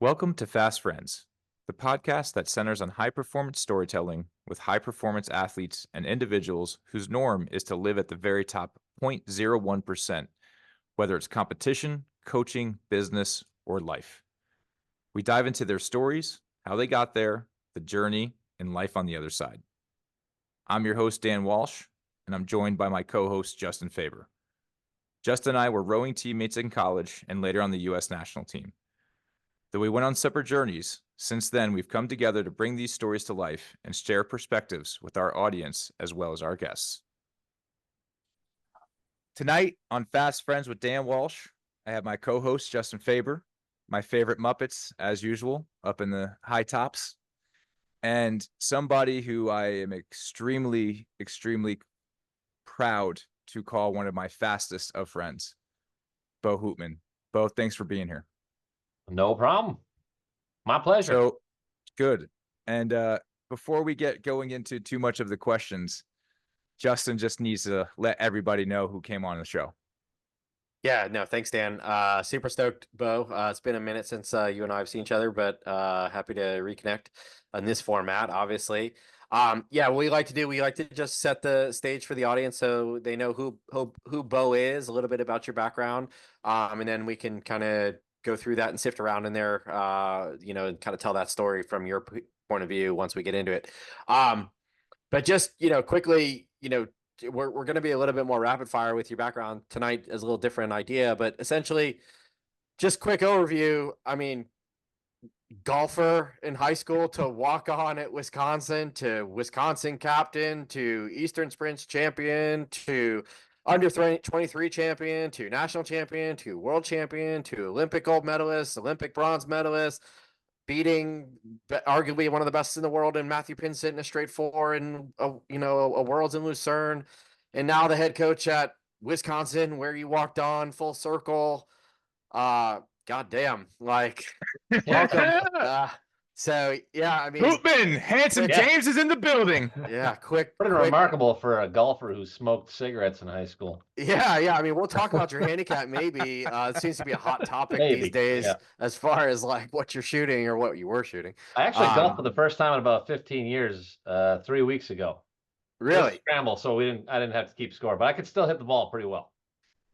Welcome to Fast Friends, the podcast that centers on high performance storytelling with high performance athletes and individuals whose norm is to live at the very top 0.01%, whether it's competition, coaching, business, or life. We dive into their stories, how they got there, the journey, and life on the other side. I'm your host, Dan Walsh, and I'm joined by my co host, Justin Faber. Justin and I were rowing teammates in college and later on the U.S. national team. Though we went on separate journeys, since then we've come together to bring these stories to life and share perspectives with our audience as well as our guests. Tonight on Fast Friends with Dan Walsh, I have my co-host Justin Faber, my favorite Muppets as usual, up in the high tops, and somebody who I am extremely proud to call one of my fastest of friends, Beau Hoopman. Beau, thanks for being here. No problem. My pleasure. So good. And before we get going into too much of the questions, Justin just needs to let everybody know who came on the show. Yeah, no, thanks, Dan. Super stoked, Beau. It's been a minute since you and I have seen each other, but happy to reconnect in this format, obviously. Yeah, what we like to just set the stage for the audience so they know who Beau is, a little bit about your background, and then we can kind of go through that and sift around in there, and kind of tell that story from your point of view once we get into it. But just, quickly, we're going to be a little bit more rapid fire with your background tonight as a little different idea, but essentially just quick overview. I mean, golfer in high school to walk on at Wisconsin to Wisconsin captain to Eastern Sprints champion to under 23 champion to national champion to world champion to Olympic gold medalist, Olympic bronze medalist, beating arguably one of the best in the world in Matthew Pinsent in a straight four and a Worlds in Lucerne, and now the head coach at Wisconsin where you walked on full circle. Goddamn, like welcome. So yeah, I mean, Hoopman, handsome James is in the building. Yeah, quick. Remarkable for a golfer who smoked cigarettes in high school. Yeah. I mean, we'll talk about your handicap maybe. It seems to be a hot topic these days, as far as like what you're shooting or what you were shooting. I actually golfed for the first time in about 15 years, 3 weeks ago. Really? Scramble, so I didn't have to keep score, but I could still hit the ball pretty well.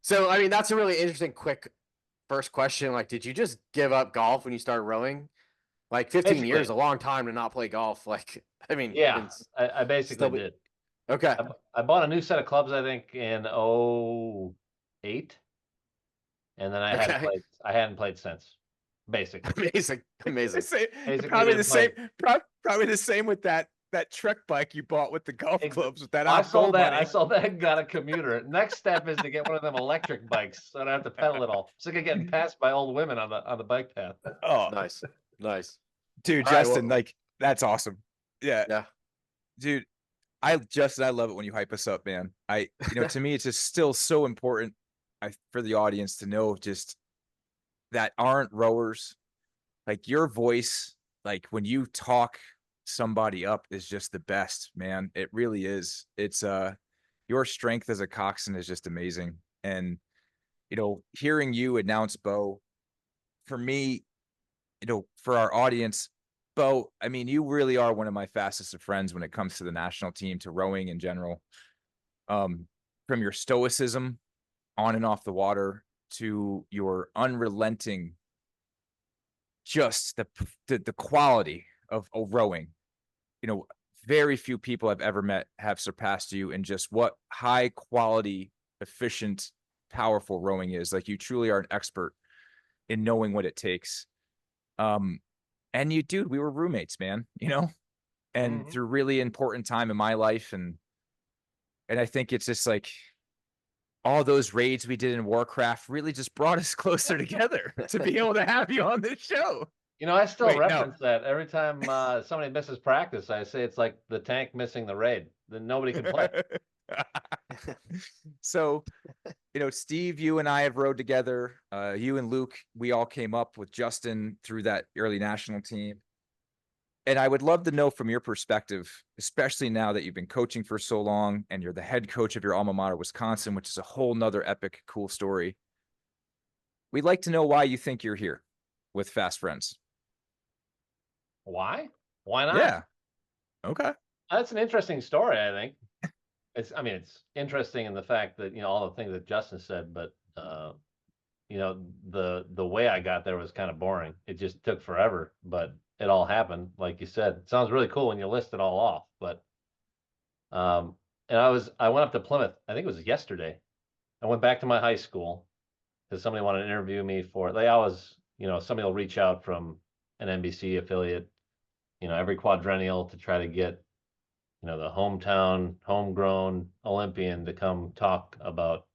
So, I mean, that's a really interesting, quick first question. Like, did you just give up golf when you started rowing? Like 15 years is a long time to not play golf. Like, I mean, yeah, I basically did. Okay. I bought a new set of clubs, I think, in 2008. And then I hadn't played since. Basically. Amazing. Probably the same with that trek bike you bought with the golf clubs with that. I sold that and got a commuter. Next step is to get one of them electric bikes so I don't have to pedal it all. Sick of getting passed by old women on the bike path. Oh, nice. Dude, Justin, that's awesome. Yeah. Dude, I love it when you hype us up, man. To me, it's just still so important for the audience to know just that aren't rowers. Like your voice, like when you talk somebody up is just the best, man. It really is. It's your strength as a coxswain is just amazing. And hearing you announce Beau, for me, for our audience, Beau, I mean, you really are one of my fastest of friends when it comes to the national team, to rowing in general. From your stoicism on and off the water to your unrelenting, just the quality of rowing. Very few people I've ever met have surpassed you in just what high quality, efficient, powerful rowing is. Like, you truly are an expert in knowing what it takes. And we were roommates, man, and through really important time in my life. And I think it's just like all those raids we did in Warcraft really just brought us closer together to be able to have you on this show. I still reference that every time somebody misses practice. I say it's like the tank missing the raid. Then nobody can play. So, Steve, you and I have rowed together. You and Luke, we all came up with Justin through that early national team. And I would love to know from your perspective, especially now that you've been coaching for so long and you're the head coach of your alma mater, Wisconsin, which is a whole nother epic, cool story. We'd like to know why you think you're here with Fast Friends. Why? Why not? Yeah. Okay. That's an interesting story, I think. I mean, it's interesting in the fact that, all the things that Justin said, but, the way I got there was kind of boring. It just took forever, but it all happened. Like you said, it sounds really cool when you list it all off, but, and I went up to Plymouth, I think it was yesterday. I went back to my high school because somebody wanted to interview me for, they always, somebody will reach out from an NBC affiliate, every quadrennial to try to get, the homegrown Olympian to come talk about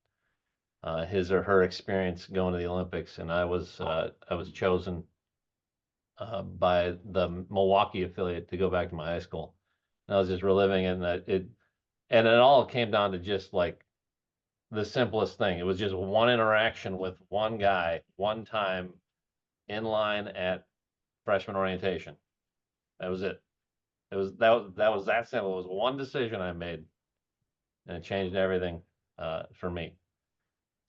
his or her experience going to the Olympics. And I was chosen by the Milwaukee affiliate to go back to my high school. And I was just reliving it, and it all came down to just like the simplest thing. It was just one interaction with one guy, one time in line at freshman orientation. That was it. That was that simple. It was one decision I made, and it changed everything for me.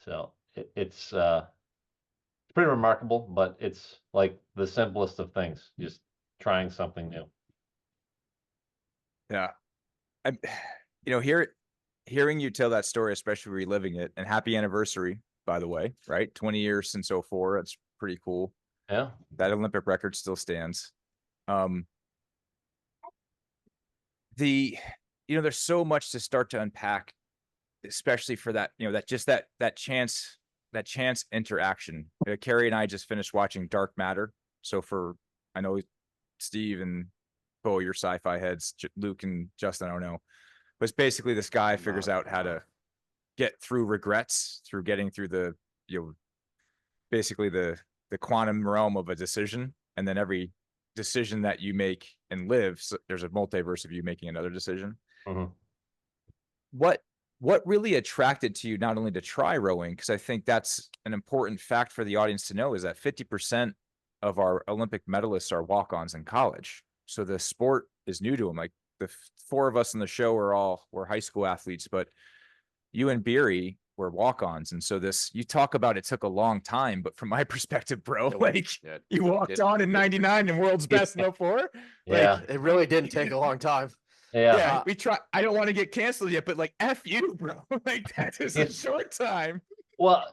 So it's pretty remarkable, but it's like the simplest of things, just trying something new. Yeah. I'm, hearing you tell that story, especially reliving it, and happy anniversary, by the way, right? 20 years since 04. That's pretty cool. Yeah. That Olympic record still stands. There's so much to start to unpack, especially for that, that chance interaction. Carrie and I just finished watching Dark Matter. So I know Steve and Beau, your sci-fi heads, Luke and Justin, I don't know. But it's basically this guy figures out how to get through regrets through getting through the, basically the quantum realm of a decision. And then every decision that you make and live, so there's a multiverse of you making another decision. Mm-hmm. What really attracted to you not only to try rowing, because I think that's an important fact for the audience to know, is that 50% of our Olympic medalists are walk-ons in college. So the sport is new to them. Like the four of us on the show we're high school athletes, but you and Beery were walk-ons. And so you talk about it took a long time, but from my perspective, bro, you walked on in 99 and world's best in 04. Yeah. It really didn't take a long time. Yeah. We try. I don't want to get canceled yet, but like, F you, bro. Like, that is a short time. Well,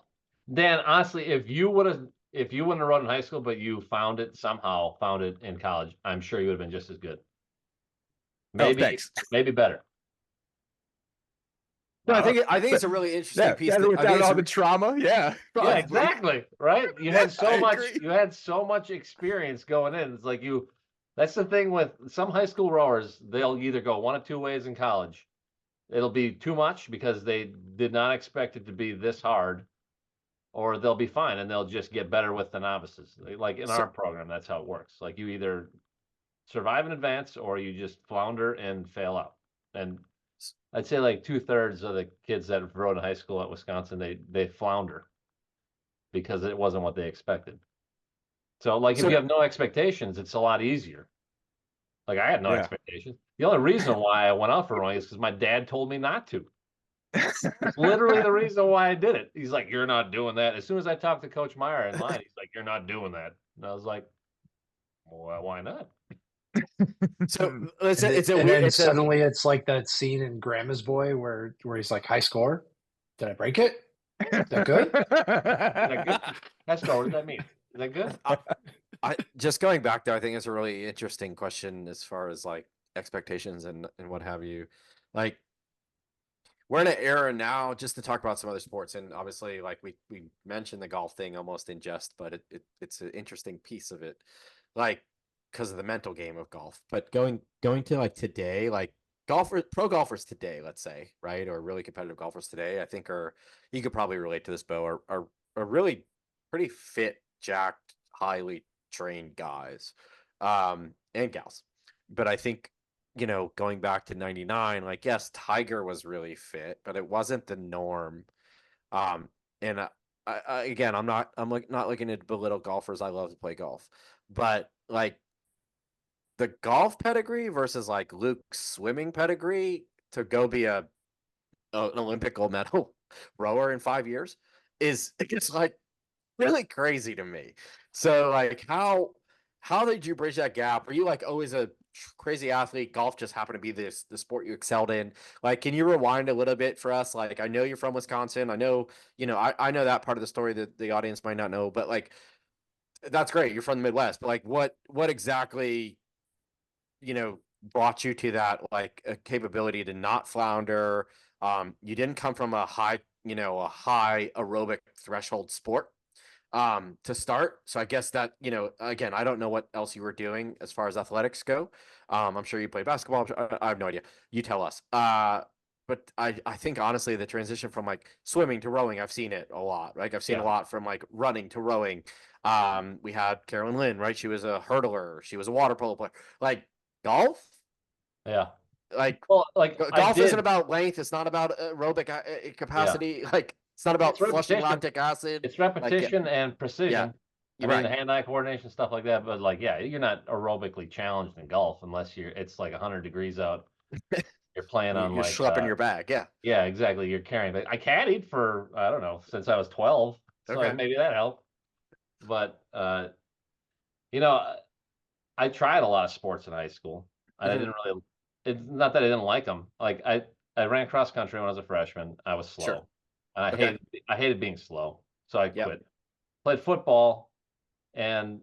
Dan, honestly, if you wouldn't have run in high school, but you found it in college, I'm sure you would have been just as good. Maybe better. No, I think it's a really interesting piece. Without all the trauma. Yeah. Yeah, exactly. Right. You had so much experience going in. It's like that's the thing with some high school rowers. They'll either go one of two ways in college. It'll be too much because they did not expect it to be this hard, or they'll be fine and they'll just get better with the novices. Like in our program, that's how it works. Like you either survive in advance or you just flounder and fail out. And I'd say like 2/3 of the kids that rowed in high school at Wisconsin, they flounder because it wasn't what they expected. So like if you have no expectations, it's a lot easier. Like I had no expectations. The only reason why I went out for rowing is because my dad told me not to. It's literally the reason why I did it. He's like, "You're not doing that." As soon as I talked to Coach Meyer in line, he's like, "You're not doing that." And I was like, "Well, why not?" So suddenly it's like that scene in Grandma's Boy where he's like, "High score? Did I break it? Is that good?" Is that good? High score, what does that mean? Is that good? I just going back there, I think it's a really interesting question as far as like expectations and what have you. Like we're in an era now, just to talk about some other sports, and obviously like we mentioned the golf thing almost in jest, but it's an interesting piece of it, like because of the mental game of golf. But going to like today, like pro golfers today, let's say, right, or really competitive golfers today, I think you could probably relate to this, Beau, are really pretty fit, jacked, highly trained guys and gals. But I think going back to 99, like yes, Tiger was really fit, but it wasn't the norm. And I again, I'm not looking to belittle golfers. I love to play golf, but like the golf pedigree versus like Luke's swimming pedigree to go be an Olympic gold medal rower in 5 years it's like really crazy to me. So like how how did you bridge that gap? Were you like always a crazy athlete? Golf just happened to be the sport you excelled in. Like, can you rewind a little bit for us? Like, I know you're from Wisconsin. I know, I know that part of the story that the audience might not know, but like, that's great. You're from the Midwest, but like, what exactly, brought you to that, like, a capability to not flounder? You didn't come from a high, a high aerobic threshold sport to start. So I guess that, again, I don't know what else you were doing as far as athletics go. I'm sure you played basketball. I have no idea. You tell us. But I think honestly, the transition from like swimming to rowing, I've seen it a lot. Like I've seen a lot from like running to rowing. We had Carolyn Lynn, right? She was a hurdler. She was a water polo player. Like golf. Yeah. Like, well, like golf isn't about length. It's not about aerobic capacity. Like it's not about flushing lactic acid. It's repetition and precision. I mean, the hand-eye coordination, stuff like that. But like, you're not aerobically challenged in golf unless it's like 100 degrees out. You're playing on you're like schlepping your bag. Yeah. Yeah, exactly. You're carrying. But I caddied for, I don't know, since I was 12. So maybe that helped. But I tried a lot of sports in high school. I didn't really. It's not that I didn't like them. Like I ran cross country when I was a freshman. I was slow. Sure. And I hated being slow, so I quit. Played football, and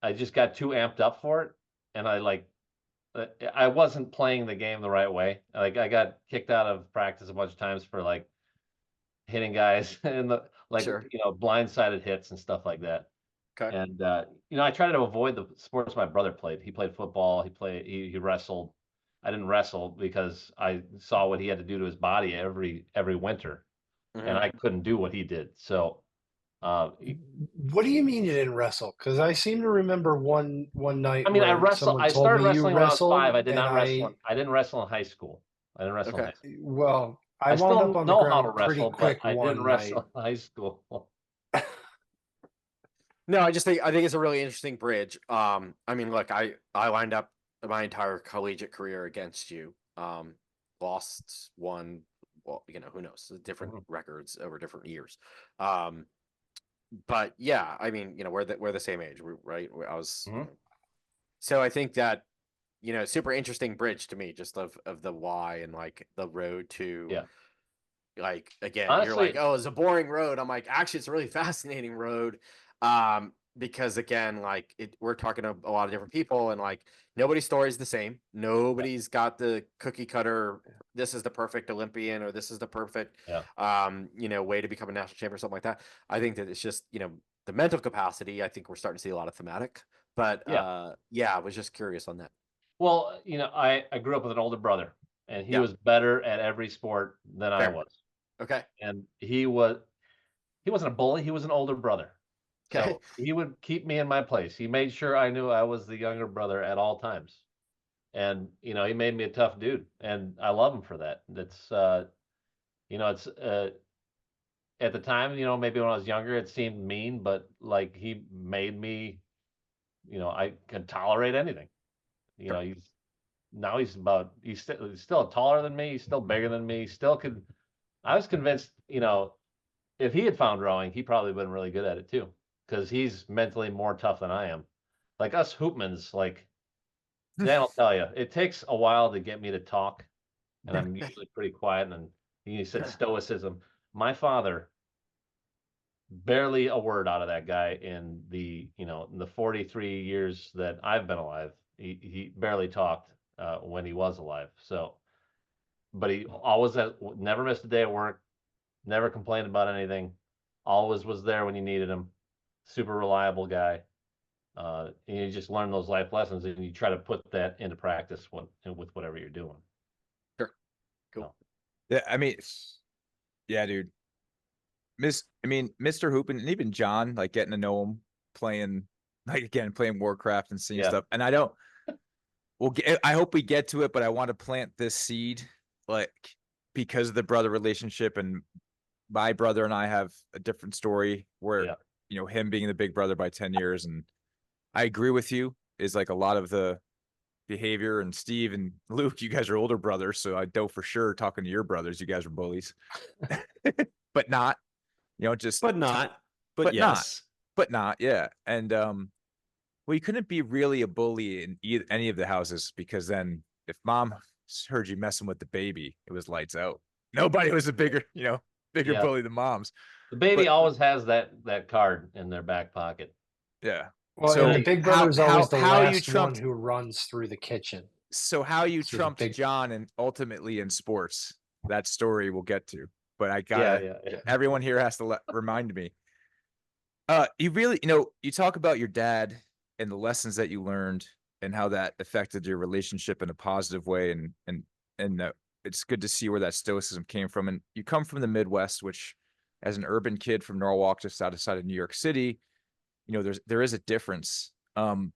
I just got too amped up for it, and I wasn't playing the game the right way. Like I got kicked out of practice a bunch of times for like hitting guys and blindsided hits and stuff like that. Okay. And I tried to avoid the sports my brother played. He played football. He wrestled. I didn't wrestle because I saw what he had to do to his body every winter, and I couldn't do what he did. So, what do you mean you didn't wrestle? Because I seem to remember one night. I mean, I wrestled. I started wrestling when I was 5. I did not wrestle. I didn't wrestle in high school. I didn't wrestle in high school. Well, I still wound up on the know how ground to wrestle, pretty quick but I one didn't wrestle night. in high school. No, I think it's a really interesting bridge. I mean, look, I lined up my entire collegiate career against you. Lost, won, well, who knows, different records over different years. But yeah, I mean, we're the same age, right? I was. So I think that, super interesting bridge to me, just of the why and like the road to. Like, again, honestly, you're like, oh, it's a boring road. I'm like, actually, it's a really fascinating road. Because again, like we're talking to a lot of different people, and like nobody's story is the same. Nobody's got the cookie cutter. This is the perfect Olympian, or this is the perfect, way to become a national champion or something like that. I think that it's just, the mental capacity. I think we're starting to see a lot of thematic, but I was just curious on that. Well, I grew up with an older brother, and he was better at every sport than I was. Okay. And he wasn't a bully. He was an older brother. Okay. So he would keep me in my place. He made sure I knew I was the younger brother at all times. And, he made me a tough dude, and I love him for that. It's, it's, at the time, maybe when I was younger, it seemed mean, but like he made me, I could tolerate anything. He's still taller than me. He's still bigger than me. I was convinced, if he had found rowing, he probably would have been really good at it too, because he's mentally more tough than I am. Like us Hoopmans, like Dan will tell you, it takes a while to get me to talk, and I'm usually pretty quiet. And he said stoicism. My father, barely a word out of that guy in the 43 years that I've been alive. He barely talked when he was alive. So, but he always never missed a day at work, never complained about anything, always was there when you needed him. Super reliable guy. And you just learn those life lessons, and you try to put that into practice with whatever you're doing. Sure. Cool. Yeah, I mean, yeah, dude. Mr. Hoopman, and even John, like getting to know him, playing Warcraft and seeing stuff. And I hope we get to it, but I want to plant this seed, like, because of the brother relationship, and my brother and I have a different story where, him being the big brother by 10 years. And I agree with you, is like a lot of the behavior, and Steve and Luke, you guys are older brothers. So I know for sure, talking to your brothers, you guys are bullies, but not, but not, but yes, not. Yeah. And, Well, you couldn't be really a bully in any of the houses, because then if mom heard you messing with the baby, it was lights out. Nobody was a bigger, bigger Yeah. bully than moms. The baby But always has that card in their back pocket. yeah. Well, So and the big how brother's always the how you last one trumped who runs through the kitchen. so how you So the trumped big- John and ultimately in sports, that story we'll get to. But I Yeah, gotta yeah. everyone here has to remind me. You really, you talk about your dad and the lessons that you learned and how that affected your relationship in a positive way, and it's good to see where that stoicism came from. And you come from the Midwest, which, as an urban kid from Norwalk, just outside of New York City, there is a difference. I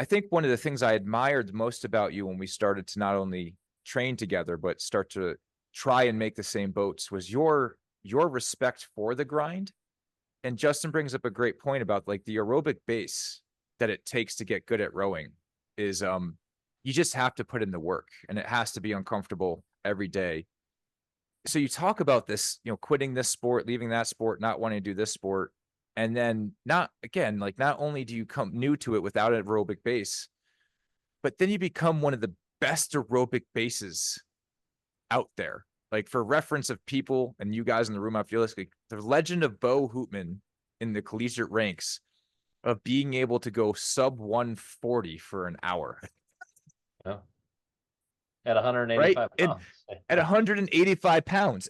think one of the things I admired most about you when we started to not only train together but start to try and make the same boats was your respect for the grind. And Justin brings up a great point about like the aerobic base that it takes to get good at rowing is you just have to put in the work, and it has to be uncomfortable every day. So you talk about this, quitting this sport, leaving that sport, not wanting to do this sport. And then not only do you come new to it without an aerobic base, but then you become one of the best aerobic bases out there. Like, for reference of people and you guys in the room, I feel like the legend of Beau Hoopman in the collegiate ranks of being able to go sub 140 for an hour. Yeah. At 185 right? pounds. At 185 pounds.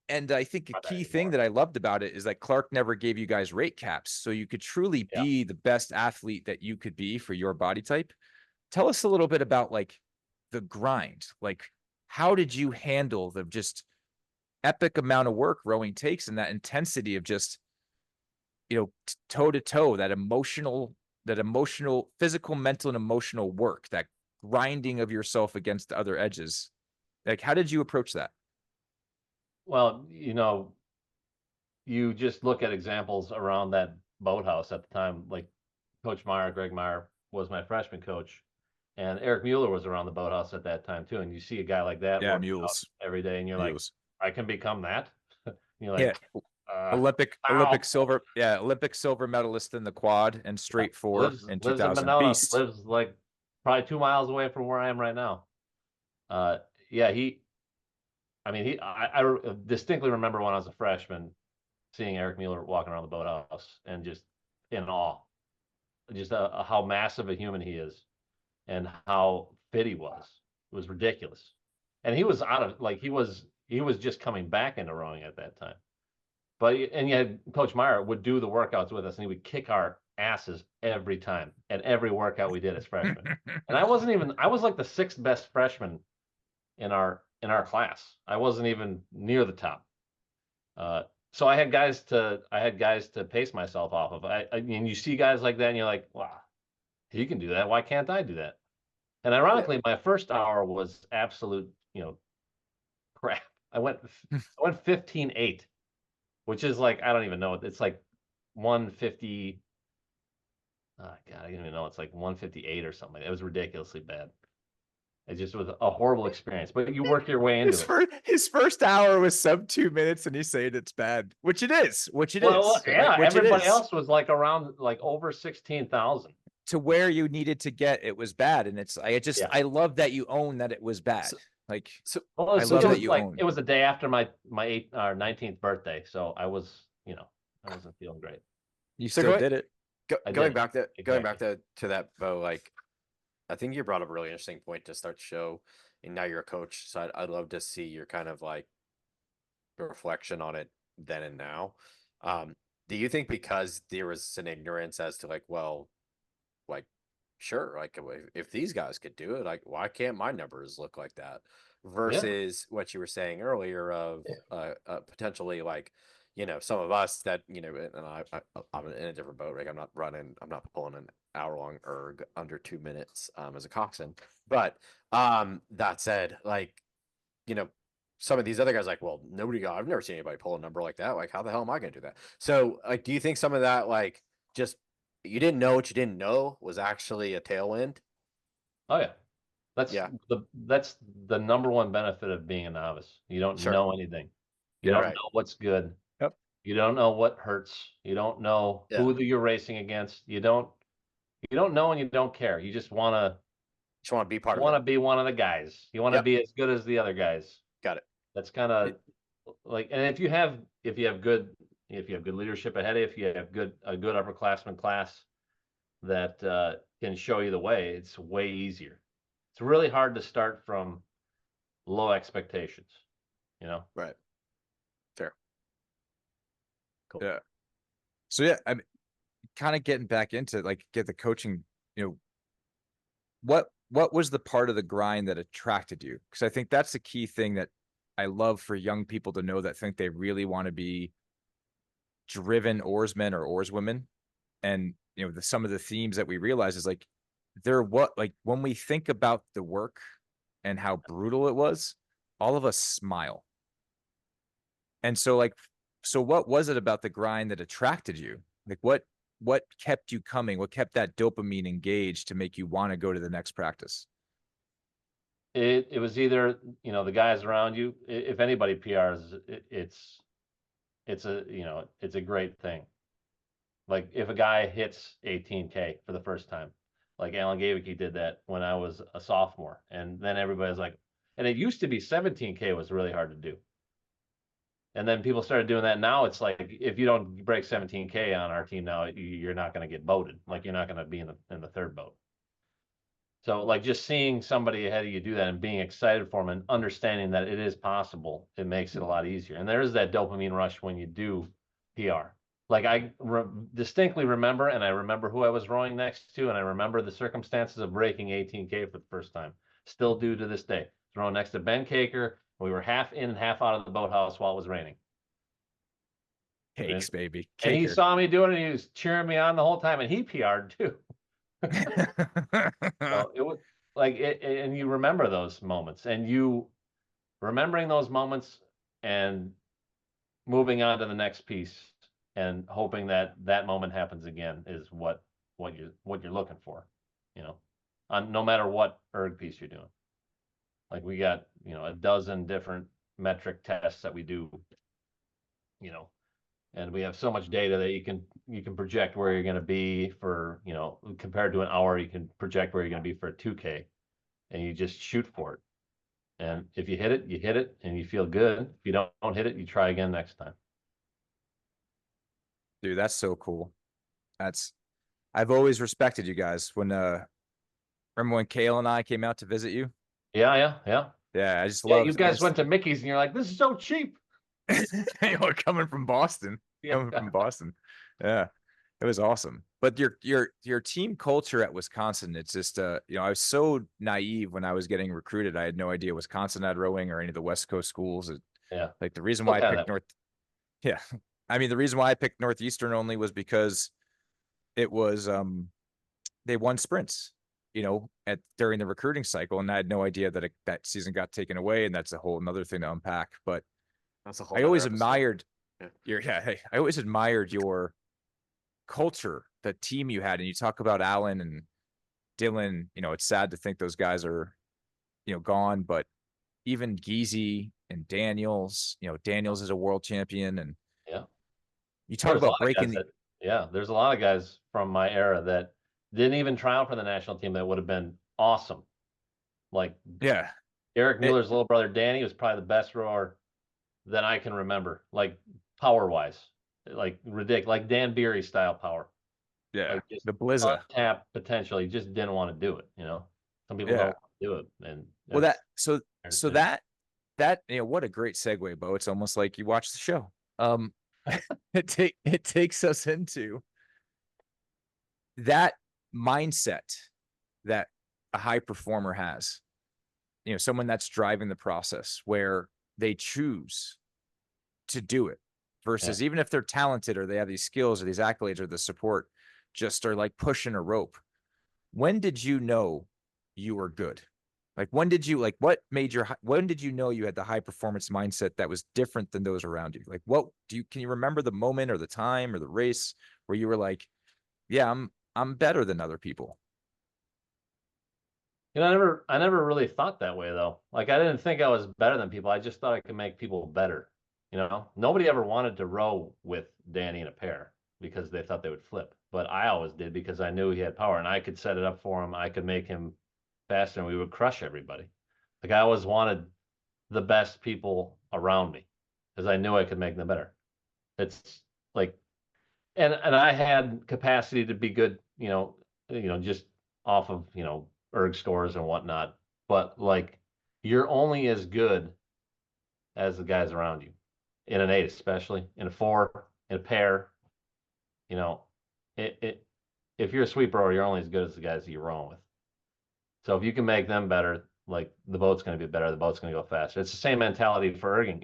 And I think a Not key anymore. thing that I loved about it is that Clark never gave you guys rate caps. So you could truly be the best athlete that you could be for your body type. Tell us a little bit about like the grind. Like, how did you handle the just epic amount of work rowing takes and that intensity of just, toe to toe, that emotional, physical, mental, and emotional work, that grinding of yourself against the other edges? Like, how did you approach that? Well, you just look at examples around that boathouse at the time, like Coach Meyer, Greg Meyer was my freshman coach, and Eric Mueller was around the boathouse at that time too. And you see a guy like that working out every day, and you're like, I can become that. You're like, Olympic silver, Olympic silver medalist in the quad and straight four in 2000. In Mettle, Beast. lives like probably 2 miles away from where I am right now. I distinctly remember when I was a freshman seeing Eric Mueller walking around the boathouse and just in awe, just how massive a human he is and how fit he was. It was ridiculous. And he was he was just coming back into rowing at that time. But and yet Coach Meyer would do the workouts with us, and he would kick our asses every time at every workout we did as freshmen. And I was like the 6th best freshman in our class. I wasn't even near the top. So I had guys to pace myself off of. I mean, you see guys like that, and you're like, wow, he can do that. Why can't I do that? And ironically, my first hour was absolute, crap. I went 15.8, which is like, I don't even know. It's like 150. Oh God, I don't even know. It's like 158 or something. It was ridiculously bad. It just was a horrible experience, but you work your way into it. His first hour was sub 2 minutes, and he's saying it's bad, which it is. Yeah, everybody else was like around like over 16,000. To where you needed to get, it was bad, and I love that you own that it was bad. I love that you own. It was the day after my 19th birthday, so I was, I wasn't feeling great. You still did it. Going back to that, Beau, like, I think you brought up a really interesting point to start the show, and now you're a coach, so I'd love to see your kind of like reflection on it then and now. Do you think because there was an ignorance as to like, well, like, sure, like if these guys could do it, like, why can't my numbers look like that? Versus what you were saying earlier of potentially like, some of us that, and I'm in a different boat, right? I'm not pulling an hour-long erg under 2 minutes as a coxswain. But that said, like, some of these other guys, like, well, I've never seen anybody pull a number like that. Like, how the hell am I going to do that? So, like, do you think some of that, like, just you didn't know what you didn't know was actually a tailwind? Oh yeah. That's the number one benefit of being a novice. You don't know anything. You don't know what's good. Yep. You don't know what hurts. You don't know who you're racing against. You don't You don't know and you don't care. You just want to be part of want it. to be one of the guys. You want to be as good as the other guys. Got it. That's kind of like, and if you have good leadership ahead of you, if you have a good upperclassman class that can show you the way, it's way easier. It's really hard to start from low expectations, you know? Right. Fair. Cool. Yeah. So yeah, I'm kind of getting back into like get the coaching, you know, what was the part of the grind that attracted you? Because I think that's the key thing that I love for young people to know that think they really want to be driven oarsmen or oarswomen. And you know, some of the themes that we realize is like like when we think about the work and how brutal it was, all of us smile. And so what was it about the grind that attracted you? Like what kept you coming? What kept that dopamine engaged to make you want to go to the next practice? It was either, you know, the guys around you. If anybody PRs, it's a great thing. Like if a guy hits 18K for the first time, like Alan Gavicky did that when I was a sophomore, and then everybody's like, and it used to be 17K was really hard to do. And then people started doing that. Now it's like, if you don't break 17K on our team now, you're not going to get voted. Like you're not going to be in the third vote. So like just seeing somebody ahead of you do that and being excited for them and understanding that it is possible, it makes it a lot easier. And there is that dopamine rush when you do PR. Like I distinctly remember, and I remember who I was rowing next to, and I remember the circumstances of breaking 18K for the first time. Still do to this day. Rowing next to Ben Caker. We were half in and half out of the boathouse while it was raining. Cakes, baby. Caker. And he saw me doing it, and he was cheering me on the whole time, and he PR'd too. So it was like and you remember those moments, and you remembering those moments and moving on to the next piece and hoping that that moment happens again is what you're looking for, you know, on no matter what erg piece you're doing. Like we got, you know, a dozen different metric tests that we do, you know, and we have so much data that you can project where you're going to be for, you know, compared to an hour, you can project where you're going to be for a 2K, and you just shoot for it. And if you hit it, you hit it and you feel good. If you don't hit it, you try again next time. Dude, that's so cool. I've always respected you guys. Remember when Kale and I came out to visit you? Yeah. Yeah, I just love. You guys went to Mickey's and you're like, this is so cheap. You're coming from Boston. Coming from Boston. Yeah. It was awesome. But your team culture at Wisconsin, it's just you know, I was so naive when I was getting recruited. I had no idea Wisconsin had rowing or any of the West Coast schools. Like the reason why I picked North. Yeah. I mean, the reason why I picked Northeastern only was because it was they won sprints, you know, during the recruiting cycle, and I had no idea that that season got taken away, and that's a whole another thing to unpack. But that's a whole I always episode. admired I always admired your culture, the team you had, and you talk about Alan and Dylan. You know, it's sad to think those guys are, you know, gone, but even Geezy and Daniels, you know, Daniels is a world champion, and you talk about breaking there's a lot of guys from my era that didn't even try out for the national team that would have been awesome. Like Eric Mueller's little brother Danny was probably the best rower that I can remember, like power wise, like ridiculous, like Dan Beery style power. Yeah, like just the Blizza tap potential. He just didn't want to do it. You know, some people don't want to do it, and well, that you know, what a great segue, Beau. It's almost like you watch the show. It takes us into that mindset that a high performer has. You know, someone that's driving the process where they choose to do it versus even if they're talented or they have these skills or these accolades or the support just are like pushing a rope. When did you know you were good? Like when did you when did you know you had the high performance mindset that was different than those around you? Like can you remember the moment or the time or the race where you were like, yeah, I'm better than other people? You know, I never really thought that way though. Like I didn't think I was better than people. I just thought I could make people better. You know, nobody ever wanted to row with Danny in a pair. because they thought they would flip. But I always did because I knew he had power and I could set it up for him. I could make him faster and we would crush everybody. Like I always wanted the best people around me because I knew I could make them better. It's like, and I had capacity to be good, just off of, erg scores and whatnot. But like, you're only as good as the guys around you in an 8, especially in a 4, in a pair, you know, if you're a sweep rower, you're only as good as the guys that you're rowing with. So if you can make them better, like the boat's going to be better, the boat's going to go faster. It's the same mentality for erging.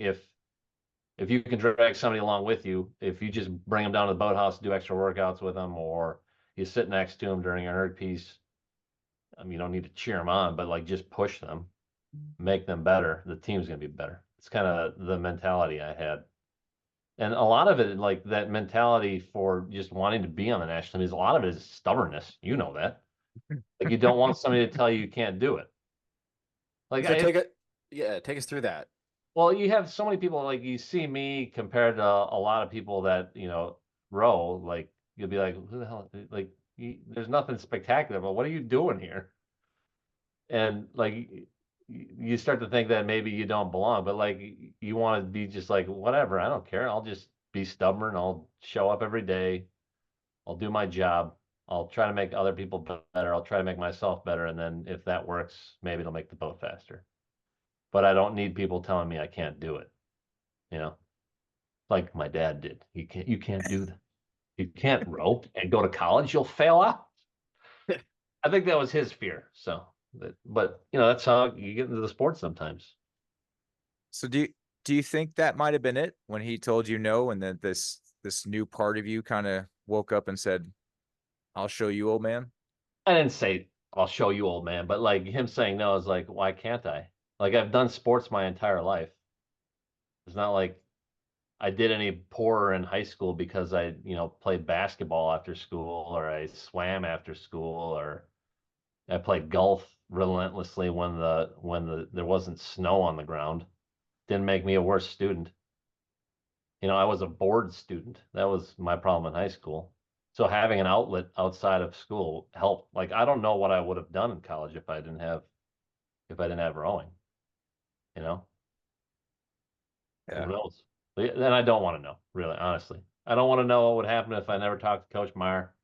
If you can drag somebody along with you, if you just bring them down to the boathouse, do extra workouts with them, or you sit next to them during an erg piece, I mean, you don't need to cheer them on, but like just push them, make them better. The team's going to be better. It's kind of the mentality I had. And a lot of it, like that mentality for just wanting to be on the national team, is a lot of it is stubbornness. You know that. Like you don't want somebody to tell you can't do it. Like So take us through that. Well, you have so many people, like you see me compared to a lot of people that, row, like you'll be like, who the hell, like there's nothing spectacular, but what are you doing here? And like you start to think that maybe you don't belong, but like you want to be just like, whatever, I don't care. I'll just be stubborn. I'll show up every day. I'll do my job. I'll try to make other people better. I'll try to make myself better. And then if that works, maybe it'll make the boat faster. But I don't need people telling me I can't do it. Like my dad did. You can't do that. You can't row and go to college. You'll fail out. I think that was his fear. So, but that's how you get into the sport sometimes. So do you think that might have been it when he told you no, and then this new part of you kind of woke up and said, "I'll show you, old man"? I didn't say I'll show you, old man, but like him saying no is like, why can't I? Like I've done sports my entire life. It's not like I did any poorer in high school because I, played basketball after school or I swam after school or I played golf relentlessly when there wasn't snow on the ground. Didn't make me a worse student. I was a bored student. That was my problem in high school. So having an outlet outside of school helped. Like I don't know what I would have done in college if I didn't have rowing. Yeah. Who knows? Then I don't want to know, really, honestly. I don't want to know what would happen if I never talked to Coach Meyer.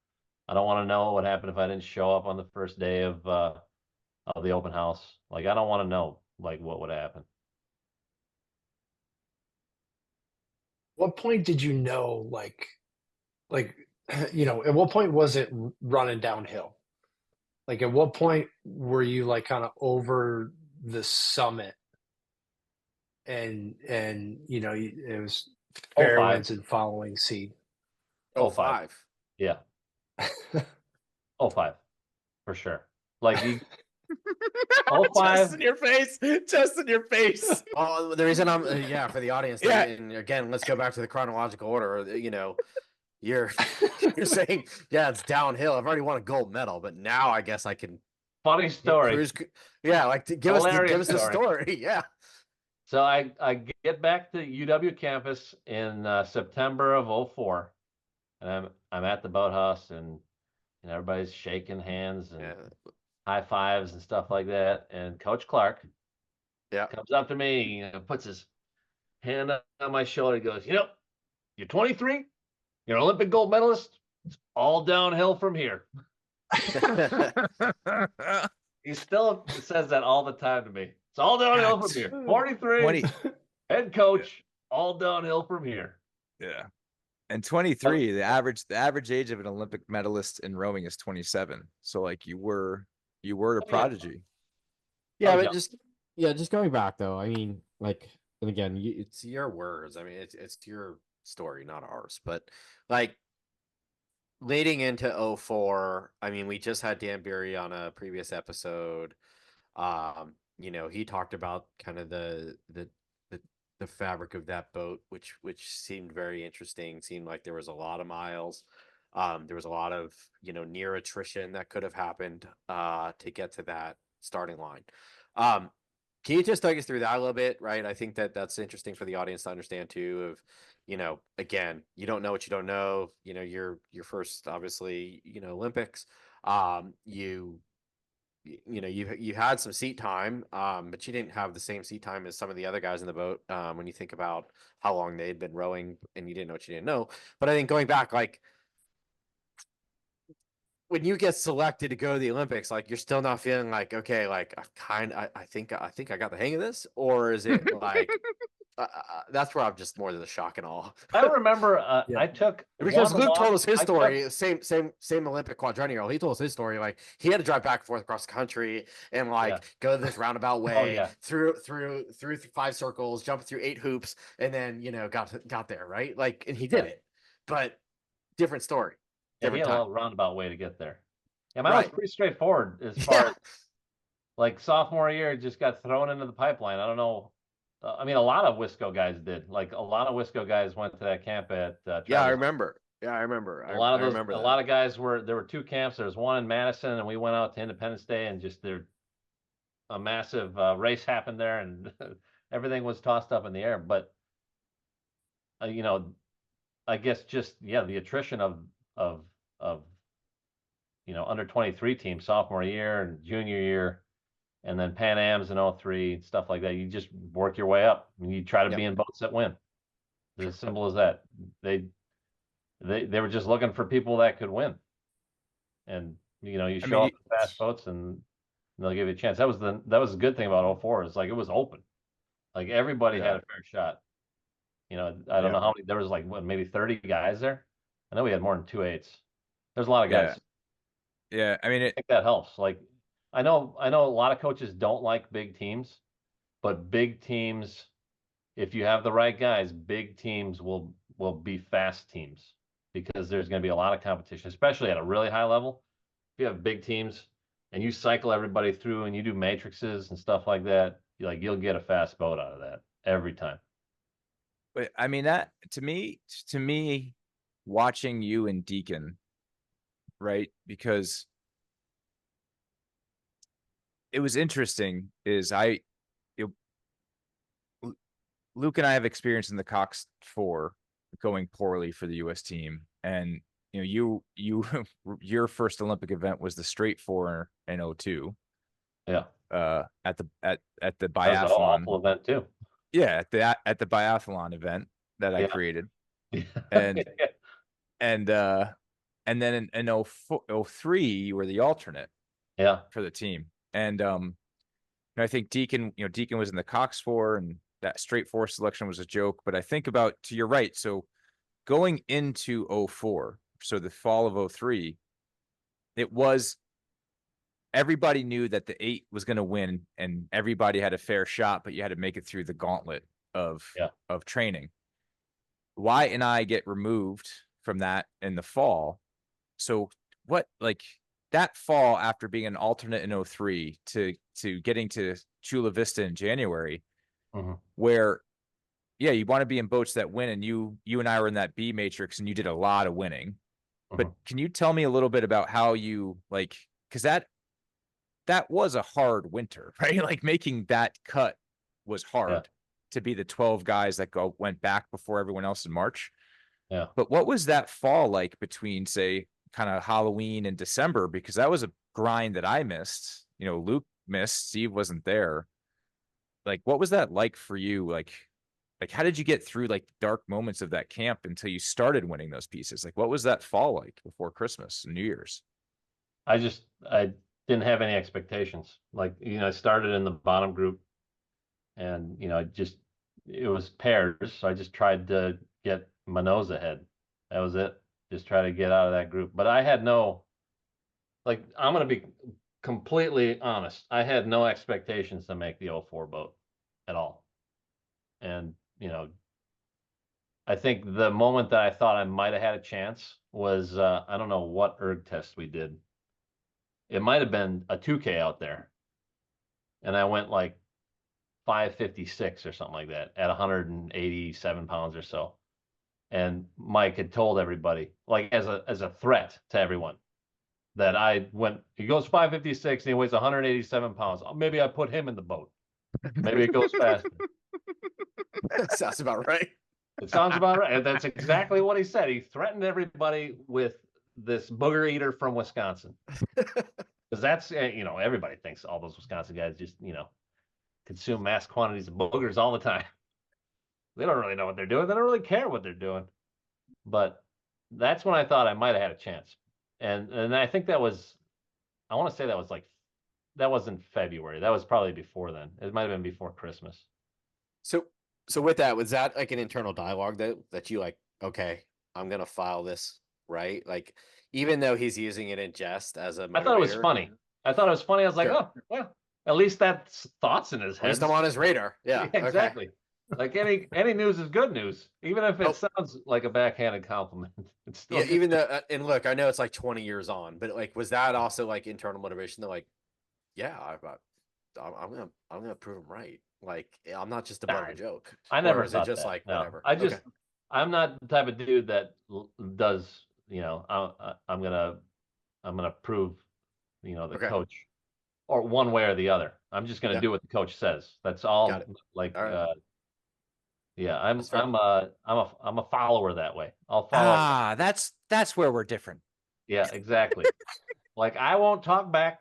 I don't want to know what would happen if I didn't show up on the first day of the open house. Like I don't want to know like what would happen. What point did you know, like, at what point was it running downhill? Like, at what point were you like kind of over the summit and it was fair winds and following seed? 05. Yeah. 05 for sure. Like you 05. Just in your face. Just in your face. Oh, the reason I'm for the audience. Yeah. And again, let's go back to the chronological order. You're saying, yeah, it's downhill. I've already won a gold medal, but now I guess I can. Funny story. Give us the story. Yeah. So I get back to UW campus in September of 04, and I'm at the boathouse, and everybody's shaking hands and high fives and stuff like that. And Coach Clark comes up to me, puts his hand on my shoulder. He goes, you're 23, you're an Olympic gold medalist. It's all downhill from here. He still says that all the time to me. It's all downhill from here. 43, head coach, all downhill from here. Yeah. And 23, the average age of an Olympic medalist in rowing is 27. So like you were a prodigy. Yeah, but just going back though. I mean, like, and again, it's your words. I mean, it's your story, not ours. But like leading into 04, I mean, we just had Dan Beery on a previous episode. He talked about kind of the fabric of that boat, which seemed very interesting. Seemed like there was a lot of miles. There was a lot of near attrition that could have happened to get to that starting line. Can you just take us through that a little bit, right? I think that that's interesting for the audience to understand too. Of, again, you don't know what you don't know. Your first, obviously, Olympics. You you had some seat time, but you didn't have the same seat time as some of the other guys in the boat. When you think about how long they had been rowing, and you didn't know what you didn't know. But I think going back, like, when you get selected to go to the Olympics, like, you're still not feeling like, okay, like, I think I got the hang of this, or is it like that's where I'm just more than the shock and awe. I remember Yeah. I took Because one Luke told us loss. his I story, took- same Olympic quadrennial. He told us his story. Like, he had to drive back and forth across the country and like Yeah. go this roundabout way yeah. through 5 circles, jump through 8 hoops, and then got there, right? Like, and he did Yeah. it, but different story, Yeah, he different had a time. little roundabout way to get there. Yeah, mine was Right. pretty straightforward as far Yeah. as like sophomore year, it just got thrown into the pipeline. I don't know. I mean, a lot of Wisco guys did. Like a lot of Wisco guys went to that camp at Yeah, I Travis. remember. Yeah, I remember. A lot of I those, remember a that. lot of guys there were 2 camps. There was one in Madison, and we went out to Independence Day, and just a massive race happened there, and everything was tossed up in the air. But I guess just the attrition of under 23 teams sophomore year and junior year, and then Pan Am's in 03, stuff like that. You just work your way up. I mean, you try to be in boats that win. It's as simple as that. They were just looking for people that could win, and you show up in fast boats and they'll give you a chance. That was the good thing about 04 is like it was open, like everybody had a fair shot. I don't know how many. There was like maybe 30 guys there. I know we had more than 2/8. There's a lot of guys. Yeah, I mean, I think that helps. Like, I know a lot of coaches don't like big teams, but big teams, if you have the right guys, big teams will be fast teams because there's going to be a lot of competition, especially at a really high level. If you have big teams and you cycle everybody through and you do matrices and stuff like that, you'll get a fast boat out of that every time. But I mean, that to me, watching you and Deacon, right? Because it was interesting is Luke and I have experience in the Cox 4 going poorly for the US team. And you your first Olympic event was the straight 4 in 02. Yeah. At the biathlon. That was an awful event too. Yeah, at the biathlon event that I created. And and then in 03 you were the alternate for the team. And I think Deacon was in the Cox 4, and that straight 4 selection was a joke. But I think about, to your right, so going into 04, so the fall of 03, it was, everybody knew that the 8 was going to win and everybody had a fair shot, but you had to make it through the gauntlet of training. Wyatt and I get removed from that in the fall. So what, like, that fall after being an alternate in 03 to getting to Chula Vista in January, where you want to be in boats that win, and you and I were in that B matrix and you did a lot of winning. But can you tell me a little bit about how you, like, because that was a hard winter, right? Like, making that cut was hard to be the 12 guys that went back before everyone else in March. Yeah. But what was that fall like between, say, kind of Halloween and December? Because that was a grind that I missed. Luke missed, Steve wasn't there. Like, what was that like for you? Like how did you get through like dark moments of that camp until you started winning those pieces? Like, what was that fall like before Christmas and New Year's? I didn't have any expectations. Like, I started in the bottom group, and it was pairs. So I just tried to get my nose ahead. That was it. Just try to get out of that group. But I had no, like, I'm going to be completely honest. I had no expectations to make the 04 boat at all. And, I think the moment that I thought I might have had a chance was, I don't know what erg test we did. It might have been a 2K out there. And I went like 556 or something like that at 187 pounds or so. And Mike had told everybody, like, as a threat to everyone, that he goes 556 and he weighs 187 pounds. Maybe I put him in the boat. Maybe it goes faster. Sounds about right. It sounds about right. And that's exactly what he said. He threatened everybody with this booger eater from Wisconsin. Because that's, everybody thinks all those Wisconsin guys just, consume mass quantities of boogers all the time. They don't really know what they're doing. They don't really care what they're doing. But that's when I thought I might have had a chance. And I think I want to say that wasn't February. That was probably before then. It might have been before Christmas. So with that, was that like an internal dialogue that you like, okay, I'm going to file this, right? Like, even though he's using it in jest as a motivator. I thought it was funny. I was like, Sure. oh, well, at least that's thoughts in his head. At least I'm on his radar. Yeah, exactly. Okay. Like any news is good news, even if it sounds like a backhanded compliment. It's still even though, and look, I know it's like 20 years on, but like, was that also like internal motivation to like, yeah, I'm gonna prove him right. Like, I'm not just a butt of a joke. I never thought just that. Like, no. whatever. I'm not the type of dude that does, I'm gonna prove, the coach, or one way or the other. I'm just gonna do what the coach says. That's all. Like, all right. Yeah, I'm a follower that way. I'll follow. That's where we're different. Yeah, exactly. Like, I won't talk back.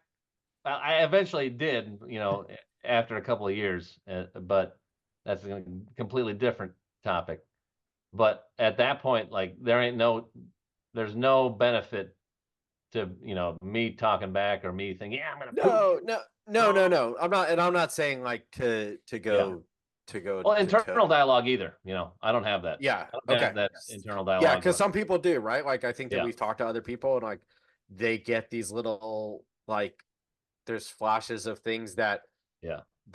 I eventually did, after a couple of years, but that's a completely different topic. But at that point, like, there's no benefit to, me talking back or me thinking, yeah, I'm gonna no. I'm not saying like to go. Well, internal dialogue either. I don't have that. Yeah. I don't have that internal dialogue. Yeah, because some people do, right? Like, I think that we've talked to other people, and like, they get these little, like, there's flashes of things that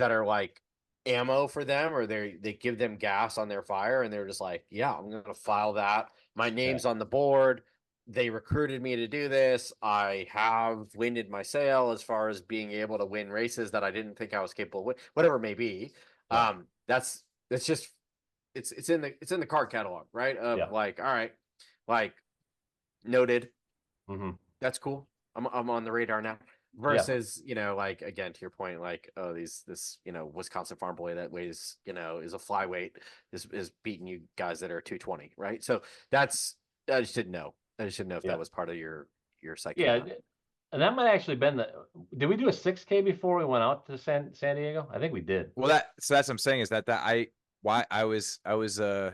are like ammo for them, or they give them gas on their fire, and they're just like, yeah, I'm gonna file that. My name's on the board. They recruited me to do this. I have winded my sail as far as being able to win races that I didn't think I was capable of, whatever it may be. Yeah. It's in the card catalog, right? Like, all right, like, noted. Mm-hmm. That's cool. I'm on the radar now. Versus, like, again, to your point, like, oh, this Wisconsin farm boy that weighs, is a flyweight is beating you guys that are 220, right? So I just didn't know. I just didn't know if that was part of your psyche. Yeah. And that might actually been did we do a 6K before we went out to San Diego? I think we did. Well, that's what I'm saying, is that I was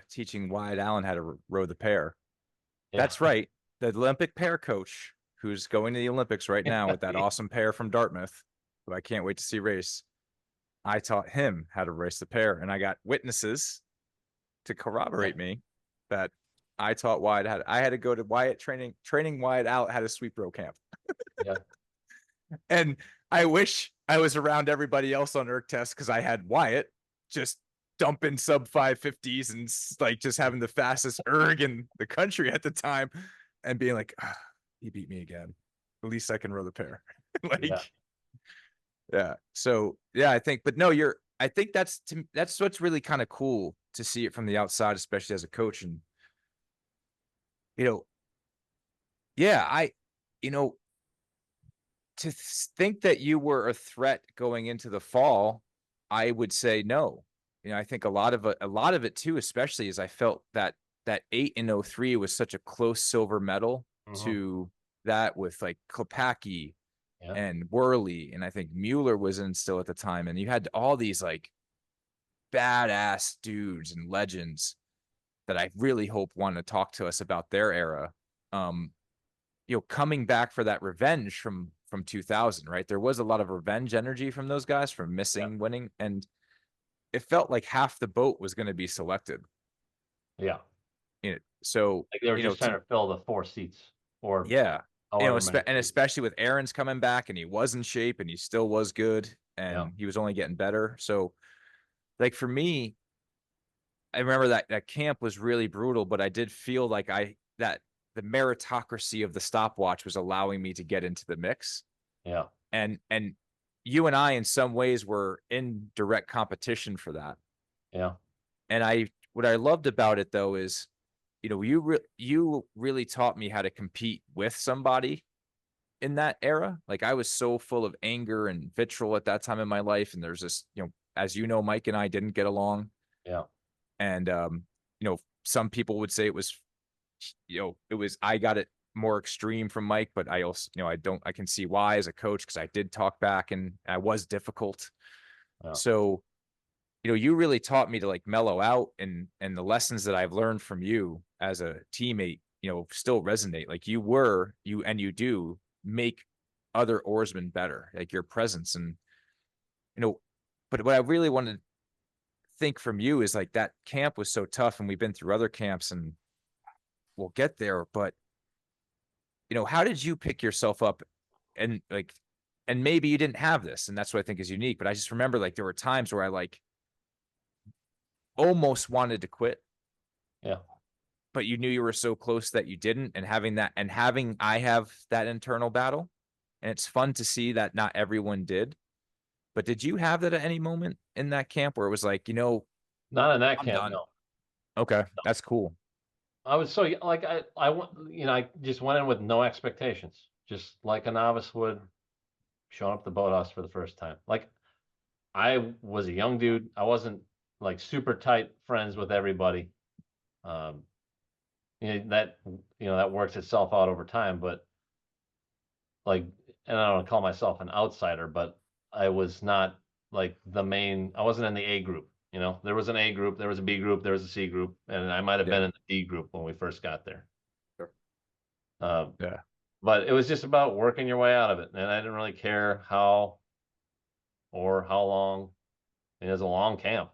teaching Wyatt Allen how to row the pair. Yeah. That's right. The Olympic pair coach, who's going to the Olympics right now with that awesome pair from Dartmouth, who I can't wait to see race. I taught him how to race the pair, and I got witnesses to corroborate me that I taught Wyatt I had to go to Wyatt training Wyatt out how to sweep row camp. Yeah. And I wish I was around everybody else on ERG test, because I had Wyatt just dumping sub 550s and like just having the fastest ERG in the country at the time, and being like, he beat me again. At least I can row the pair. So I think, but no, I think that's what's really kind of cool to see it from the outside, especially as a coach. And to think that you were a threat going into the fall, I would say no. I think a lot of it too, especially, is I felt that 8 in 03 was such a close silver medal to that, with like Kopacki and Worley, and I think Mueller was in still at the time, and you had all these like badass dudes and legends that I really hope want to talk to us about their era. Coming back for that revenge from 2000, right? There was a lot of revenge energy from those guys from missing winning, and it felt like half the boat was going to be selected. Yeah. So like they were just trying to fill the 4 seats, or and especially with Aaron's coming back, and he was in shape, and he still was good, and he was only getting better. So, like, for me, I remember that camp was really brutal, but I did feel like that the meritocracy of the stopwatch was allowing me to get into the mix. Yeah. And you and I, in some ways, were in direct competition for that. Yeah. And what I loved about it, though, is, you really taught me how to compete with somebody in that era. Like, I was so full of anger and vitriol at that time in my life. And there's this, as you know, Mike and I didn't get along. Yeah. And, some people would say it was, I got it more extreme from Mike, but I also, I can see why as a coach, because I did talk back and I was difficult. Yeah. So, you really taught me to like mellow out, and the lessons that I've learned from you as a teammate, still resonate. Like you do make other oarsmen better, like your presence. And, but what I really wanted to think from you is like that camp was so tough, and we've been through other camps and we'll get there, but how did you pick yourself up? And like, and maybe you didn't have this, and that's what I think is unique, but I just remember like there were times where I like almost wanted to quit. Yeah. But you knew you were so close that you didn't, and I have that internal battle, and it's fun to see that not everyone did. But did you have that at any moment in that camp where it was like, not in that I'm camp, done? no. Okay, that's cool. I was so like I just went in with no expectations, just like a novice would, showing up at the boathouse for the first time. Like I was a young dude. I wasn't like super tight friends with everybody. That works itself out over time, but like, and I don't call myself an outsider, but I was not like I wasn't in the A group. There was an A group, there was a B group, there was a C group, and I might have been in the D group when we first got there. Sure. Yeah. But it was just about working your way out of it. And I didn't really care how or how long. It was a long camp.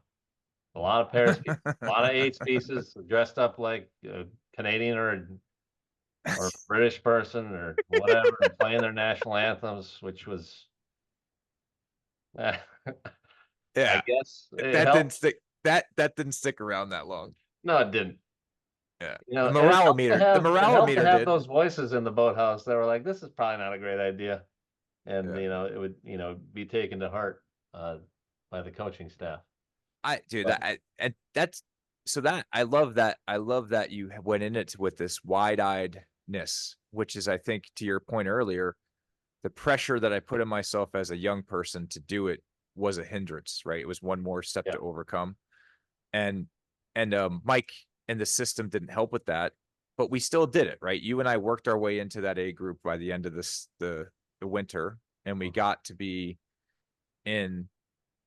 A lot of pairs, a lot of eights pieces dressed up like a Canadian or a British person or whatever, and playing their national anthems, which was, yeah, I guess that didn't stick. That didn't stick around that long. No, it didn't. Yeah, the morale meter. The morale meter did. Those voices in the boathouse that were like, "This is probably not a great idea," and it would be taken to heart by the coaching staff. I love that. I love that you went in it with this wide-eyedness, which is, I think, to your point earlier, the pressure that I put in myself as a young person to do it was a hindrance, right? It was one more step to overcome. And Mike and the system didn't help with that, but we still did it, right? You and I worked our way into that A group by the end of the winter, and we got to be in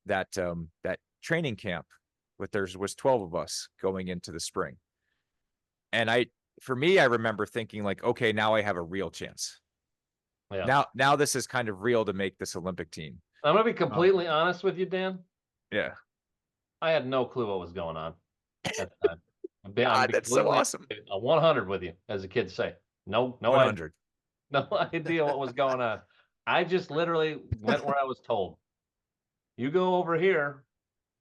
that training camp. But there was 12 of us going into the spring. And I remember thinking like, okay, now I have a real chance. Yeah. Now this is kind of real to make this Olympic team. I'm going to be completely honest with you, Dan. Yeah. I had no clue what was going on at the time. God, that's so awesome. 100 with you, as the kids say. No 100. No idea what was going on. I just literally went where I was told. You go over here.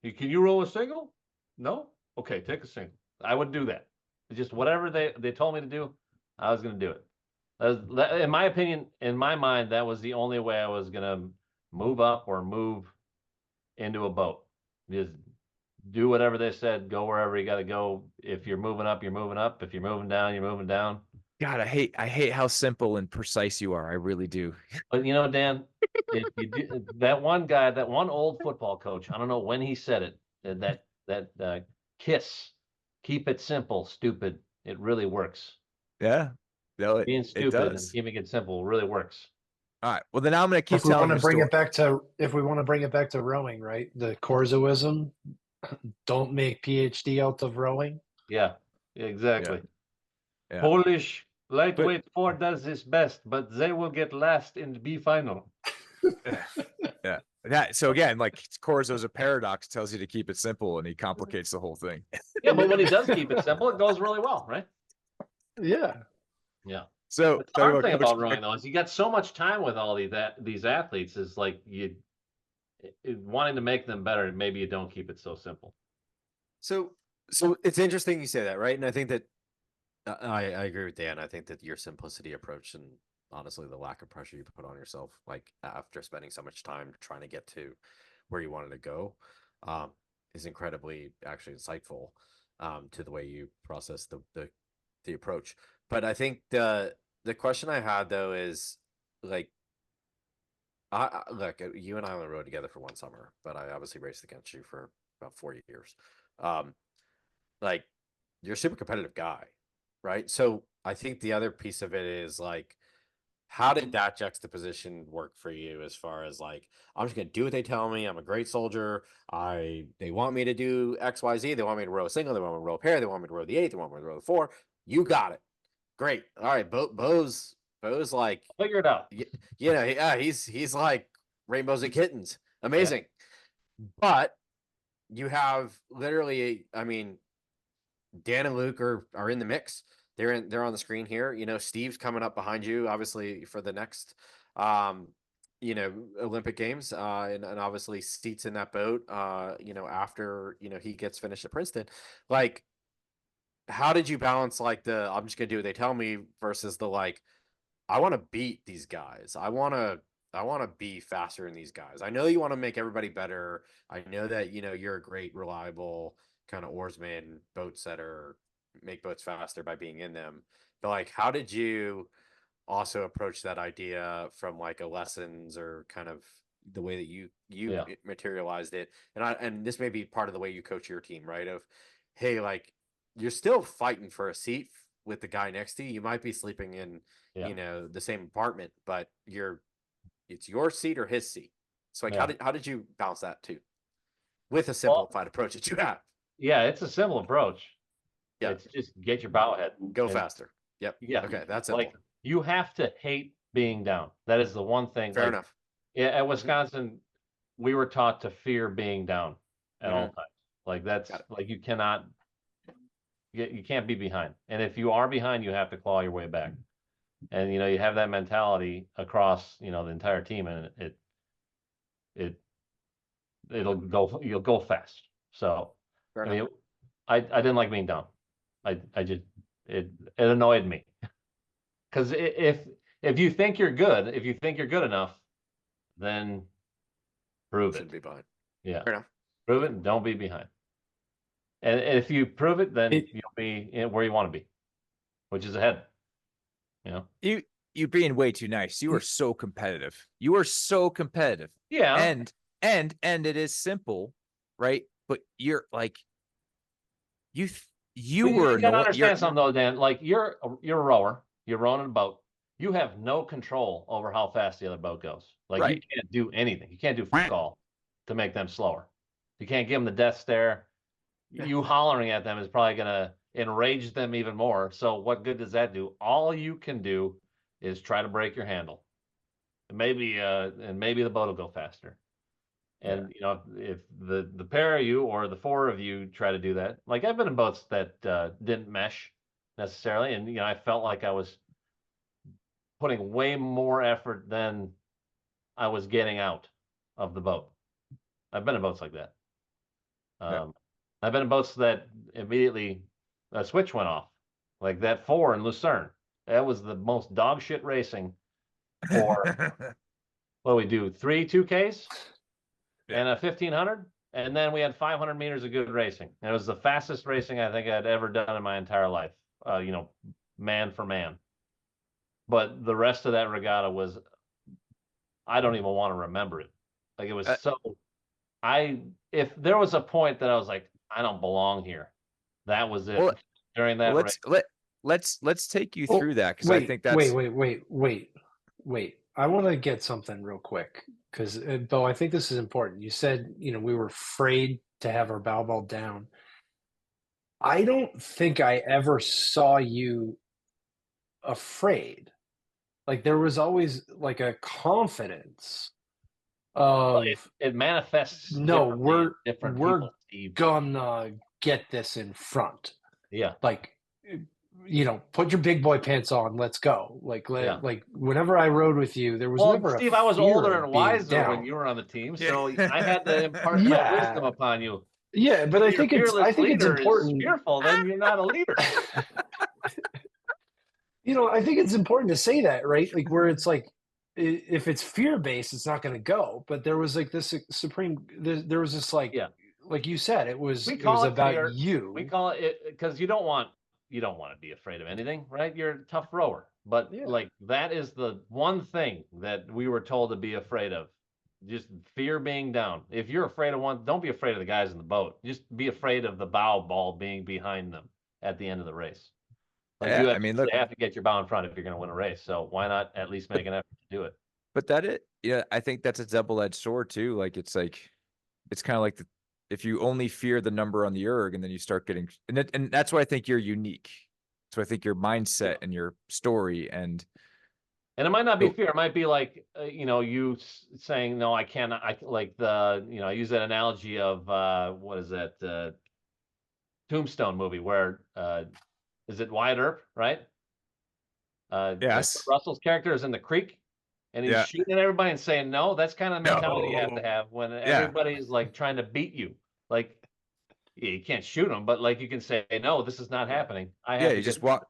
Can you roll a single? No? Okay, take a single. I would do that. Just whatever they told me to do, I was going to do it. In my opinion, in my mind, that was the only way I was going to move up or move into a boat. Just do whatever they said, go wherever you got to go. If you're moving up, you're moving up. If you're moving down, you're moving down. God, I hate how simple and precise you are. I really do. But Dan, that one guy, that one old football coach, I don't know when he said it, that KISS, keep it simple, stupid. It really works. Yeah. No, being stupid and keeping it simple really works. All right. Well, then I'm going to keep telling you. If we want to bring it back to rowing, right? The Corzoism, don't make PhD out of rowing. Yeah, exactly. Yeah. Polish lightweight 4 does this best, but they will get last in the B final. Yeah. So again, like Corzo's a paradox, tells you to keep it simple, and he complicates the whole thing. Yeah, but when he does keep it simple, it goes really well, right? Yeah. Yeah. So the hard thing about rowing though is you got so much time with all these athletes is like wanting to make them better. Maybe you don't keep it so simple. So it's interesting you say that, right? And I think that I agree with Dan. I think that your simplicity approach and honestly the lack of pressure you put on yourself, like after spending so much time trying to get to where you wanted to go, is incredibly actually insightful to the way you process the approach. But I think the question I had though is like, Look, you and I only rode together for one summer, but I obviously raced against you for about 4 years. Like, you're a super competitive guy, right? So I think the other piece of it is like, how did that juxtaposition work for you as far as like, I'm just gonna do what they tell me. I'm a great soldier. They want me to do XYZ. They want me to row a single. They want me to row a pair. They want me to row the 8. They want me to row the 4. You got it. Great. All right. Beau's like, Figure it out. yeah, he's like rainbows and kittens. Amazing. Yeah. But you have literally, I mean, Dan and Luke are in the mix. They're on the screen here. Steve's coming up behind you, obviously, for the next Olympic Games, and obviously seats in that boat, after, he gets finished at Princeton. Like, how did you balance like I'm just gonna do what they tell me versus the like, I want to beat these guys. I want to be faster than these guys. I know you want to make everybody better. I know that, you're a great, reliable kind of oarsman, boat setter, make boats faster by being in them. But like, how did you also approach that idea from like a lessons or kind of the way that you materialized it? And this may be part of the way you coach your team, right? Of, hey, like, you're still fighting for a seat with the guy next to you. You might be sleeping in, the same apartment, but it's your seat or his seat. So like, how did you balance that too? With a simplified approach that you have. Yeah, it's a simple approach. Yeah. It's just get your bow ahead. Go faster. Yep. Yeah. Okay, that's simple. Like, you have to hate being down. That is the one thing. Fair enough. Yeah, at Wisconsin, we were taught to fear being down at all times. Like, that's like, you can't be behind. And if you are behind, you have to claw your way back. And you have that mentality across, the entire team, and you'll go fast. So I didn't like being down. It annoyed me. Because if you think you're good, if you think you're good enough, then prove it. Shouldn't be behind. Yeah. Prove it and don't be behind. And if you prove it, then you'll be where you want to be, which is ahead. You're being way too nice. You are so competitive. You are so competitive. Yeah. And it is simple, right? But you're like, you gotta understand something though, Dan. Like, you're a rower. You're rowing a boat. You have no control over how fast the other boat goes. Like, you can't do anything. You can't do fuck all to make them slower. You can't give them the death stare. You hollering at them is probably gonna enrage them even more. So what good does that do? All you can do is try to break your handle. And maybe the boat will go faster. And if the pair of you or the 4 of you try to do that, like, I've been in boats that didn't mesh necessarily, and I felt like I was putting way more effort than I was getting out of the boat. I've been in boats like that. I've been in boats that immediately a switch went off, like that 4 in Lucerne. That was the most dog shit racing for what do we do? 3 2Ks and a 1500, and then we had 500 meters of good racing. And it was the fastest racing I think I'd ever done in my entire life. Man for man. But the rest of that regatta was, I don't even want to remember it. Like, it was if there was a point that I was like, I don't belong here, that was it. During that race. Let's take you through that, because I think that's wait. I want to get something real quick, because Beau, I think this is important. You said we were afraid to have our bow ball down. I don't think I ever saw you afraid. Like, there was always like a confidence of it manifests. No, we're gonna get this in front. Yeah. Like, put your big boy pants on. Let's go. Like whenever I rode with you, there was never Steve, I was older and wiser when you were on the team, so I had to impart my wisdom upon you. Yeah, but I think it's important. Fearful, then you're not a leader. I think it's important to say that, right? Like, where it's like, if it's fear based, it's not going to go. But there was like this there was this like you said, it was about you. We call it, because you don't want to be afraid of anything, right? You're a tough rower. But like, that is the one thing that we were told to be afraid of. Just fear being down. If you're afraid of one, don't be afraid of the guys in the boat. Just be afraid of the bow ball being behind them at the end of the race. Like, Yeah, you I mean, look, have to get your bow in front if you're going to win a race. So why not at least make an effort to do it? but I think that's a double-edged sword too. Like, it's kind of like if you only fear the number on the erg, and then you start getting, and that's why I think you're unique. So I think your mindset and your story, and it might not be fear. It might be like, you saying, no, I cannot. I like I use that analogy of, what is that? Tombstone movie where, is it Wyatt Earp, right? Yes. Russell's character is in the creek and he's shooting at everybody and saying no. That's kind of the mentality you have to have when everybody's like trying to beat you. Like, you can't shoot them, but like, you can say, no, this is not happening. I have to you just walk.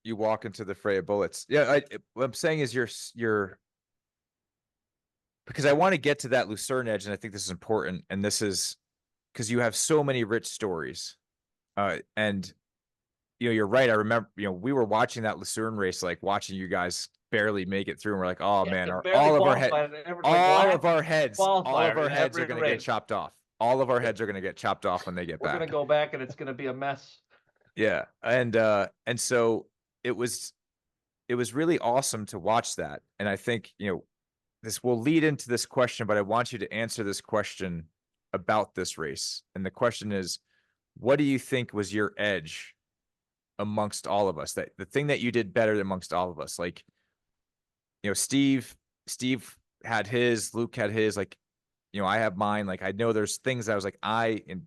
You walk into the fray of bullets. Yeah, what I'm saying is you're because I want to get to that Lucerne edge, and I think this is important. And this is because you have so many rich stories. And you're right. I remember, we were watching that Lucerne race, like watching you guys barely make it through, and we're like, oh man, all of our heads are going to get chopped off. All of our heads are going to get chopped off when they get back. We're going to go back and it's going to be a mess. Yeah. And so it was really awesome to watch that. And I think, this will lead into this question, but I want you to answer this question about this race. And the question is, what do you think was your edge amongst all of us? That the thing that you did better amongst all of us? Like, Steve had his, Luke had his, like, I have mine. Like, I know there's things I was like, and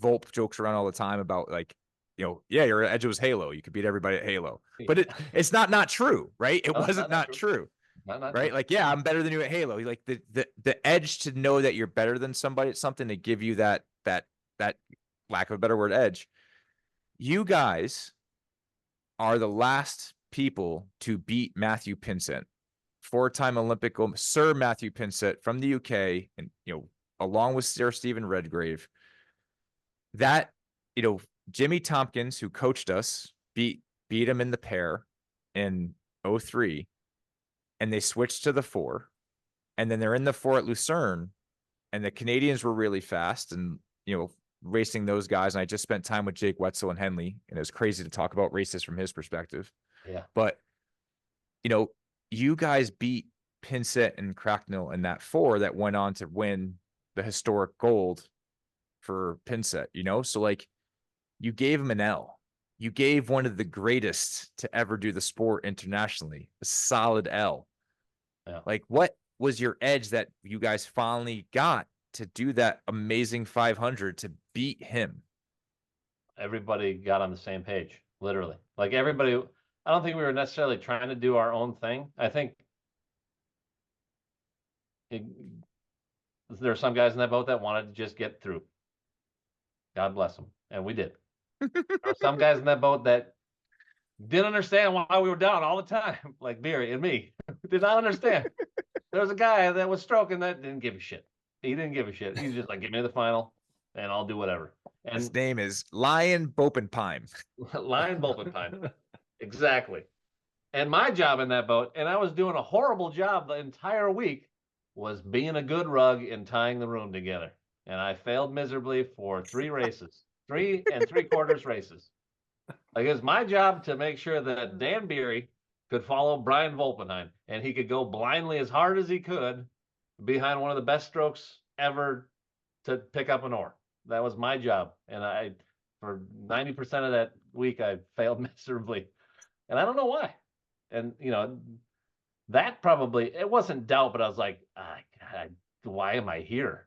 Volp jokes around all the time about, like, your edge was Halo. You could beat everybody at Halo, but it's not true, right? It wasn't not true. Not right? true. Like, yeah, I'm better than you at Halo. Like, the edge to know that you're better than somebody at something, to give you that lack of a better word, edge. You guys are the last people to beat Matthew Pinsent, 4-time Olympic Sir Matthew Pinsent from the UK, and along with Sir Stephen Redgrave. That, Jimmy Tompkins, who coached us, beat him in the pair in 2003, and they switched to the 4, and then they're in the 4 at Lucerne, and the Canadians were really fast, and racing those guys. And I just spent time with Jake Wetzel and Henley, and it was crazy to talk about races from his perspective. Yeah. But you guys beat Pinsent and Cracknell in that 4 that went on to win the historic gold for Pinsent. So, like, you gave him an L. You gave one of the greatest to ever do the sport internationally a solid L. Yeah. Like, what was your edge that you guys finally got to do that amazing 500 to beat him? Everybody got on the same page, literally. Like, everybody, I don't think we were necessarily trying to do our own thing. I think there are some guys in that boat that wanted to just get through. God bless them. And we did. There were some guys in that boat that didn't understand why we were down all the time, like Beery and me. Did not understand. There was a guy that was stroking that didn't give a shit. He didn't give a shit. He's just like, give me the final and I'll do whatever. And his name is Lion Bopenpine. Lion Bopenpine. Exactly. And my job in that boat, and I was doing a horrible job the entire week, was being a good rug and tying the room together. And I failed miserably for 3 races, 3 3/4 races. Like, it's my job to make sure that Dan Beery could follow Brian Volpenheim, and he could go blindly as hard as he could behind one of the best strokes ever to pick up an oar. That was my job. And for 90% of that week, I failed miserably. And I don't know why. And, that probably, it wasn't doubt, but I was like, God, why am I here?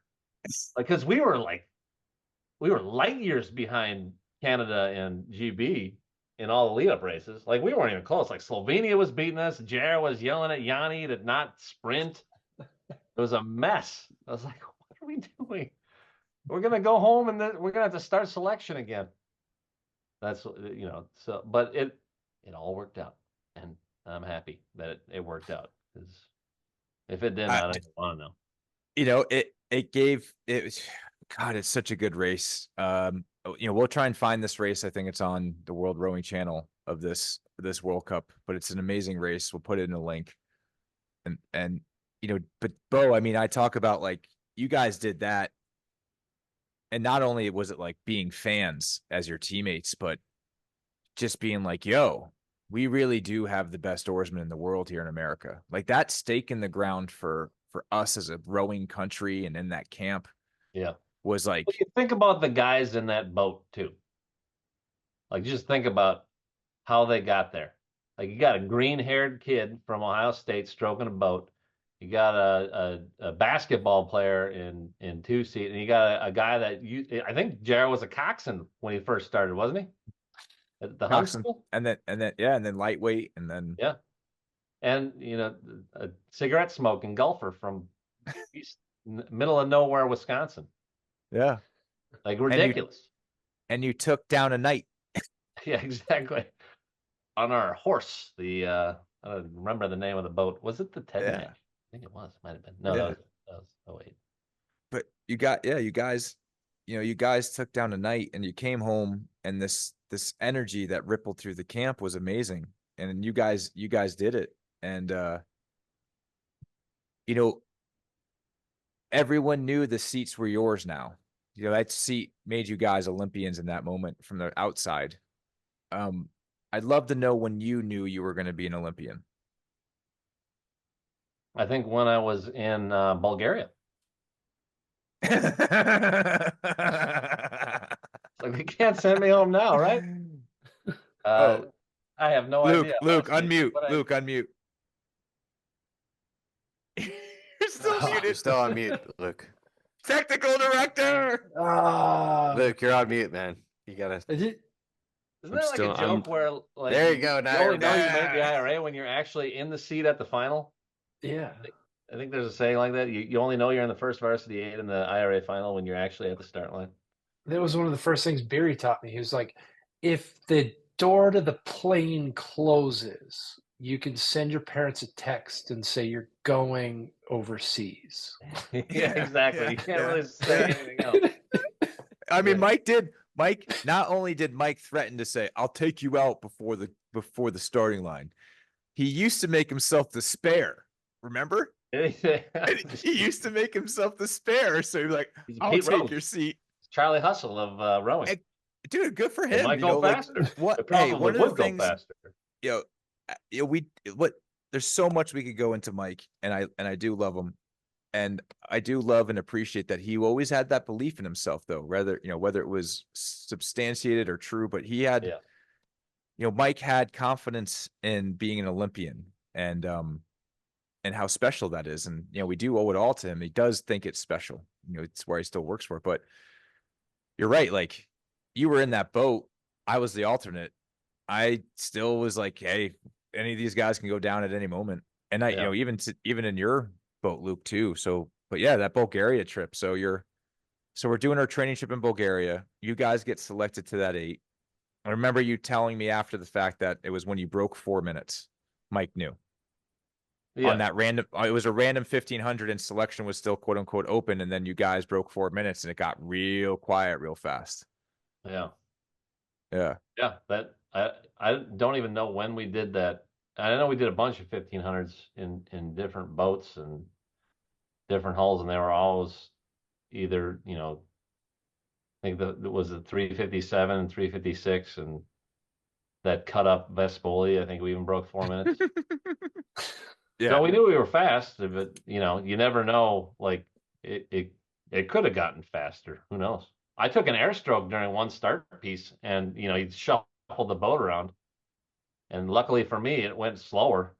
Like, because we were light years behind Canada and GB in all the lead-up races. Like, we weren't even close. Like, Slovenia was beating us. Jared was yelling at Yanni to not sprint. It was a mess. I was like, what are we doing? We're going to go home and then we're going to have to start selection again. That's, so, but it all worked out. And I'm happy that it worked out, because if it didn't, I don't want to know. It was, God, it's such a good race. We'll try and find this race. I think it's on the World Rowing channel of this this World Cup, but it's an amazing race. We'll put it in a link. And you know, but Beau, I mean, I talk about like you guys did that, and not only was it like being fans as your teammates, but just being like, yo, we really do have the best oarsmen in the world here in America. Like that stake in the ground for us as a rowing country and in that camp Yeah. was like, Well, you think about the guys in that boat too. Like just think about how they got there. Like you got a green-haired kid from Ohio State stroking a boat. You got a basketball player in two seat, and you got a guy that I think Jared was a coxswain when he first started, wasn't he? At the Coxswain, Huntsville? and then lightweight, and then Yeah. And a cigarette smoking golfer from middle of nowhere, Wisconsin. yeah, Like ridiculous. And you took down a knight. Yeah, exactly. On our horse, I don't remember the name of the boat. Was it the Ted Yeah. Match? I think it was. Might have been. No, Yeah. that was 08. But you guys took down a knight, and you came home, and this energy that rippled through the camp was amazing. And you guys did it. And everyone knew the seats were yours now. That seat made you guys Olympians in that moment from the outside. I'd love to know when you knew you were going to be an Olympian. I think when I was in Bulgaria. Like they can't send me home now, right? I have no idea. Luke, honestly, unmute. Luke, unmute. You're still muted. You're still on mute, Luke. Technical director. Luke, you're on mute, man. You gotta. Isn't I'm that like still- a joke where like There you go. Now you only you're know you back. made the IRA when you're actually in the seat at the final? Yeah. I think there's a saying like that. You only know you're in the first varsity 8 in the IRA final when you're actually at the start line. That was one of the first things Barry taught me. He was like, if the door to the plane closes, you can send your parents a text and say you're going overseas. Yeah, exactly. yeah, You can't yeah. really say anything else. I mean, Mike not only did Mike threaten to say, I'll take you out before the starting line, he used to make himself the spare. Remember? He used to make himself the spare. So you're like, I'll Pete take Rose. your seat. Charlie Hustle of rowing. Hey, dude, good for It him. might go faster. What? It probably One of the would go things, faster. there's so much we could go into Mike, and I do love him. And I do love and appreciate that he always had that belief in himself, though, whether it was substantiated or true, but he had, Mike had confidence in being an Olympian and how special that is. And, we do owe it all to him. He does think it's special, it's where he still works for it. But you're right. Like you were in that boat. I was the alternate. I still was like, hey, any of these guys can go down at any moment. And I, even in your boat, Luke, too. So, but yeah, that Bulgaria trip. So we're doing our training trip in Bulgaria. You guys get selected to that 8. I remember you telling me after the fact that it was when you broke 4 minutes. Mike knew. Yeah. On that it was a random 1500 and selection was still quote unquote open. And then you guys broke 4 minutes and it got real quiet real fast. Yeah. Yeah. Yeah. That I don't even know when we did that. I know we did a bunch of 1500s in different boats and different hulls, and they were always either, I think it was a 357 and 356, and that cut up Vespoli, I think we even broke 4 minutes. Yeah. So we knew we were fast, but you never know. Like it could have gotten faster. Who knows? I took an air stroke during one start piece, and you shuffled the boat around, and luckily for me, it went slower.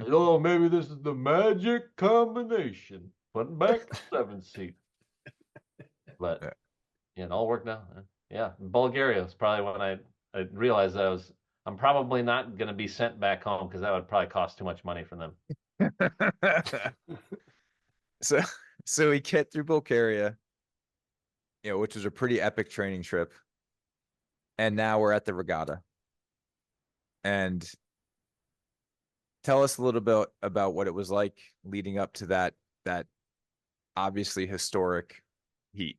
Oh, maybe this is the magic combination. Putting back the 7th seat. But it all worked out. Yeah, Bulgaria was probably when I realized that I'm probably not going to be sent back home because that would probably cost too much money for them. So we get through Bulgaria, which was a pretty epic training trip. And now we're at the regatta. And tell us a little bit about what it was like leading up to that obviously historic heat.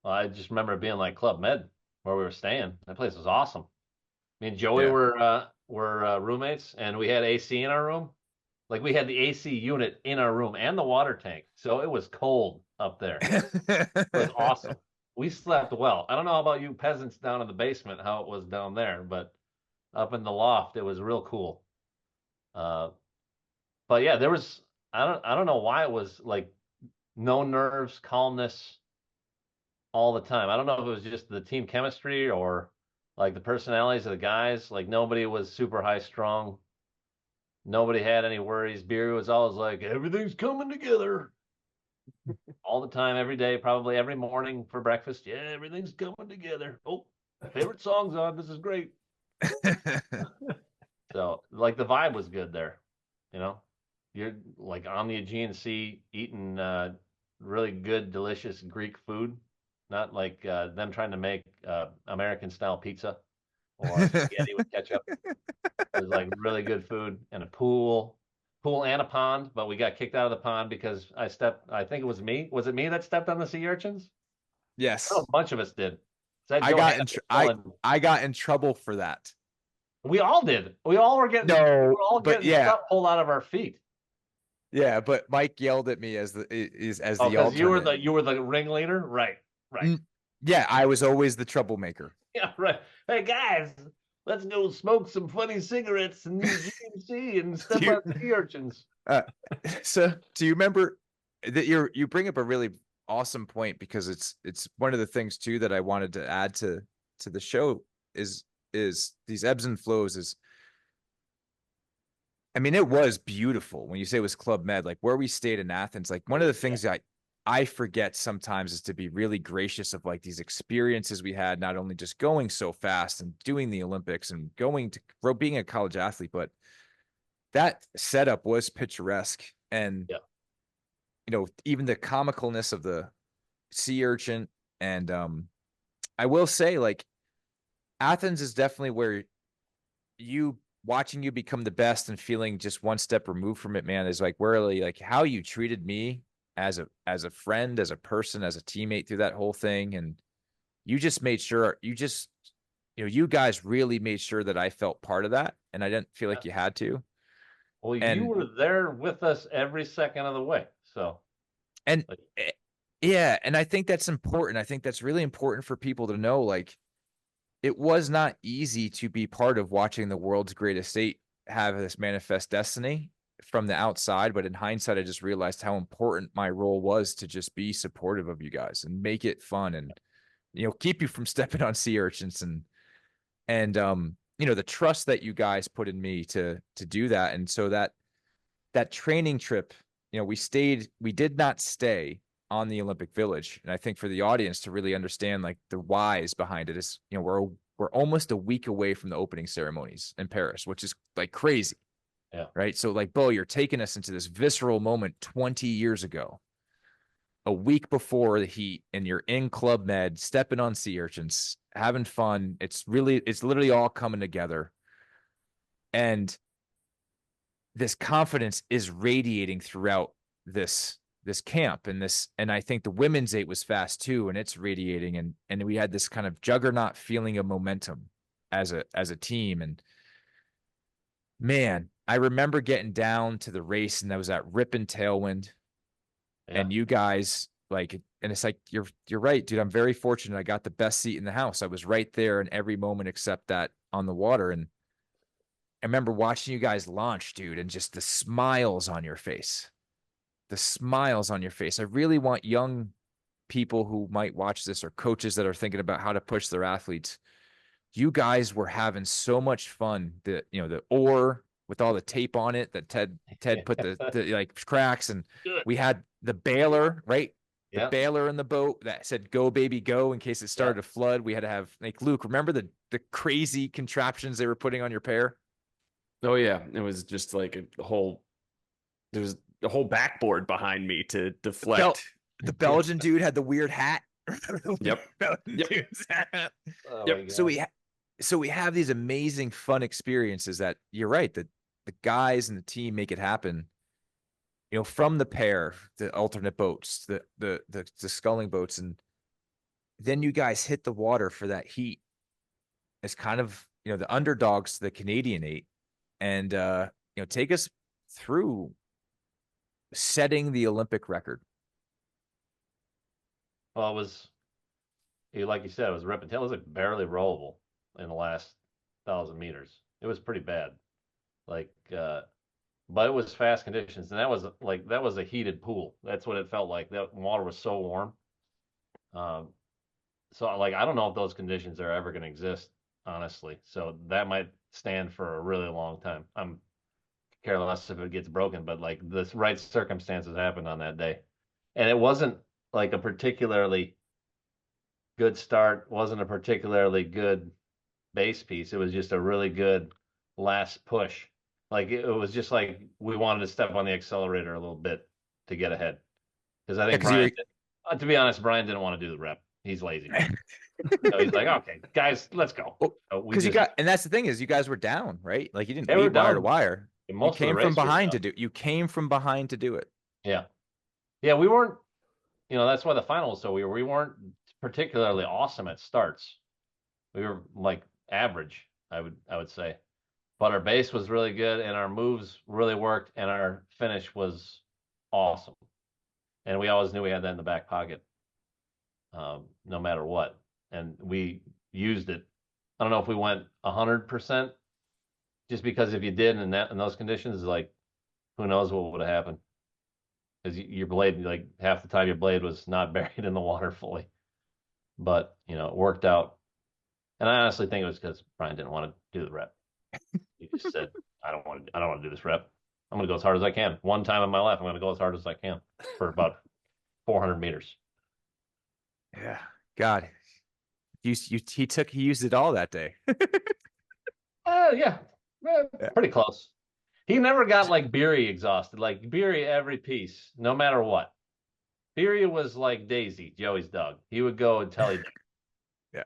Well, I just remember it being like Club Med. where we were staying. That place was awesome. Me and Joey Yeah. were roommates, and we had AC in our room. Like we had the AC unit in our room and the water tank, so it was cold up there. It was awesome. We slept well. I don't know about you peasants down in the basement, how it was down there, but up in the loft, it was real cool. Uh, but yeah, there was I don't know why it was like no nerves, calmness all the time. I don't know if it was just the team chemistry or like the personalities of the guys. Like nobody was super high strung. Nobody had any worries. Beer was always like everything's coming together all the time, every day, probably every morning for breakfast. Yeah, everything's coming together. Oh, favorite song's on. This is great. So like the vibe was good there, you know. You're like on the Aegean Sea eating really good, delicious Greek food, not like them trying to make American style pizza or spaghetti with ketchup. It was like really good food and a pool and a pond, but we got kicked out of the pond because I think it was me. Was it me that stepped on the sea urchins? Yes. Oh, a bunch of us did. That I Joe got had in to I got in trouble for that. We all did. We No, were all but getting yeah, stuff pulled out of our feet. yeah, but Mike yelled at me as Oh, the because alternate. you were the ringleader, right? Right. Yeah, I was always the troublemaker. Yeah, right. Hey guys, let's go smoke some funny cigarettes in the GMC and step on sea urchins. Uh, so do you remember that you bring up a really awesome point, because it's one of the things too that I wanted to add to the show is these ebbs and flows. Is, I mean, it was beautiful when you say it was Club Med, like where we stayed in Athens. Like one of the things that I forget sometimes is to be really gracious of like these experiences we had, not only just going so fast and doing the Olympics and going to being a college athlete, but that setup was picturesque. And, Yeah. you know, even the comicalness of the sea urchin. And I will say, like, Athens is definitely where watching you become the best and feeling just one step removed from it, man, is like really like how you treated me as a friend, as a person, as a teammate through that whole thing. And you just made sure you guys really made sure that I felt part of that, and I didn't feel like you had to. Well, you And were there with us every second of the way. So, and like, yeah, and I think that's important. I think that's really important for people to know. Like, it was not easy to be part of watching the world's greatest eight have this manifest destiny from the outside. But in hindsight, I just realized how important my role was to just be supportive of you guys and make it fun, and, you know, keep you from stepping on sea urchins, and you know, the trust that you guys put in me to do that. And so that training trip, you know, we did not stay on the Olympic Village. And I think for the audience to really understand like the whys behind it is, you know, we're almost a week away from the opening ceremonies in Paris, which is like crazy. yeah. Right. So like, Beau, you're taking us into this visceral moment 20 years ago, a week before the heat, and you're in Club Med, stepping on sea urchins, having fun. It's literally all coming together. And this confidence is radiating throughout this camp, and I think the women's eight was fast too, and it's radiating, and we had this kind of juggernaut feeling of momentum as a team. And man, I remember getting down to the race, and that was that ripping tailwind, and you guys like, and it's like, you're right, dude. I'm very fortunate. I got the best seat in the house. I was right there in every moment except that on the water. And I remember watching you guys launch, dude, and just the smiles on your face. The smiles on your face. I really want young people who might watch this, or coaches that are thinking about how to push their athletes. You guys were having so much fun. The oar with all the tape on it that Ted put the like cracks, and we had the bailer, right? The bailer in the boat that said "Go baby go" in case it started to flood. We had to have, like, Luke, remember the crazy contraptions they were putting on your pair? Oh yeah, it was just like there was a whole backboard behind me to deflect. The Belgian dude had the weird hat. Yep. Oh Yep. So we have these amazing fun experiences that, you're right, that the guys and the team make it happen. You know, from the pair, the alternate boats, the sculling boats, and then you guys hit the water for that heat as kind of, the underdogs to the Canadian 8. And, take us through setting the Olympic record. Well, it was, like you said, it was rip and tail. It was like barely rollable in the last 1,000 meters. It was pretty bad. But it was fast conditions, and that was a heated pool. That's what it felt like. That water was so warm. So I don't know if those conditions are ever going to exist, honestly. So that might stand for a really long time. I'm care less if it gets broken, but the right circumstances happened on that day, and it wasn't like a particularly good start. Wasn't a particularly good base piece. It was just a really good last push. It was just like we wanted to step on the accelerator a little bit to get ahead. Because I think Brian, to be honest, Brian didn't want to do the rep. He's lazy. So he's like, okay, guys, let's go. Because and that's the thing is, you guys were down, right? Like you didn't lead wire down to wire. You came from behind to do. You came from behind to do it. Yeah, we weren't. That's why the final was so weird. We weren't particularly awesome at starts. We were average, I would say. But our base was really good, and our moves really worked, and our finish was awesome. And we always knew we had that in the back pocket, no matter what. And we used it. I don't know if we went 100%, just because if you did in those conditions, who knows what would have happened? Because your blade, half the time, your blade was not buried in the water fully. But it worked out. And I honestly think it was because Brian didn't want to do the rep. He just said, I don't want to do this rep. I'm going to go as hard as I can. One time in my life, I'm going to go as hard as I can for about 400 meters. Yeah. God. He used it all that day. Yeah. Pretty close. He never got Beery exhausted. Beery every piece, no matter what. Beery was like Daisy, Joey's dog. He would go until he Yeah.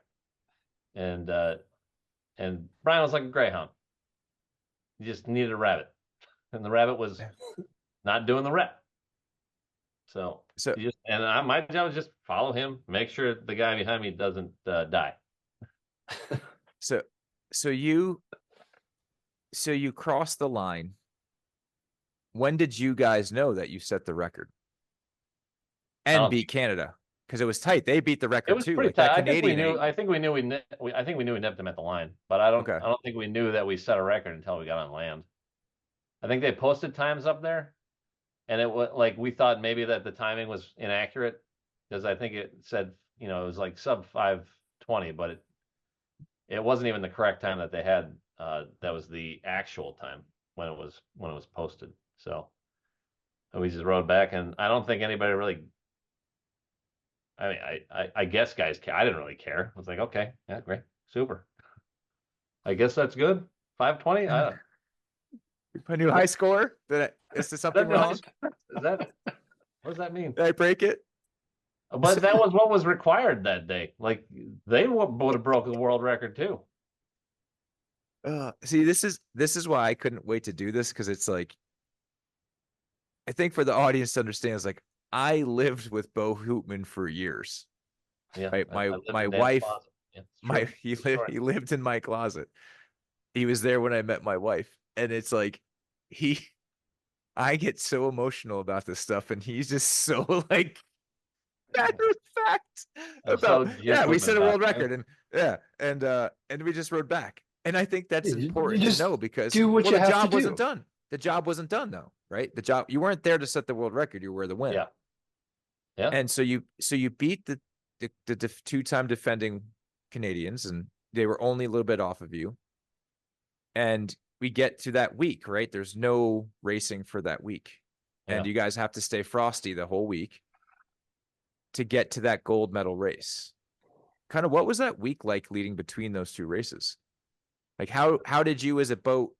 And Brian was like a greyhound. He just needed a rabbit. And the rabbit was not doing the rep. So my job was just follow him, make sure the guy behind me doesn't die. So you crossed the line. When did you guys know that you set the record and beat Canada? Because it was tight. They beat the record it was too. Pretty tight. I think we knew we nipped them at the line, but I don't think we knew that we set a record until we got on land. I think they posted times up there, and it was we thought maybe that the timing was inaccurate because I think it said it was sub 5:20, but it wasn't even the correct time that they had. That was the actual time when it was posted. So we just rode back, and I don't think anybody really. I mean, I guess guys care. I didn't really care. I was like, okay, yeah, great, super. I guess that's good. 5:20. A new high score? Is there something wrong? Is that? What does that mean? Did I break it? But that was what was required that day. They would have broke the world record too. See, this is why I couldn't wait to do this, because it's I think for the audience to understand, it's I lived with Beau Hoopman for years. Yeah, right. My wife, he lived in my closet. He was there when I met my wife, and it's I get so emotional about this stuff, and he's just so matter of fact about we set a world record, and we just rode back. And I think that's important to know, because the job wasn't done. The job wasn't done though, right? You weren't there to set the world record. You were the win. Yeah. Yeah. And so you beat the two-time defending Canadians, and they were only a little bit off of you. And we get to that week, right? There's no racing for that week. And you guys have to stay frosty the whole week to get to that gold medal race. Kind of what was that week like leading between those two races? How did you as a boat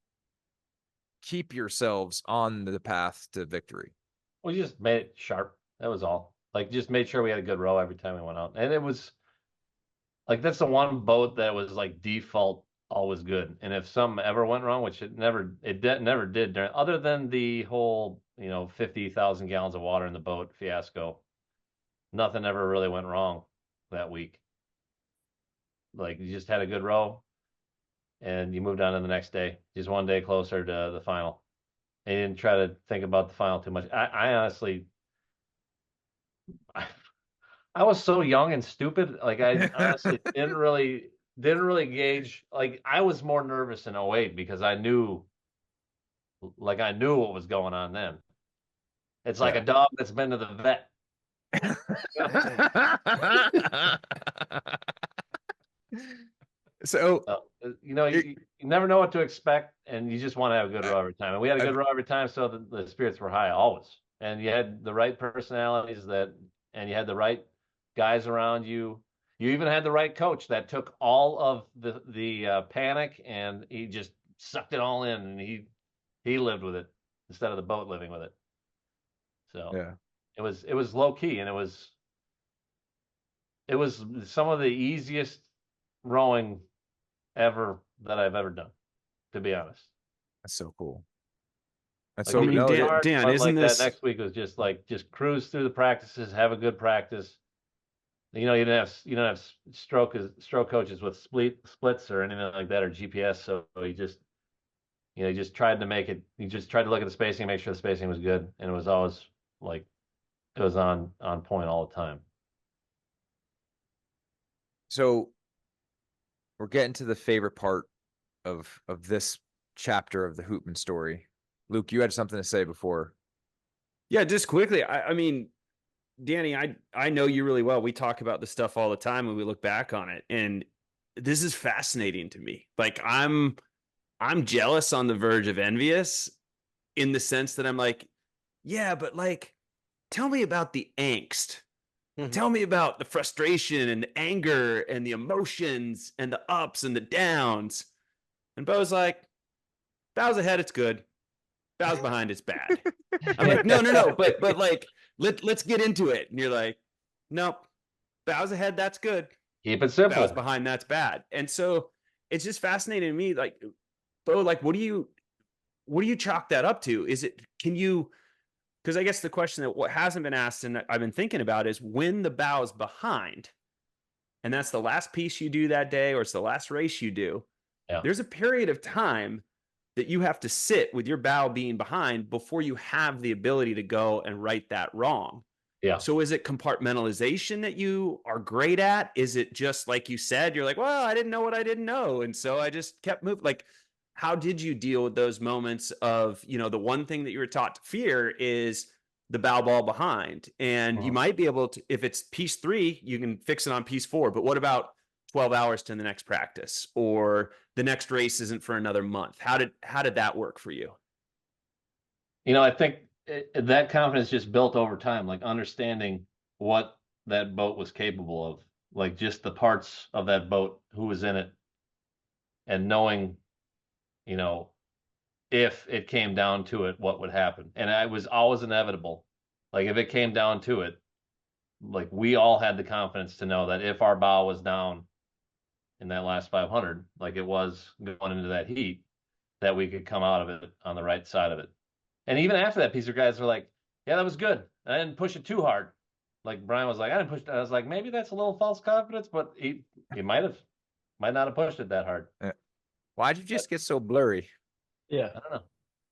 keep yourselves on the path to victory? We just made it sharp. That was all. Just made sure we had a good row every time we went out. And it was that's the one boat that was default always good. And if something ever went wrong, which it never did during, other than the whole 50,000 gallons of water in the boat fiasco, nothing ever really went wrong that week. like you just had a good row, and you moved on to the next day, just one day closer to the final. And you didn't try to think about the final too much. I honestly, I was so young and stupid. Like I honestly didn't really gauge. Like I was more nervous in '08 because I knew what was going on then. It's like a dog that's been to the vet. So you never know what to expect, and you just want to have a good row every time. And we had a good row every time, so the spirits were high always. And you had the right personalities and you had the right guys around you. You even had the right coach that took all of the panic, and he just sucked it all in, and he lived with it instead of the boat living with it. So it was low key, and it was some of the easiest rowing ever that I've ever done, to be honest. That's so cool. That's like, so Dan, isn't this that next week was just cruise through the practices, have a good practice. You didn't have stroke coaches with splits or anything like that, or GPS. So you just tried to make it. You just tried to look at the spacing, make sure the spacing was good, and it was always it was on point all the time. So we're getting to the favorite part of this chapter of the Hoopman story. Luke, you had something to say before. Yeah, just quickly. I mean, Danny, I know you really well. We talk about this stuff all the time when we look back on it, and this is fascinating to me. Like I'm jealous on the verge of envious, in the sense that I'm like, yeah, but like, tell me about the angst. Tell me about the frustration and the anger and the emotions and the ups and the downs. And Beau's like, Bow's ahead, it's good. Bow's behind, it's bad. I'm like, no, but like, let's get into it. And you're like, nope, Bow's ahead, that's good. Keep it simple. Bow's behind, that's bad. And so it's just fascinating to me, like, Beau, like, what do you chalk that up to? Because I guess the question that what hasn't been asked and I've been thinking about is when the bow's behind, and that's the last piece you do that day, or it's the last race you do. Yeah. There's a period of time that you have to sit with your bow being behind before you have the ability to go and right that wrong. Yeah. So is it compartmentalization that you are great at? Is it just like you said, you're like, well, I didn't know what I didn't know, and so I just kept moving? Like, how did you deal with those moments of, the one thing that you were taught to fear is the bow ball behind, and you might be able to, if it's piece 3, you can fix it on piece 4, but what about 12 hours to the next practice, or the next race isn't for another month? How did that work for you? I think that confidence just built over time, like understanding what that boat was capable of, like just the parts of that boat, who was in it, and knowing, if it came down to it, what would happen. And it was always inevitable. Like if it came down to it, like we all had the confidence to know that if our bow was down in that last 500, like it was going into that heat, that we could come out of it on the right side of it. And even after that piece, of guys were like, yeah, that was good. I didn't push it too hard. Like Brian was like, I didn't push it. I was like, maybe that's a little false confidence, but he might not have pushed it that hard. Why'd you just get so blurry? Yeah. I don't know.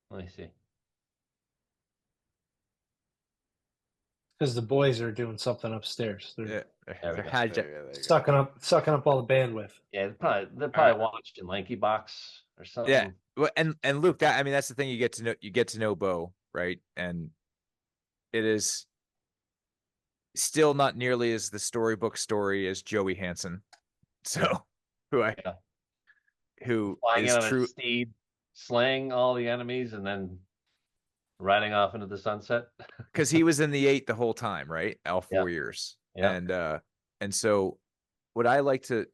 Let me see. Because the boys are doing something upstairs. They're sucking up all the bandwidth. Yeah, they're probably watching Lanky Box or something. Yeah. Well, and Luke, that's the thing, you get to know Beau, right? And it is still not nearly as the storybook story as Joey Hansen. So who flying is in on true a steed, slaying all the enemies, and then riding off into the sunset. Because he was in the 8 the whole time, right? All 4 years. Yeah. And so what I like to,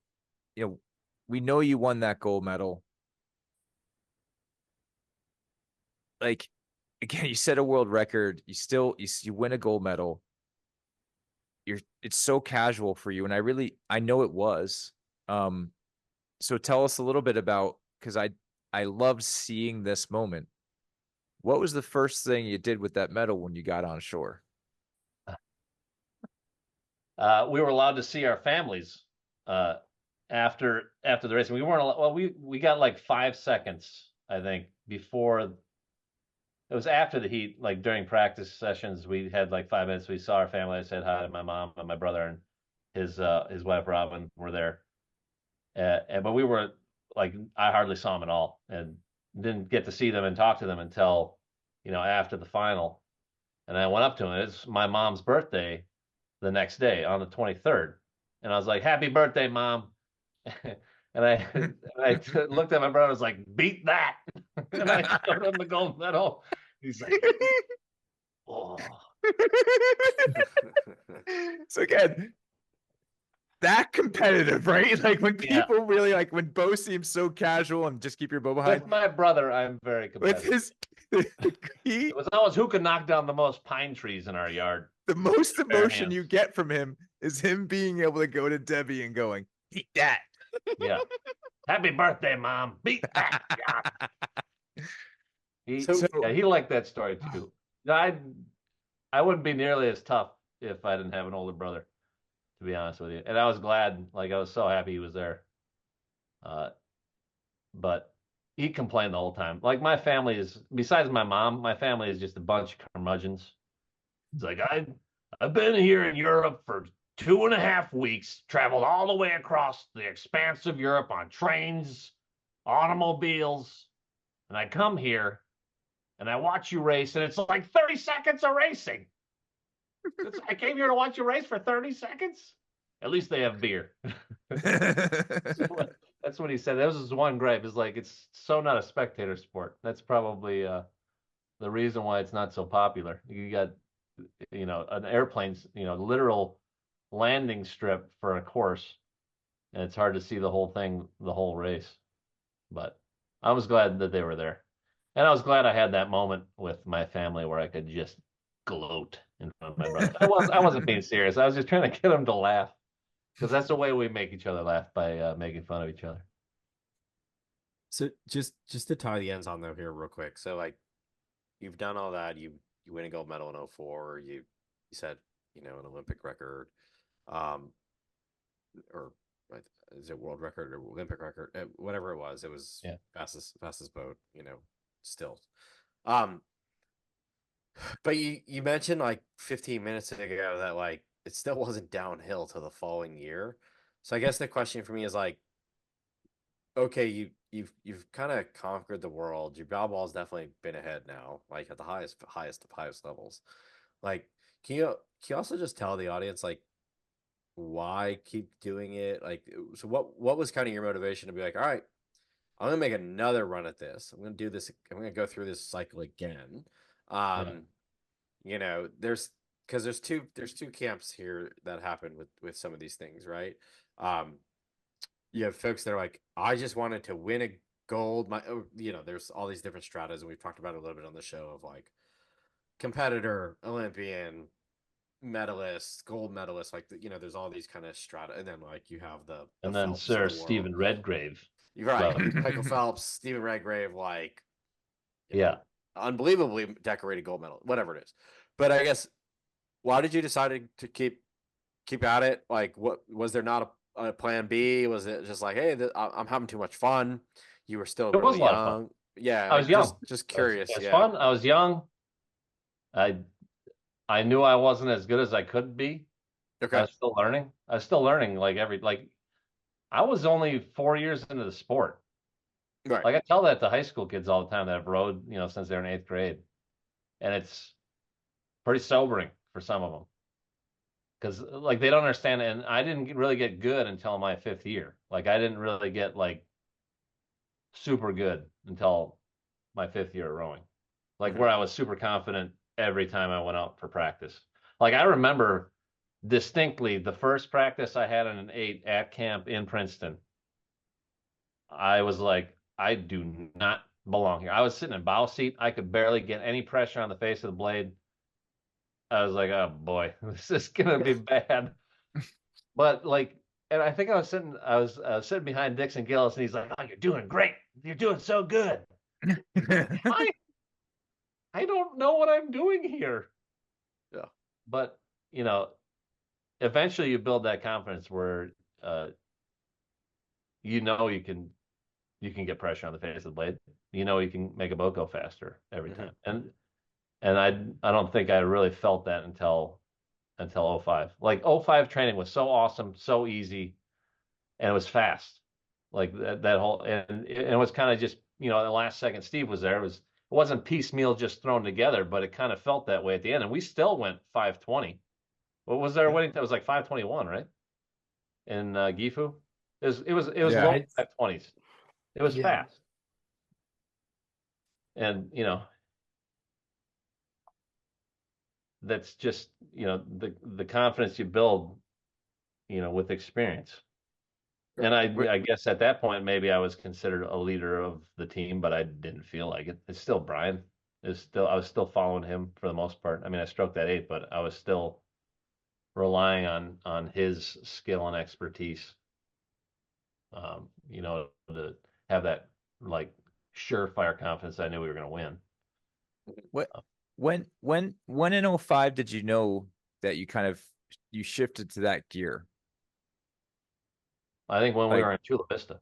we know you won that gold medal. Like, again, you set a world record. You win a gold medal. It's so casual for you, and I know it was. So tell us a little bit about, because I loved seeing this moment. What was the first thing you did with that medal when you got on shore? We were allowed to see our families after the race. We weren't well. We got like 5 seconds, I think, before. It was after the heat, like during practice sessions. We had like 5 minutes. We saw our family. I said hi to my mom and my brother and his wife Robin were there. But we were like, I hardly saw them at all, and didn't get to see them and talk to them until, after the final. And I went up to him. It's my mom's birthday the next day on the 23rd, and I was like, "Happy birthday, Mom!" And I looked at my brother. I was like, "Beat that!" And I showed him the gold medal. He's like, "Oh." So again, that competitive, right? Like when people really like when Beau seems so casual and just keep your bow behind. With my brother, I'm very competitive. It was always who could knock down the most pine trees in our yard. The most emotion you get from him is him being able to go to Debbie and going, "Beat that." Yeah. Happy birthday, Mom. Beat that. Yeah. He liked that story too. I wouldn't be nearly as tough if I didn't have an older brother, to be honest with you. And I was glad, like I was so happy he was there. But he complained the whole time. Like my family is, besides my mom, my family is just a bunch of curmudgeons. It's like I've been here in Europe for 2.5 weeks, traveled all the way across the expanse of Europe on trains, automobiles, and I come here and I watch you race, and it's like 30 seconds of racing. I came here to watch you race for 30 seconds. At least they have beer. That's what he said. That was his one gripe. Is like it's so not a spectator sport. That's probably the reason why it's not so popular. You got an airplane's literal landing strip for a course, and it's hard to see the whole thing, the whole race. But I was glad that they were there, and I was glad I had that moment with my family where I could just gloat in front of my brother. I wasn't being serious. I was just trying to get him to laugh, because that's the way we make each other laugh, by making fun of each other. So just to tie the ends on though here real quick. So like you've done all that, you win a gold medal in 2004, you said, an Olympic record, or is it world record or Olympic record? Whatever it was fastest boat, still. But you mentioned like 15 minutes ago that like it still wasn't downhill till the following year. So I guess the question for me is like, okay, you've kind of conquered the world. Your bow ball's definitely been ahead now, like at the highest levels. Like, can you also just tell the audience like why keep doing it? Like, so what was kind of your motivation to be like, all right, I'm gonna make another run at this. I'm gonna do this. I'm gonna go through this cycle again. There's two camps here that happen with some of these things, right? You have folks that are like, I just wanted to win a gold. There's all these different stratas, and we've talked about it a little bit on the show of like competitor, Olympian, medalist, gold medalist. Like there's all these kind of strata, and then like you have and then Phelps Sir Stephen Redgrave. You're right, Michael Phelps, Stephen Redgrave, like unbelievably decorated gold medal, whatever it is. But I guess, why did you decide to keep at it? Like, what was there not a plan B? Was it just like, hey, I'm having too much fun? You were still really young. Yeah, I was young. Just curious. It was fun. I was young. I knew I wasn't as good as I could be. Okay. I was still learning. Like I was only 4 years into the sport. Right. Like I tell that to high school kids all the time that have rowed, since they're in 8th grade, and it's pretty sobering for some of them, because like they don't understand. And I didn't really get good until my 5th year. Like I didn't really get like super good until my 5th year of rowing, like where I was super confident every time I went out for practice. Like I remember distinctly the first practice I had in an 8 at camp in Princeton. I was like, I do not belong here. I was sitting in bow seat. I could barely get any pressure on the face of the blade. I was like, oh boy, this is gonna be bad. But like, and I think I was sitting behind Dixon Gillis, and he's like, oh, you're doing great. You're doing so good. I don't know what I'm doing here. Yeah. But, eventually you build that confidence where you know you can get pressure on the face of the blade. You know you can make a boat go faster every time. And I don't think I really felt that until 05. Like 05 training was so awesome, so easy, and it was fast. Like that whole and it was kind of just, the last second Steve was there. It wasn't piecemeal just thrown together, but it kind of felt that way at the end. And we still went 5:20. What was our winning? That was like 5:21, right? In Gifu. It was low 5:20s. It was fast. And that's just, the confidence you build, with experience. And I guess at that point, maybe I was considered a leader of the team, but I didn't feel like it. It's still Brian. I was still following him for the most part. I mean, I stroked that 8, but I was still relying on his skill and expertise. To have that like surefire confidence I knew we were going to win. When in 05 did you know that you shifted to that gear? I think when we were in Chula Vista.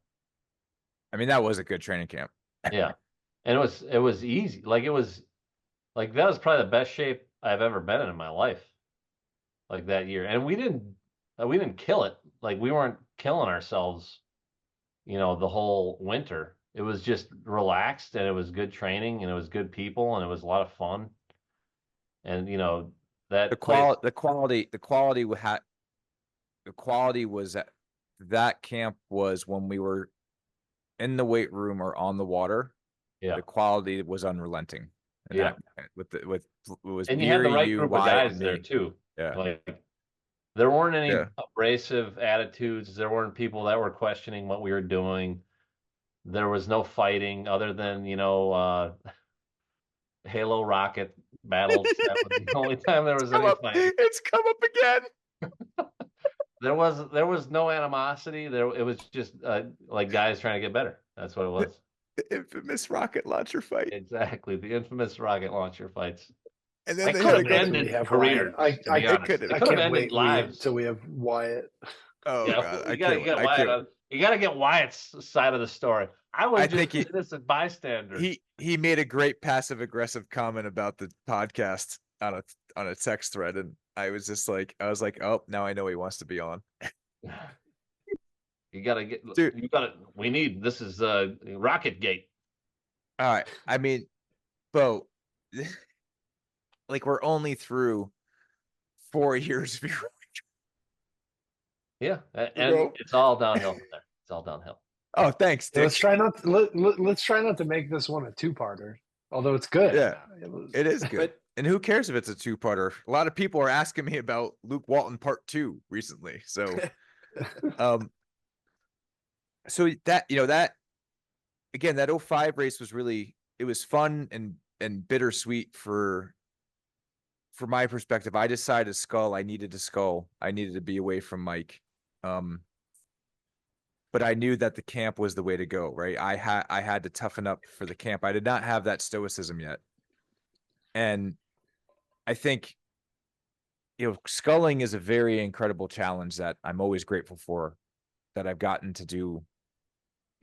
I mean, that was a good training camp. Yeah. And it was easy. Like that was probably the best shape I've ever been in my life. Like that year. And we didn't kill it. Like we weren't killing ourselves, the whole winter. It was just relaxed, and it was good training, and it was good people, and it was a lot of fun. And that the quality was that camp was when we were in the weight room or on the water. Yeah, the quality was unrelenting. And it was and you had the right group of guys there too. Yeah, like there weren't any abrasive attitudes. There weren't people that were questioning what we were doing. There was no fighting other than Halo Rocket battles. That was the only time there was any fighting. It's come up again. There was no animosity. It was just like guys trying to get better. That's what it was. The infamous rocket launcher fight. Exactly, the infamous rocket launcher fights. And then they could have ended careers. I could have ended lives. So we have Wyatt. Oh yeah, God! You got to get Wyatt's side of the story. I think an innocent bystander. He made a great passive aggressive comment about the podcast on a text thread, and I was like, oh, now I know he wants to be on. You gotta get, dude. This is Rocket Gate. All right, I mean, Beau, like we're only through 4 years of your. Yeah, and it's all downhill from there. It's all downhill. Oh, thanks, Dick. Let's try not to make this one a 2-parter. Although it's good. Yeah, it is good. And who cares if it's a 2-parter? A lot of people are asking me about Luke Walton Part 2 recently. So, so that again, that 05 race was it was fun and bittersweet for my perspective. I decided to scull. I needed to scull. I needed to be away from Mike. But I knew that the camp was the way to go, right? I had to toughen up for the camp. I did not have that stoicism yet. And I think, sculling is a very incredible challenge that I'm always grateful for, that I've gotten to do,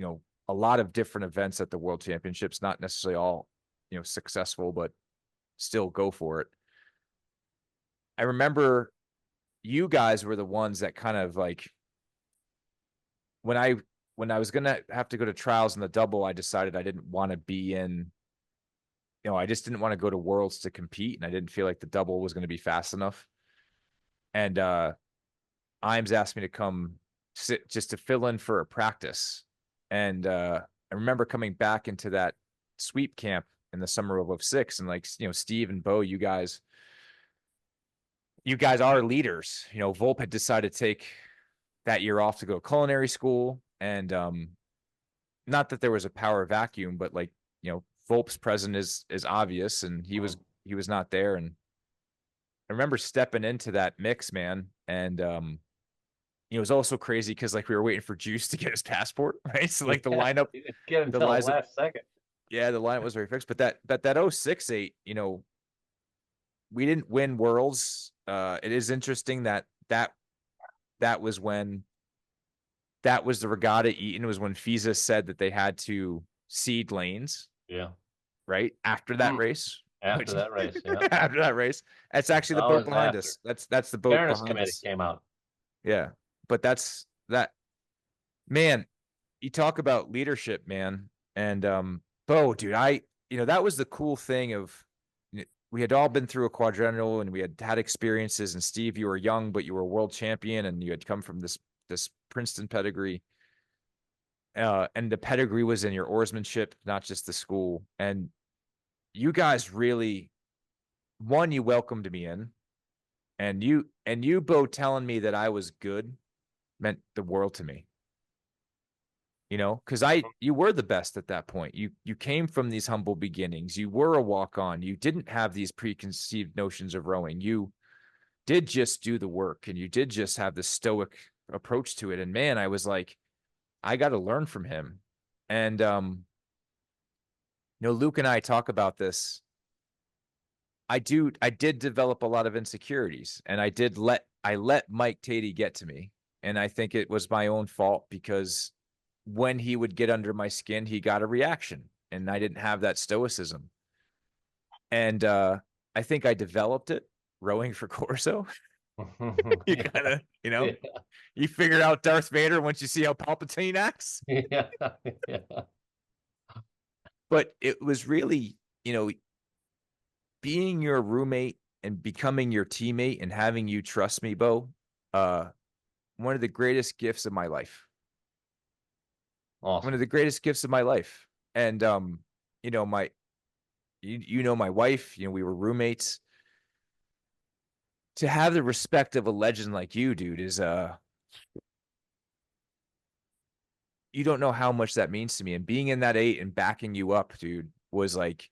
a lot of different events at the World Championships, not necessarily all, successful, but still go for it. I remember you guys were the ones that kind of like, when I was going to have to go to trials in the double, I decided I didn't want to be in, I just didn't want to go to Worlds to compete. And I didn't feel like the double was going to be fast enough. And Imes asked me to come sit just to fill in for a practice. And I remember coming back into that sweep camp in the summer of 06. And Steve and Beau, you guys are leaders. Volpe had decided to take that year off to go to culinary school. And not that there was a power vacuum, but Volpe's presence is obvious, and he was not there. And I remember stepping into that mix, man. And it was also crazy because we were waiting for Juice to get his passport, right? So the lineup, get until the last second. Yeah, the lineup was very fixed. But that 06 8, we didn't win Worlds. It is interesting that was when that was the regatta Eaton was when FISA said that they had to seed lanes. Yeah. Right after that race. After that race, yeah. After that race, that's actually the boat behind us. That's the boat Fairness behind Committee us. came out. Yeah, but that's that. Man, you talk about leadership, man, and Beau, dude, that was the cool thing of we had all been through a quadrennial and we had experiences. And Steve, you were young, but you were a world champion, and you had come from this Princeton pedigree. And the pedigree was in your oarsmanship, not just the school. And you guys really, you welcomed me in, and you Beau telling me that I was good meant the world to me. Because you were the best at that point. You came from these humble beginnings. You were a walk-on. You didn't have these preconceived notions of rowing. You did just do the work, and you did just have this stoic approach to it. And man, I was like, I got to learn from him. And Luke and I talk about this. I did develop a lot of insecurities, and I let Mike Tatey get to me. And I think it was my own fault, because when he would get under my skin, he got a reaction, and I didn't have that stoicism. And I think I developed it rowing for Corso. You kind of, you figured out Darth Vader once you see how Palpatine acts. Yeah. But it was really, being your roommate and becoming your teammate and having you trust me, Beau, one of the greatest gifts of my life. Awesome. One of the greatest gifts of my life. And my wife, we were roommates. To have the respect of a legend like you, dude, is you don't know how much that means to me. And being in that 8 and backing you up, dude, was like,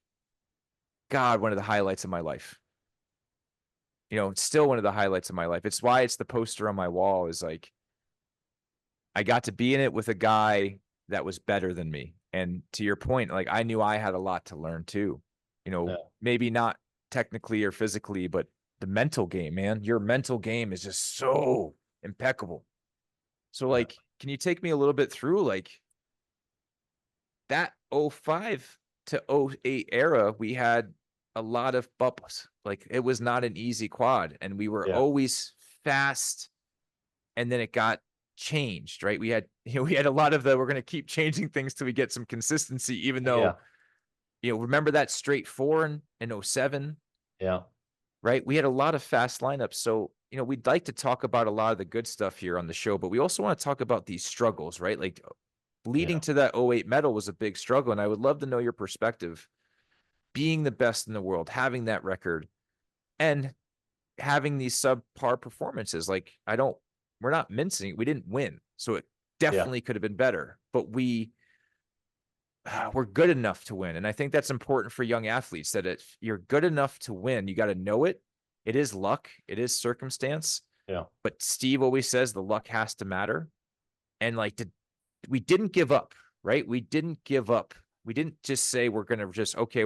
God, one of the highlights of my life. It's still one of the highlights of my life. It's why it's the poster on my wall, is like, I got to be in it with a guy that was better than me. And to your point, like, I knew I had a lot to learn too, maybe not technically or physically, but the mental game, man. Your mental game is just so impeccable. So like, can you take me a little bit through like that 05 to 08 era? We had a lot of bubbles. Like, it was not an easy quad, and we were always fast. And then it got changed, right? We had a lot of we're going to keep changing things till we get some consistency, even though, remember that straight 4 in 07? Yeah. Right. We had a lot of fast lineups. So, we'd like to talk about a lot of the good stuff here on the show, but we also want to talk about these struggles, right? Like, leading to that 08 Mettle was a big struggle. And I would love to know your perspective, being the best in the world, having that record, and having these subpar performances. Like, we're not mincing it. We didn't win. So it definitely could have been better, but we're good enough to win. And I think that's important for young athletes, that if you're good enough to win, you got to know it. It is luck. It is circumstance. Yeah. But Steve always says the luck has to matter. And like, we didn't give up, right? We didn't give up. We didn't just say, we're going to just, okay,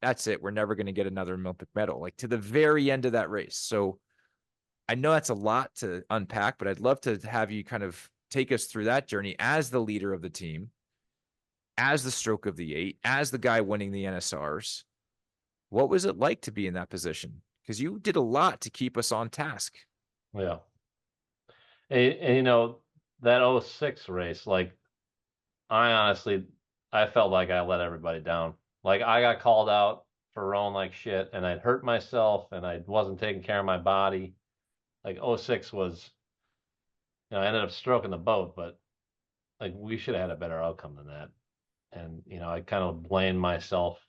that's it. We're never going to get another Olympic medal, like to the very end of that race. So I know that's a lot to unpack, but I'd love to have you kind of take us through that journey as the leader of the team, as the stroke of the 8, as the guy winning the NSRs. What was it like to be in that position? Because you did a lot to keep us on task. Yeah. And that 06 race, like, I felt like I let everybody down. Like, I got called out for rowing like shit, and I'd hurt myself, and I wasn't taking care of my body. Like, 06 was, I ended up stroking the boat, but like, we should have had a better outcome than that. And, I kind of blamed myself,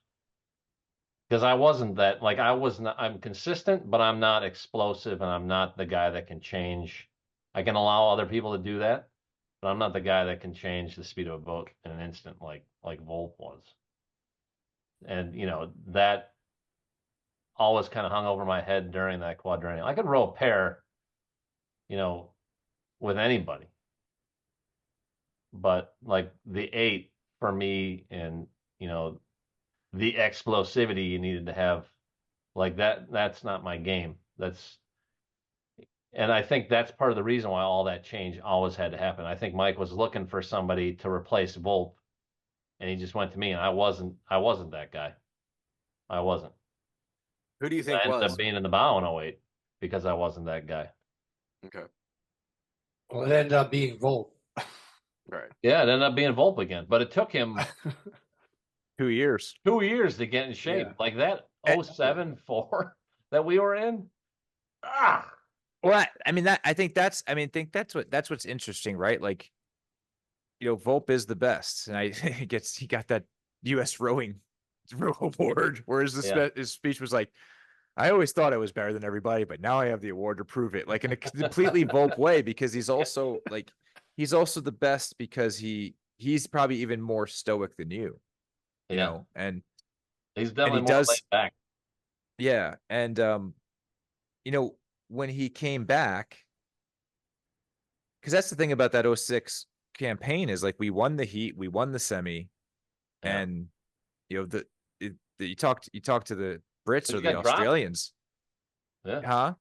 because I wasn't that, like, I'm consistent, but I'm not explosive, and I'm not the guy that can change. I can allow other people to do that, but I'm not the guy that can change the speed of a boat in an instant, like Volk was. And, that always kind of hung over my head during that quadrennial. I could row a pair, with anybody. But like the 8 for me, and, the explosivity you needed to have, like that's not my game. And I think that's part of the reason why all that change always had to happen. I think Mike was looking for somebody to replace Volpe, and he just went to me, and I wasn't that guy. I wasn't. Who do you I think ended was? up being in the bow in 08 because I wasn't that guy. Okay. Well, it ended up being Volt. Right. Yeah, it ended up being Volpe again, but it took him 2 years. 2 years to get in shape. Yeah. Like that 07-4 that we were in. Ah, Well, I mean that I think that's what's interesting, right? Like, Volpe is the best, and he got that U.S. rowing award. Whereas his speech was like, I always thought I was better than everybody, but now I have the award to prove it. Like in a completely Volpe way, because he's also the best because he's probably even more stoic than you know, and he's definitely he more does laid back. Yeah, and when he came back, because that's the thing about that 06 campaign is like we won the heat, we won the semi, and you talk to the Brits But or you the got dropped. Australians, Yeah. huh?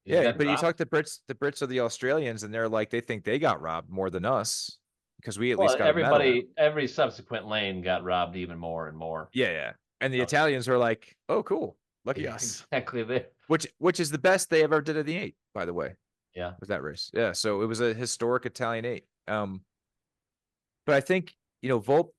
You Yeah, got but you dropped. talk to the Brits or the Australians, and they're like they think they got robbed more than us because we at Well, least got a medal. every subsequent lane got robbed even more and more. Yeah, and the Okay. Italians are like, oh, cool, lucky us. Exactly there. Which is the best they ever did at the 8, by the way. Yeah. Was that race? Yeah, so it was a historic Italian 8. But I think Volpe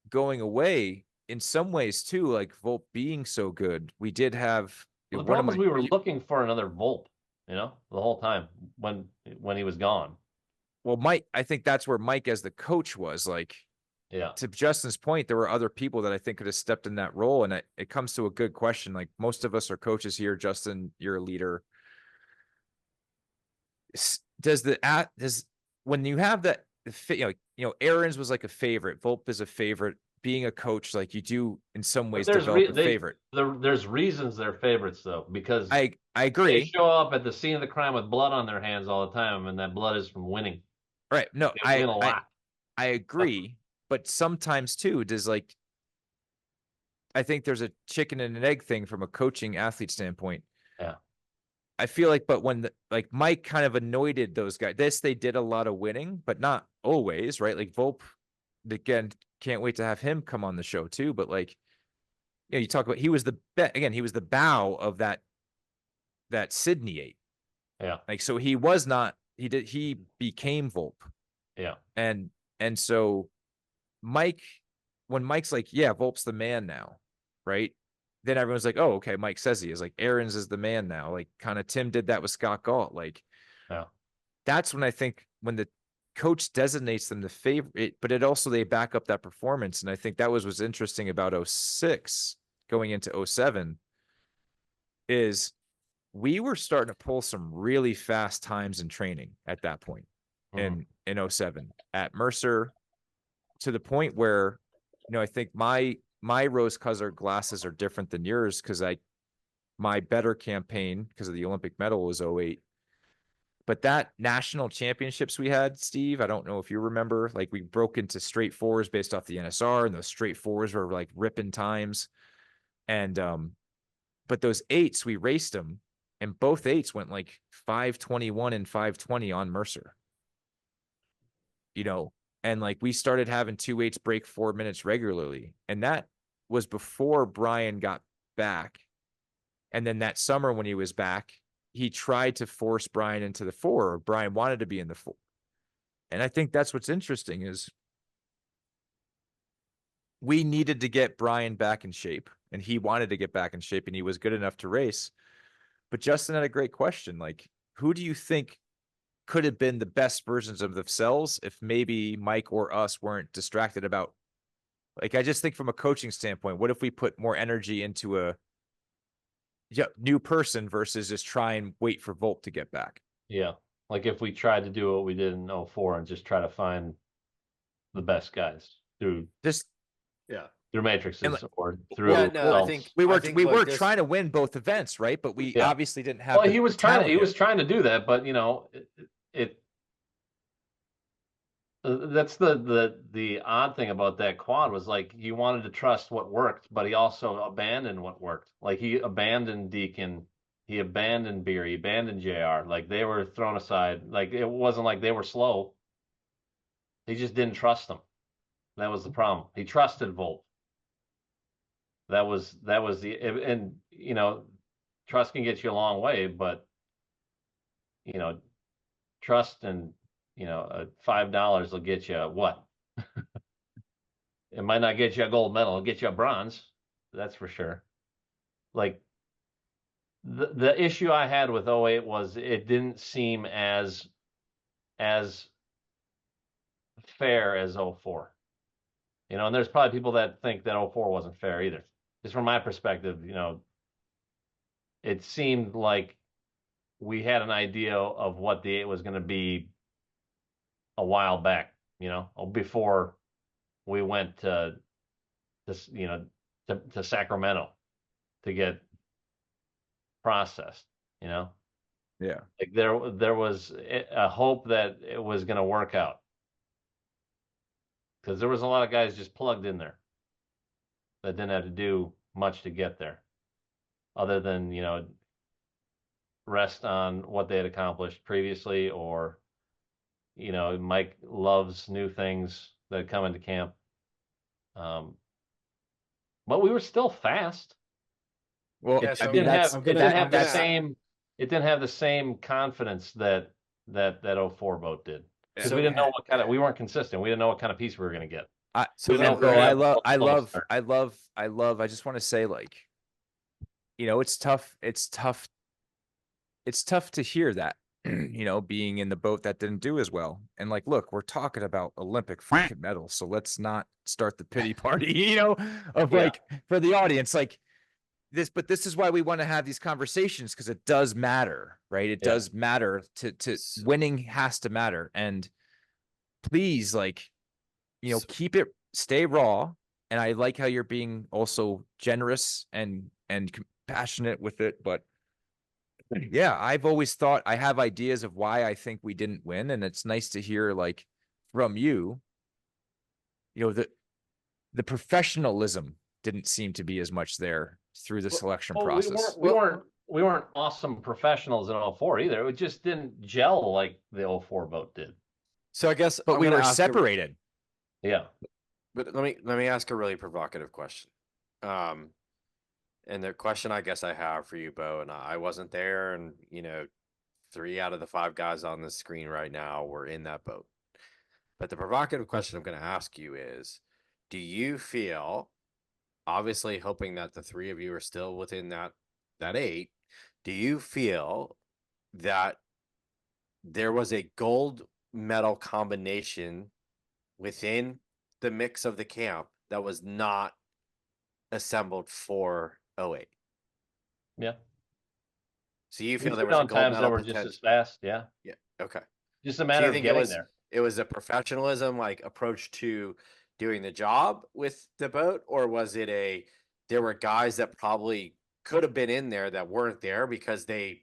going away in some ways too, like Volpe being so good, we did have Well, the one of problem is my we were looking for another Volpe, the whole time when he was gone. well, Mike. I think that's where Mike as the coach was like. Yeah. To Justin's point, there were other people that I think could have stepped in that role, and it comes to a good question. Like most of us are coaches here. Justin, you're a leader. Does when you have that, Aaron's was like a favorite. Volpe is a favorite. Being a coach, like you do in some ways develop a favorite. There's reasons they're favorites though, because I agree. They show up at the scene of the crime with blood on their hands all the time, and that blood is from winning. Right. No, They win a lot. I agree, but sometimes too, I think there's a chicken and an egg thing from a coaching athlete standpoint. Yeah. I feel like, but when Mike kind of anointed those guys, they did a lot of winning, but not always, right? Like Volpe, again, can't wait to have him come on the show too. But like, you talk about he was the bow of that Sydney 8. Yeah. Like, so he became Volpe. Yeah. And so when Mike's like, yeah, Volpe's the man now, right? Then everyone's like, oh, okay, Mike says he is. Like, Aaron's is the man now. Like, kind of Tim did that with Scott Galt. Like, that's when I think when the coach designates them the favorite, but it also they back up that performance. And I think that was interesting about 06 going into 07 is we were starting to pull some really fast times in training at that point in 07 at Mercer, to the point where, I think my rose-colored glasses are different than yours because my better campaign because of the Olympic medal was 08. But that national championships we had, Steve, I don't know if you remember, like we broke into straight fours based off the NSR, and those straight fours were like ripping times. And but those 8s, we raced them, and both 8s went like 5:21 and 5:20 on Mercer. And like we started having 2 8s break 4 minutes regularly. And that was before Brian got back. And then that summer when he was back, he tried to force Brian into the 4, or Brian wanted to be in the 4. And I think that's what's interesting is we needed to get Brian back in shape, and he wanted to get back in shape, and he was good enough to race. But Justin had a great question. Like, who do you think could have been the best versions of themselves if maybe Mike or us weren't distracted about, like, I just think from a coaching standpoint, what if we put more energy into a new person versus just try and wait for Volpe to get back? Yeah. Like if we tried to do what we did in 04 and just try to find the best guys through matrices or through. I think we were trying to win both events, right? But we obviously didn't have. Well, he was trying to do that, but that's the odd thing about that quad was like he wanted to trust what worked, but he also abandoned what worked. Like he abandoned Deacon He abandoned beer. He abandoned JR. Like, they were thrown aside. Like, it wasn't like they were slow. He just didn't trust them. That was the problem. He trusted Volt. That was the, and you know, trust can get you a long way, but you know, trust and you know, $5 will get you what? It might not get you a gold medal. It'll get you a bronze. That's for sure. Like, the issue I had with 08 was it didn't seem as fair as 04. You know, and there's probably people that think that 04 wasn't fair either. Just from my perspective, you know, it seemed like we had an idea of what the 8 was going to be a while back, you know, before we went to this, you know, to Sacramento to get processed, you know. Yeah. Like there was a hope that it was going to work out, because there was a lot of guys just plugged in there that didn't have to do much to get there, other than, you know, rest on what they had accomplished previously, or, you know, Mike loves new things that come into camp. But we were still fast. Well, Yeah, It so just I'm didn't gonna- have I'm it gonna- didn't have I'm the gonna- same it didn't have the same confidence that 04 boat did, because So- we didn't know what kind of, we weren't consistent. We didn't know what kind of piece we were going to get. So we then don't we're know. gonna- I just want to say, like, you know, it's tough to hear that, you know, being in the boat that didn't do as well. And like, look, we're talking about Olympic freaking medals, so let's not start the pity party, you know, of like, for the audience, like this. But this is why we want to have these conversations, because it does matter, right? It does matter to winning has to matter. And please, like, you know, keep it, stay raw. And I like how you're being also generous and compassionate with it. But yeah, I've always thought, I have ideas of why I think we didn't win. And it's nice to hear, like, from you, you know, the professionalism didn't seem to be as much there through the selection process. We weren't awesome professionals in 04 either. It just didn't gel like the 04 boat did. So I guess, But I'm we gonna were ask separated. Yeah. But let me ask a really provocative question. And the question I guess I have for you, Beau, and I wasn't there, and you know, 3 out of the 5 guys on the screen right now were in that boat. But the provocative question I'm going to ask you is, do you feel, obviously hoping that the 3 of you are still within that 8, do you feel that there was a gold medal combination within the mix of the camp that was not assembled for 08? Yeah. So you feel We've there been was a on gold times that medal were just potential? as fast. Yeah. Yeah. Okay. Just a So matter you of think getting there. it was a professionalism, like, approach to doing the job with the boat, or was it there were guys that probably could have been in there that weren't there because they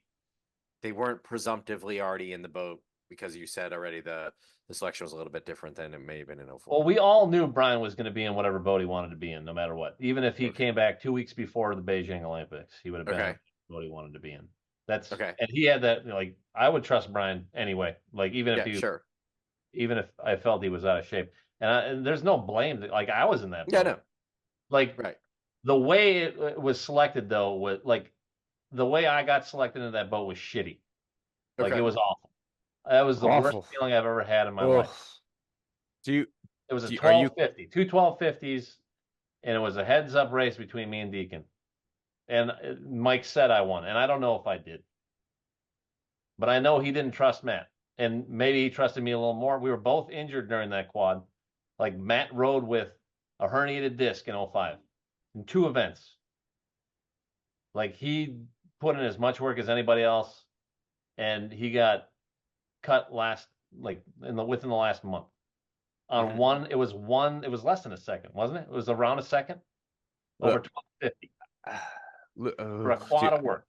weren't presumptively already in the boat, because you said already the selection was a little bit different than it may have been in 04? Well, we all knew Brian was going to be in whatever boat he wanted to be in, no matter what. Even if he came back 2 weeks before the Beijing Olympics, he would have been in the boat he wanted to be in. That's okay. And he had that, like, I would trust Brian anyway. Like, even if I felt he was out of shape, and there's no blame. Like, I was in that boat. Yeah, no. Like, Right. the way it was selected, though, was like, the way I got selected into that boat was shitty. Like, it was awful. That was the worst feeling I've ever had in my life. It was a 1250, 2 1250s, and it was a heads-up race between me and Deacon. And Mike said I won, and I don't know if I did. But I know he didn't trust Matt, and maybe he trusted me a little more. We were both injured during that quad. Like, Matt rode with a herniated disc in 05 in 2 events. Like, he put in as much work as anybody else, and he got cut within the last month. On one, it was less than a second, wasn't it? It was around a second, over 1250 for a quad of work.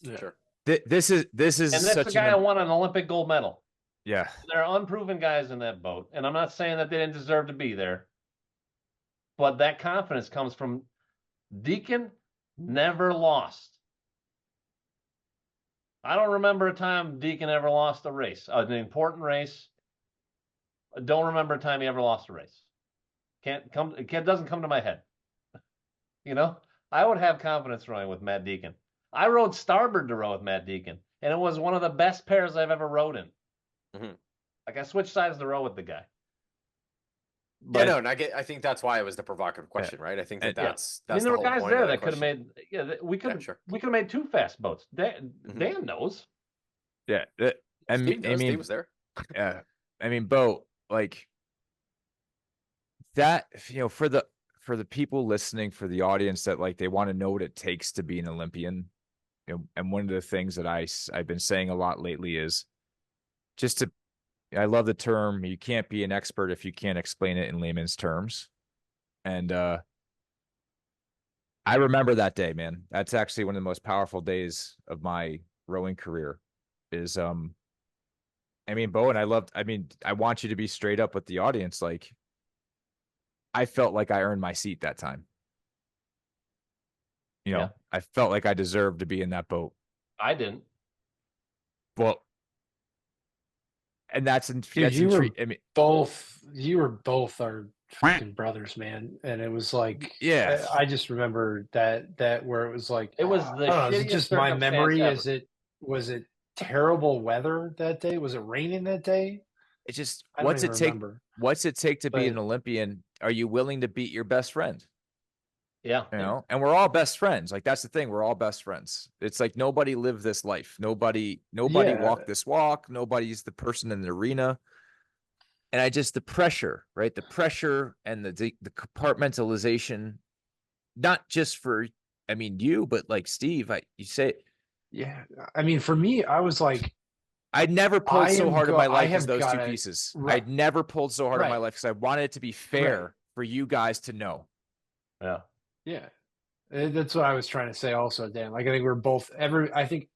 Sure. This is And that's the guy that won an Olympic gold medal. Yeah. There are unproven guys in that boat, and I'm not saying that they didn't deserve to be there, but that confidence comes from Deacon never lost. I don't remember a time Deacon ever lost a race, an important race. I don't remember a time he ever lost a race. It doesn't come to my head. You know, I would have confidence rowing with Matt Deacon. I rode starboard to row with Matt Deacon, and it was one of the best pairs I've ever rowed in. Like I switched sides to row with the guy. But, yeah, no, and I think that's why it was the provocative question, right? I think that's I mean, there were guys there that could have made. Yeah, we could have made 2 fast boats. Dan knows. Yeah, Steve was there. Yeah, I mean, Beau, like that. For the people listening, for the audience that like they want to know what it takes to be an Olympian. And one of the things that I've been saying a lot lately is just to. I love the term, you can't be an expert if you can't explain it in layman's terms. And I remember that day, man. That's actually one of the most powerful days of my rowing career is, I mean, Beau, and I want you to be straight up with the audience. Like, I felt like I earned my seat that time. I felt like I deserved to be in that boat. I didn't. Well, and you were both our freaking brothers, man. And it was like, yeah, I just remember that where it was like, it was is it just my memory? Was it terrible weather that day? Was it raining that day? It just, what's it take to be an Olympian? Are you willing to beat your best friend? Yeah. And we're all best friends. Like, that's the thing. We're all best friends. It's like nobody lived this life. Nobody walked this walk. Nobody's the person in the arena. And the pressure, right? The pressure and the compartmentalization, not just for, you, but like Steve, you say. Yeah. I mean, for me, I was like, I'd never pulled so hard in my life as those 2 pieces. Right. I'd never pulled so hard in my life because I wanted it to be fair for you guys to know. Yeah. Yeah, that's what I was trying to say also, Dan. Like, I think we're both I think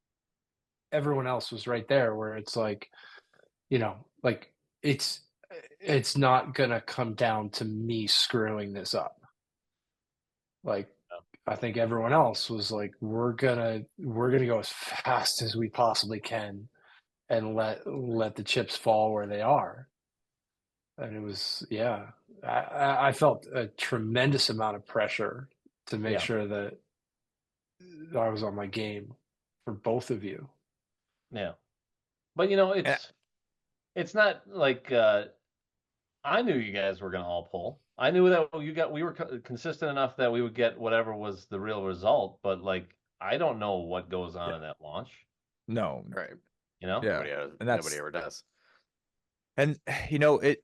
everyone else was right there where it's like, like it's not going to come down to me screwing this up. Like, I think everyone else was like, we're going to go as fast as we possibly can and let the chips fall where they are. And it was, I felt a tremendous amount of pressure to make sure that I was on my game for both of you. Yeah. But it's not like I knew you guys were going to all pull. I knew that we were consistent enough that we would get whatever was the real result, but like I don't know what goes on in that launch. No. Right. Nobody ever does. And and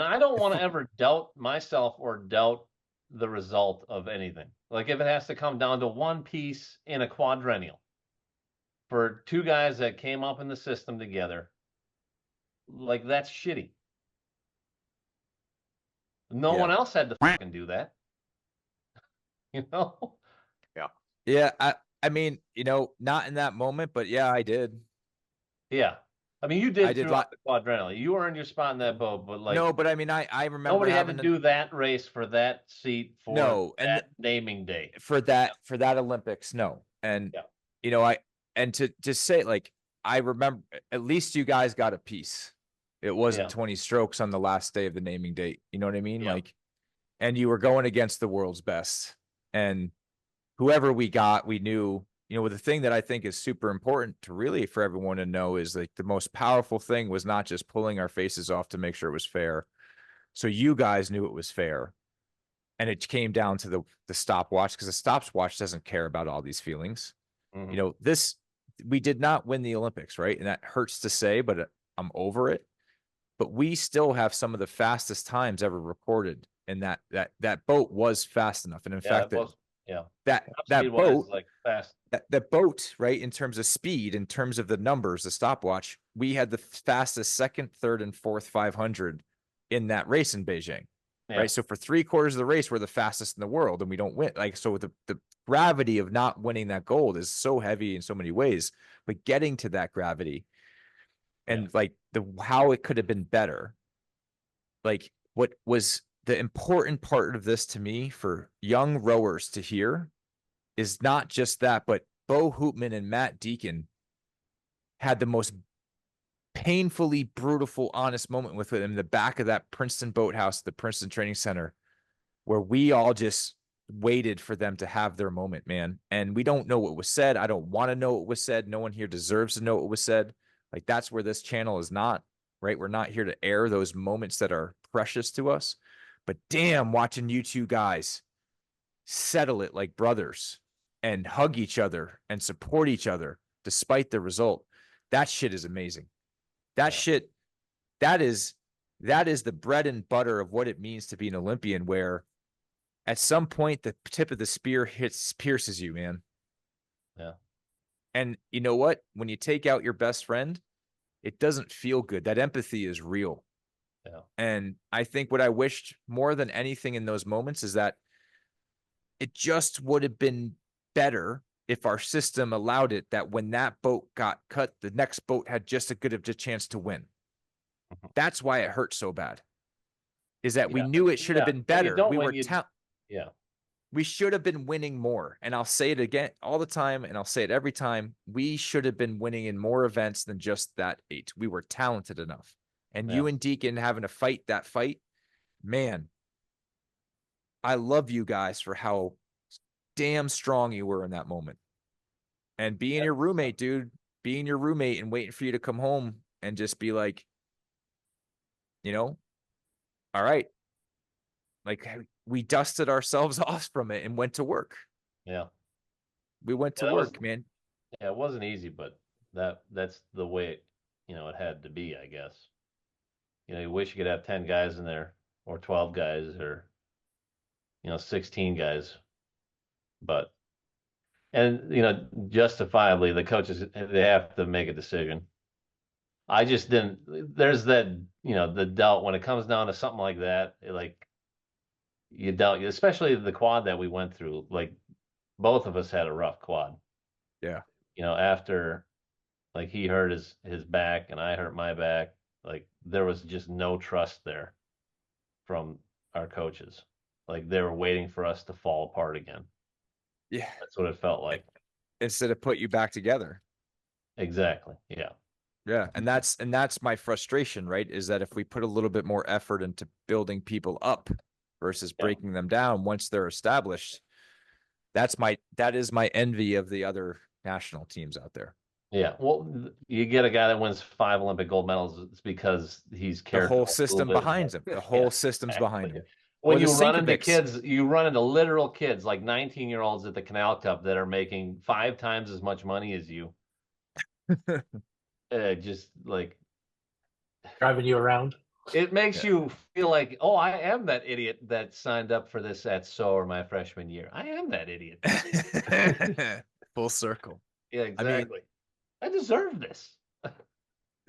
I don't want to ever doubt myself or doubt the result of anything. Like if it has to come down to one piece in a quadrennial for 2 guys that came up in the system together, like that's shitty. No one else had to fucking do that. Yeah. Yeah. I mean, not in that moment, but yeah, I did. Yeah. I mean, you did throughout the quadrennial. You earned your spot in that boat, but like no, but I mean, I remember nobody had to do that race for that seat for that naming day for that Olympics. No, and to just say like I remember at least you guys got a piece. It wasn't 20 strokes on the last day of the naming date. You know what I mean? Yeah. Like, and you were going against the world's best, and whoever we got, we knew. The thing that I think is super important to really for everyone to know is like the most powerful thing was not just pulling our faces off to make sure it was fair. So you guys knew it was fair. And it came down to the stopwatch because the stopwatch doesn't care about all these feelings. Mm-hmm. We did not win the Olympics, right? And that hurts to say, but I'm over it. But we still have some of the fastest times ever recorded. And that boat was fast enough. And in fact, that boat, like fast. That boat, right, in terms of speed, in terms of the numbers, the stopwatch, we had the fastest 2nd, 3rd, and 4th 500 in that race in Beijing, right? So for 3/4 of the race, we're the fastest in the world, and we don't win. Like, so the gravity of not winning that gold is so heavy in so many ways, but getting to that gravity and like how it could have been better, like what was the important part of this to me for young rowers to hear is not just that, but Beau Hoopman and Matt Deacon had the most painfully brutal, honest moment with him in the back of that Princeton boathouse, the Princeton Training Center, where we all just waited for them to have their moment, man. And we don't know what was said. I don't want to know what was said. No one here deserves to know what was said. Like, that's where this channel is not, right? We're not here to air those moments that are precious to us. But damn, watching you two guys settle it like brothers and hug each other and support each other despite the result. That shit is amazing. That shit, that is the bread and butter of what it means to be an Olympian, where at some point the tip of the spear pierces you, man. Yeah. And you know what? When you take out your best friend, it doesn't feel good. That empathy is real. Yeah. And I think what I wished more than anything in those moments is that it just would have been better if our system allowed it, that when that boat got cut, the next boat had just as good of a chance to win. That's why it hurt so bad. Is that we knew it should have been better. We were we should have been winning more. And I'll say it again all the time, and I'll say it every time. We should have been winning in more events than just that 8. We were talented enough. And you and Deacon having to fight that fight, man, I love you guys for how damn strong you were in that moment. And being your roommate, dude, being your roommate and waiting for you to come home and just be like, you know, all right. Like, we dusted ourselves off from it and went to work. Yeah. We went to work, man. Yeah, it wasn't easy, but that's the way, it had to be, I guess. You wish you could have 10 guys in there, or 12 guys, or 16 guys. But justifiably, the coaches, they have to make a decision. I just didn't. There's that, the doubt when it comes down to something like that. Like, you doubt, especially the quad that we went through. Like, both of us had a rough quad. Yeah. After, like, he hurt his back and I hurt my back. Like, there was just no trust there from our coaches. Like, they were waiting for us to fall apart again. Yeah. That's what it felt like. Instead of put you back together. Exactly. Yeah. Yeah. And that's my frustration, right? Is that if we put a little bit more effort into building people up versus breaking them down once they're established, that is my envy of the other national teams out there. Yeah. Well, you get a guy that wins 5 Olympic gold medals, it's because he's the whole system behind him. The whole system's behind him. When you run into kids, you run into literal kids, like 19-year-olds at the Canal Cup that are making 5 times as much money as you. Just like driving you around. It makes you feel like, oh, I am that idiot that signed up for this at SOAR my freshman year. I am that idiot. Full circle. Yeah, exactly. I deserve this.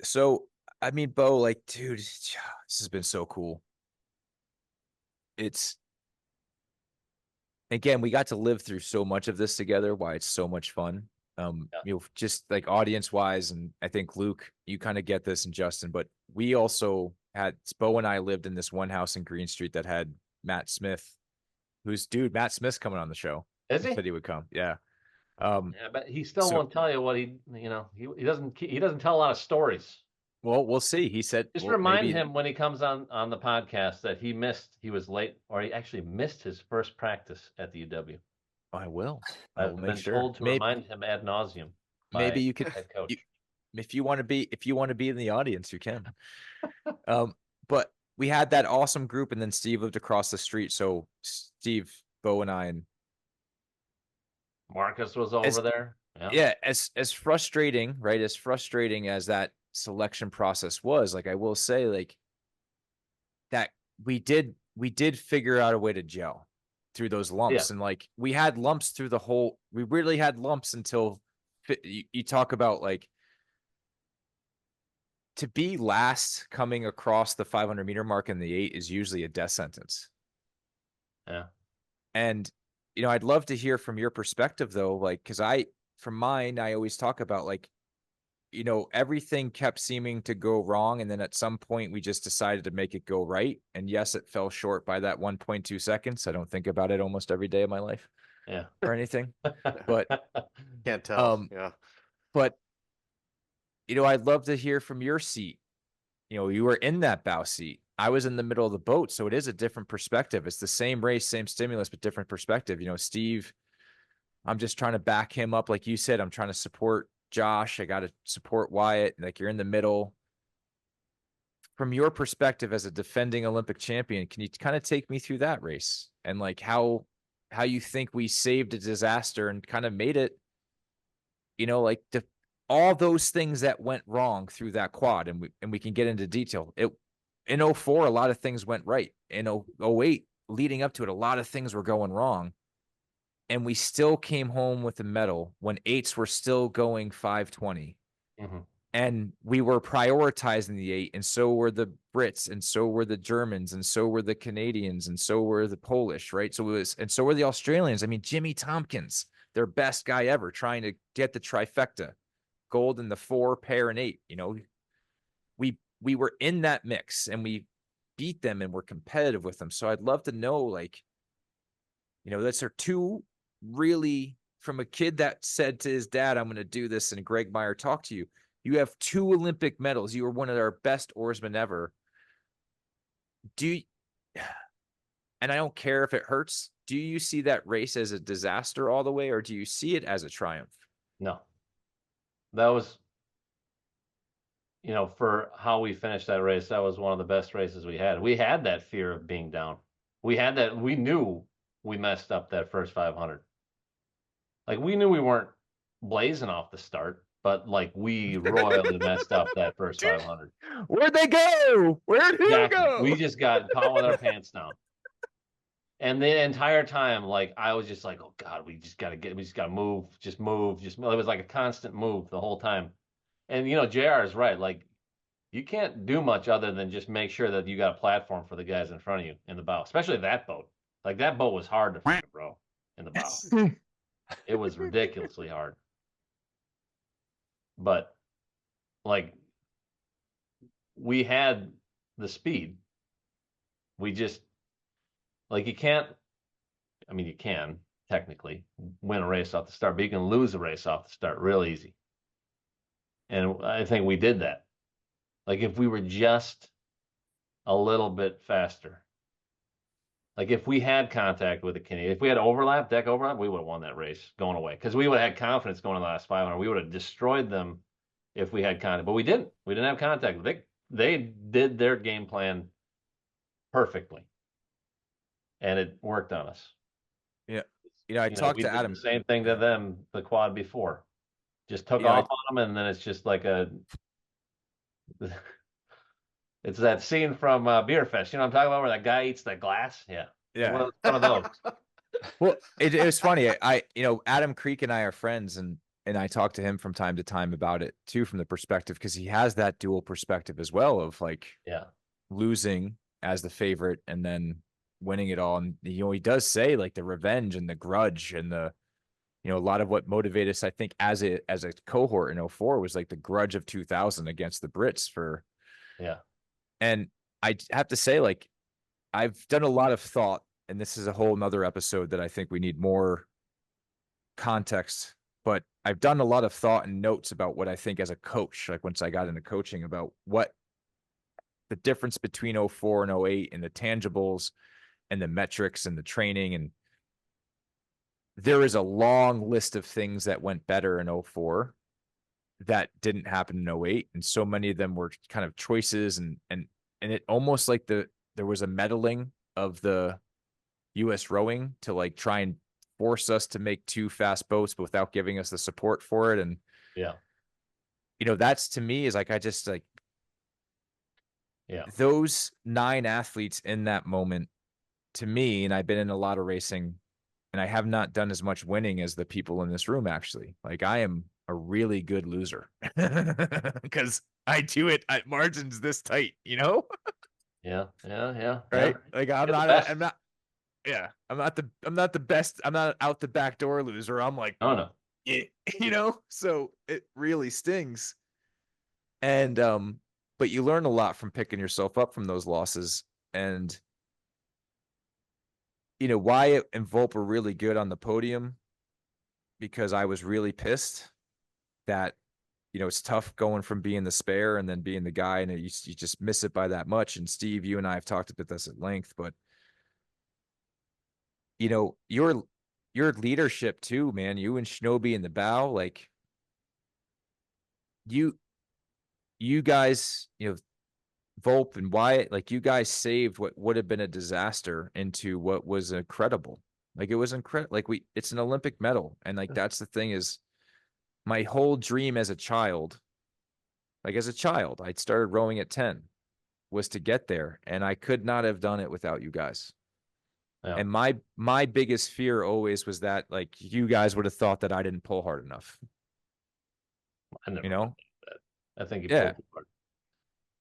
So, I mean, Beau, like, dude, this has been so cool. It's, again, we got to live through so much of this together, why it's so much fun. Just like audience wise, and I think Luke, you kind of get this, and Justin, but we also had, Beau and I lived in this one house in Green Street that had Matt Smith, Matt Smith's coming on the show. Is he? Said he would come. Yeah. Yeah, but he still won't tell you what he doesn't tell a lot of stories. Well, we'll see. He said, just remind him when he comes on the podcast that he was late, or he actually missed his first practice at the UW. I will. I've been told to remind him ad nauseum. Maybe you could, if you want to be in the audience, you can. But we had that awesome group, and then Steve lived across the street. So Steve, Beau, and I, and Marcus was over there. Yeah. As frustrating, right? As frustrating as that selection process was, like, I will say, like, that we did figure out a way to gel through those lumps. And like, we had lumps through we really had lumps until you talk about, like, to be last coming across the 500-meter mark in the 8 is usually a death sentence. Yeah. And, I'd love to hear from your perspective, though, like, because from mine, I always talk about, like, everything kept seeming to go wrong. And then at some point we just decided to make it go right. And yes, it fell short by that 1.2 seconds. I don't think about it almost every day of my life. Yeah. Or anything. But Can't tell. Yeah. But, I'd love to hear from your seat. You were in that bow seat. I was in the middle of the boat, so it is a different perspective. It's the same race, same stimulus, but different perspective. Steve, I'm just trying to back him up. Like you said, I'm trying to support Josh. I got to support Wyatt. Like, you're in the middle. From your perspective as a defending Olympic champion, can you kind of take me through that race and like how you think we saved a disaster and kind of made it, like all those things that went wrong through that quad, and we can get into detail. In 2004, a lot of things went right. In 2008, leading up to it, a lot of things were going wrong. And we still came home with a medal when 8s were still going 520. Mm-hmm. And we were prioritizing the 8, and so were the Brits, and so were the Germans, and so were the Canadians, and so were the Polish, right? And so were the Australians. I mean, Jimmy Tompkins, their best guy ever, trying to get the trifecta, gold in the 4, pair, and 8. We were in that mix, and we beat them, and we're competitive with them. So I'd love to know, like, that's our 2 really, from a kid that said to his dad, I'm going to do this, and Greg Meyer talked to you. You have 2 Olympic medals. You were one of our best oarsmen ever. And I don't care if it hurts. Do you see that race as a disaster all the way, or do you see it as a triumph? No. That was, for how we finished that race, that was one of the best races we had. We had that fear of being down. We knew we messed up that first 500. Like, we knew we weren't blazing off the start, but like, we royally messed up that first 500. Where'd they go? Where'd they go? We just got caught with our pants down. And the entire time, like, I was just like, oh God, we just got to move, just move. It was like a constant move the whole time. And, JR is right. Like, you can't do much other than just make sure that you got a platform for the guys in front of you in the bow, especially that boat. Like, that boat was hard to find, bro, in the bow. It was ridiculously hard. But, like, we had the speed. We just, like, you can technically win a race off the start, but you can lose a race off the start real easy. And I think we did that. Like, if we were just a little bit faster, like if we had contact with the Canadian, if we had deck overlap, we would have won that race going away, because we would have had confidence going in the last 500. We would have destroyed them if we had contact, but we didn't. We didn't have contact. They did their game plan perfectly, and it worked on us. Yeah. I talked to Adam. The same thing to them the quad before. Just took off on them, and then it's just like it's that scene from Beer Fest. You know what I'm talking about, where that guy eats that glass? Yeah. Yeah. One of those. Well, it was funny. Adam Creek and I are friends, and I talk to him from time to time about it too, from the perspective, because he has that dual perspective as well of like, losing as the favorite and then winning it all. And, he does say like the revenge and the grudge and the, a lot of what motivated us, I think, as a cohort in 2004 was like the grudge of 2000 against the Brits for. Yeah. And I have to say, like, I've done a lot of thought, and this is a whole nother episode that I think we need more context, but I've done a lot of thought and notes about what I think as a coach, like once I got into coaching, about what the difference between 2004 and 2008 and the tangibles and the metrics and the training. And there is a long list of things that went better in 2004 that didn't happen in 2008. And so many of them were kind of choices and it almost like there was a meddling of the US rowing to like try and force us to make 2 fast boats, but without giving us the support for it. And that's, to me, is like, I just like, those 9 athletes in that moment, to me, and I've been in a lot of racing, and I have not done as much winning as the people in this room, actually. Like, I am a really good loser because I do it at margins this tight, Yeah. Right. Like, I'm not the best. I'm not out the back door loser. I'm like, oh no, so it really stings. And, but you learn a lot from picking yourself up from those losses. And, Wyatt and Volpe are really good on the podium. because I was really pissed that, it's tough going from being the spare and then being the guy, and you just miss it by that much. And Steve, you and I have talked about this at length, but your leadership too, man, you and Shinobi in the bow, like you guys, Volpe and Wyatt, like you guys saved what would have been a disaster into what was incredible. Like it was incredible. Like it's an Olympic medal. And like, that's the thing is my whole dream as a child, I'd started rowing at 10, was to get there. And I could not have done it without you guys. Yeah. And my biggest fear always was that like you guys would have thought that I didn't pull hard enough. I never You know? I think you Yeah. pulled hard.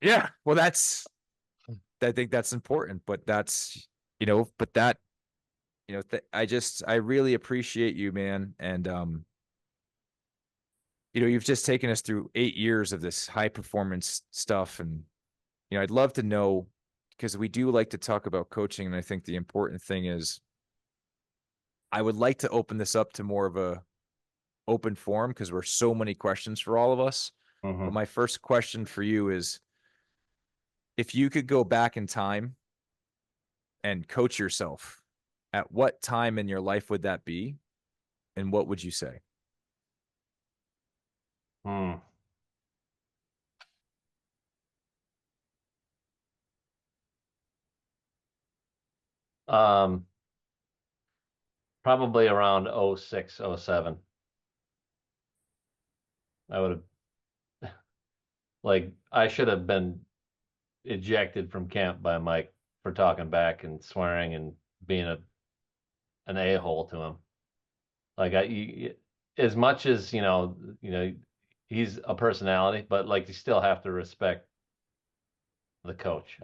Yeah. Well, I think that's important, but that's, but that, I really appreciate you, man. And, you've just taken us through 8 years of this high performance stuff. And, I'd love to know, because we do like to talk about coaching. And I think the important thing is I would like to open this up to more of a open forum, because we're so many questions for all of us. Mm-hmm. But my first question for you is, if you could go back in time and coach yourself, at what time in your life would that be? And what would you say? Probably around 06, 07. I would have, like, I should have been ejected from camp by Mike for talking back and swearing and being an a-hole to him. Like as much as he's a personality, but like you still have to respect the coach.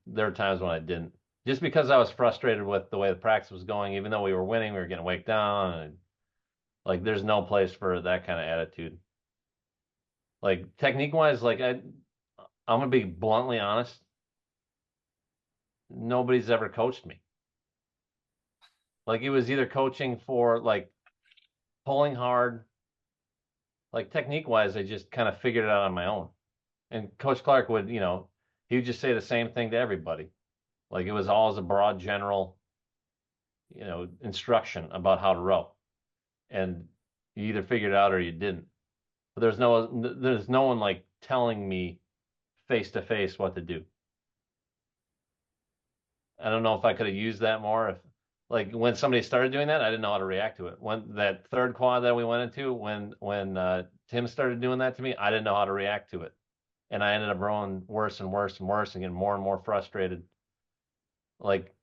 There are times when I didn't, just because I was frustrated with the way the practice was going. Even though we were winning, we were getting wake down, and like there's no place for that kind of attitude. Like technique wise, like I'm gonna be bluntly honest. Nobody's ever coached me. Like it was either coaching for like pulling hard, like technique wise, I just kind of figured it out on my own. And Coach Clark would, he would just say the same thing to everybody. Like it was always a broad general, instruction about how to row. And you either figured it out or you didn't. But there's no one like telling me face to face what to do. I don't know if I could have used that more. If like when somebody started doing that, I didn't know how to react to it. When that third quad that we went into, when Tim started doing that to me, I didn't know how to react to it, and I ended up rowing worse and worse and worse and getting more and more frustrated. Like,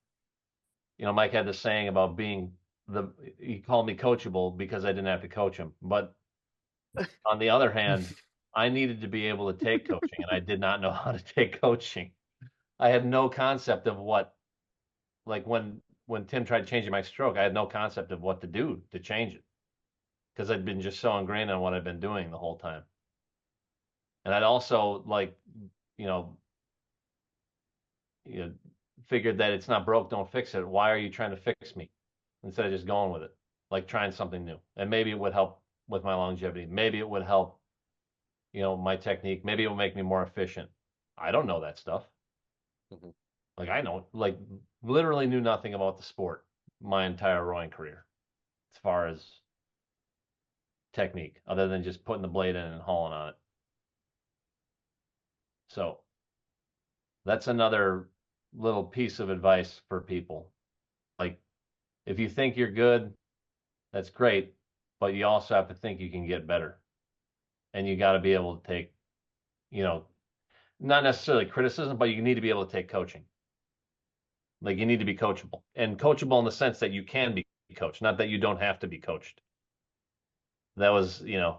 Mike had this saying about he called me coachable because I didn't have to coach him. But on the other hand, I needed to be able to take coaching, and I did not know how to take coaching. I had no concept of what, like when Tim tried changing my stroke, I had no concept of what to do to change it, because I'd been just so ingrained on what I'd been doing the whole time. And I'd also figured that it's not broke, don't fix it. Why are you trying to fix me instead of just going with it? Like trying something new. And maybe it would help with my longevity. Maybe it would help, my technique. Maybe it would make me more efficient. I don't know that stuff. Mm-hmm. Like I know, like literally knew nothing about the sport my entire rowing career as far as technique, other than just putting the blade in and hauling on it. So that's another little piece of advice for people. Like, if you think you're good, that's great, but you also have to think you can get better. And you got to be able to take, not necessarily criticism, but you need to be able to take coaching. Like, you need to be coachable, and coachable in the sense that you can be coached, not that you don't have to be coached. That was, a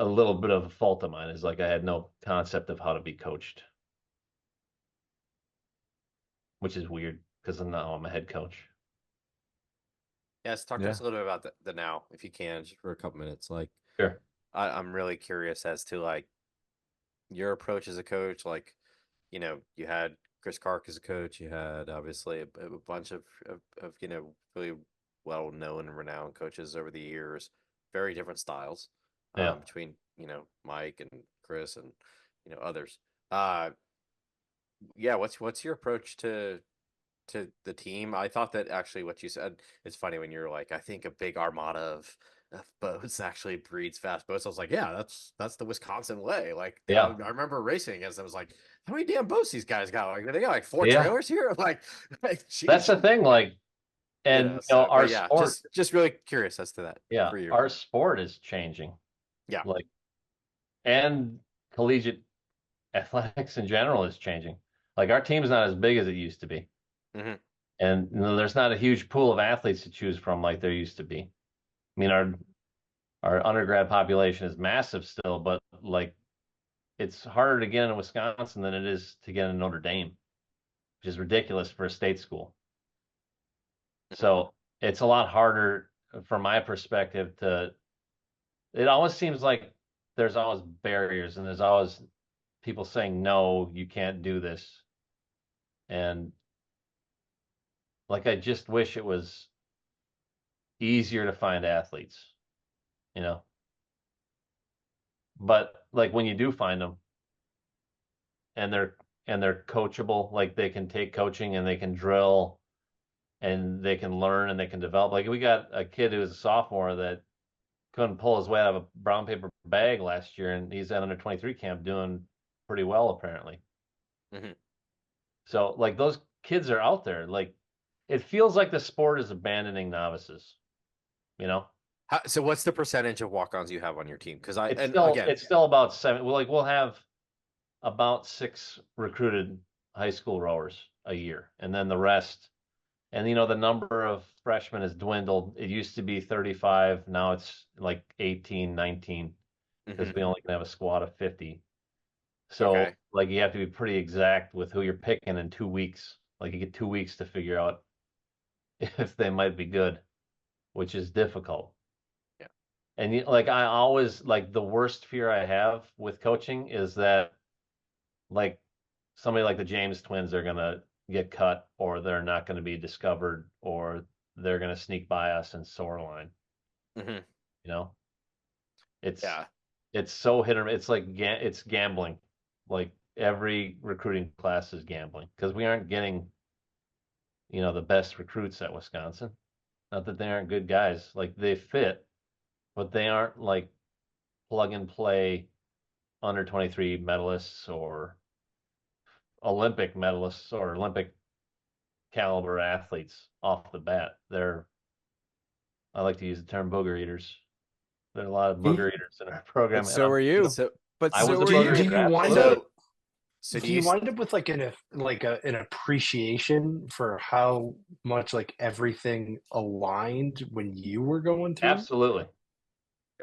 little bit of a fault of mine, is like I had no concept of how to be coached, which is weird because now I'm a head coach. Yes, talk to us a little bit about the now, if you can, just for a couple minutes. Like, sure. I'm really curious as to like your approach as a coach. Like, you had Chris Clark as a coach. You had obviously a bunch of really well-known and renowned coaches over the years, very different styles between, Mike and Chris and, others. Yeah. What's your approach to the team? I thought that actually what you said, it's funny when you're like, I think a big armada of boats actually breeds fast boats. I was like, yeah, that's the Wisconsin way. Like, Yeah. I remember racing against them. I was like, how many damn boats these guys got? Like, they got like 4 trailers here. Like that's the thing. Like, and our sport, just really curious as to that. Yeah, our sport is changing. Yeah, like, and collegiate athletics in general is changing. Like, our team's not as big as it used to be. Mm-hmm. And there's not a huge pool of athletes to choose from like there used to be. I mean, our undergrad population is massive still, but like, it's harder to get in Wisconsin than it is to get in Notre Dame, which is ridiculous for a state school. So it's a lot harder from my perspective it always seems like there's always barriers and there's always people saying, no, you can't do this. And like, I just wish it was easier to find athletes, but like, when you do find them and they're coachable, like they can take coaching and they can drill and they can learn and they can develop. Like, we got a kid who was a sophomore that couldn't pull his weight out of a brown paper bag last year, and he's at under 23 camp doing pretty well apparently. Mm-hmm. So like, those kids are out there. Like, it feels like the sport is abandoning novices, So what's the percentage of walk-ons you have on your team? Because it's still about 7. We'll have about 6 recruited high school rowers a year, and then the rest. And the number of freshmen has dwindled. It used to be 35. Now it's like 18, 19, because we only can have a squad of 50. So like, you have to be pretty exact with who you're picking in 2 weeks. Like, you get 2 weeks to figure out if they might be good, which is difficult. Yeah. And like, I always, like, the worst fear I have with coaching is that, like, somebody like the James twins are going to get cut, or they're not going to be discovered, or they're going to sneak by us in Shoreline. It's so hit or miss. It's like it's gambling. Like, every recruiting class is gambling because we aren't getting the best recruits at Wisconsin. Not that they aren't good guys. Like, they fit, but they aren't like plug and play under 23 medalists or Olympic medalists or Olympic caliber athletes off the bat. I like to use the term booger eaters. There are a lot of booger eaters in our program. But so are you. I was a booger eater. Do you wind up with like an appreciation for how much like everything aligned when you were going through? Absolutely.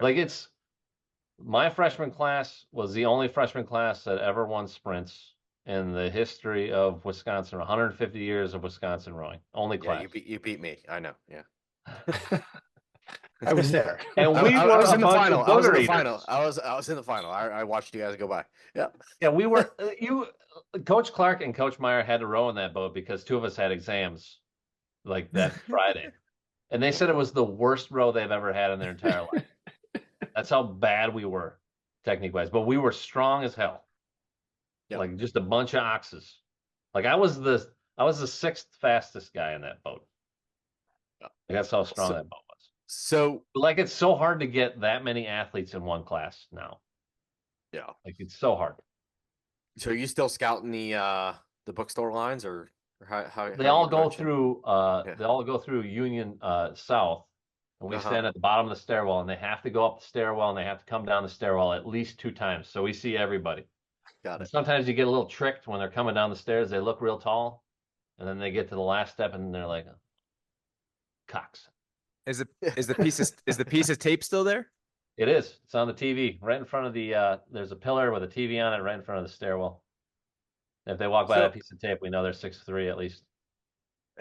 Like, my freshman class was the only freshman class that ever won sprints in the history of Wisconsin. 150 years of Wisconsin rowing. Only class. You beat me. I know. Yeah. I was there. And I was in the final. I was in the final. I was in the final. I watched you guys go by. Yeah. Yeah, we were Coach Clark and Coach Meyer had to row in that boat because 2 of us had exams like that Friday. And they said it was the worst row they've ever had in their entire life. That's how bad we were, technique wise. But we were strong as hell. Yep. Like, just a bunch of oxes. Like, I was the 6th fastest guy in that boat. Like, that's how strong that boat was. So, like, it's so hard to get that many athletes in one class now. Yeah. Like, it's so hard. So, are you still scouting the bookstore lines, or how they all go through they all go through Union South, and we stand at the bottom of the stairwell, and they have to go up the stairwell and they have to come down the stairwell at least 2 times. So we see everybody. Got it. And sometimes you get a little tricked when they're coming down the stairs. They look real tall, and then they get to the last step and they're like, cocks. Is the piece of tape still there? It is. It's on the TV right in front of the there's a pillar with a TV on it right in front of the stairwell. If they walk by that piece of tape, we know they're 6'3" at least.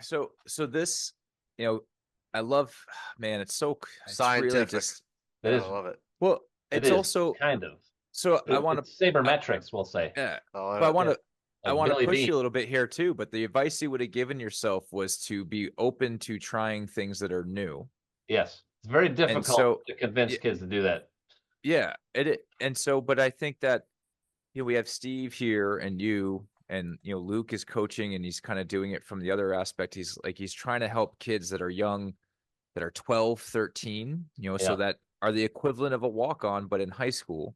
So this, I love, man, it's scientific. Really just, it is. I love it. Well, it's also kind of. So I want to sabermetrics, we'll say. Yeah, but I want to. I want to push you a little bit here too, but the advice you would have given yourself was to be open to trying things that are new. Yes. It's very difficult to convince kids to do that. Yeah. But I think that, we have Steve here and you, and, Luke is coaching and he's kind of doing it from the other aspect. He's trying to help kids that are young, that are 12, 13, so that are the equivalent of a walk-on, but in high school.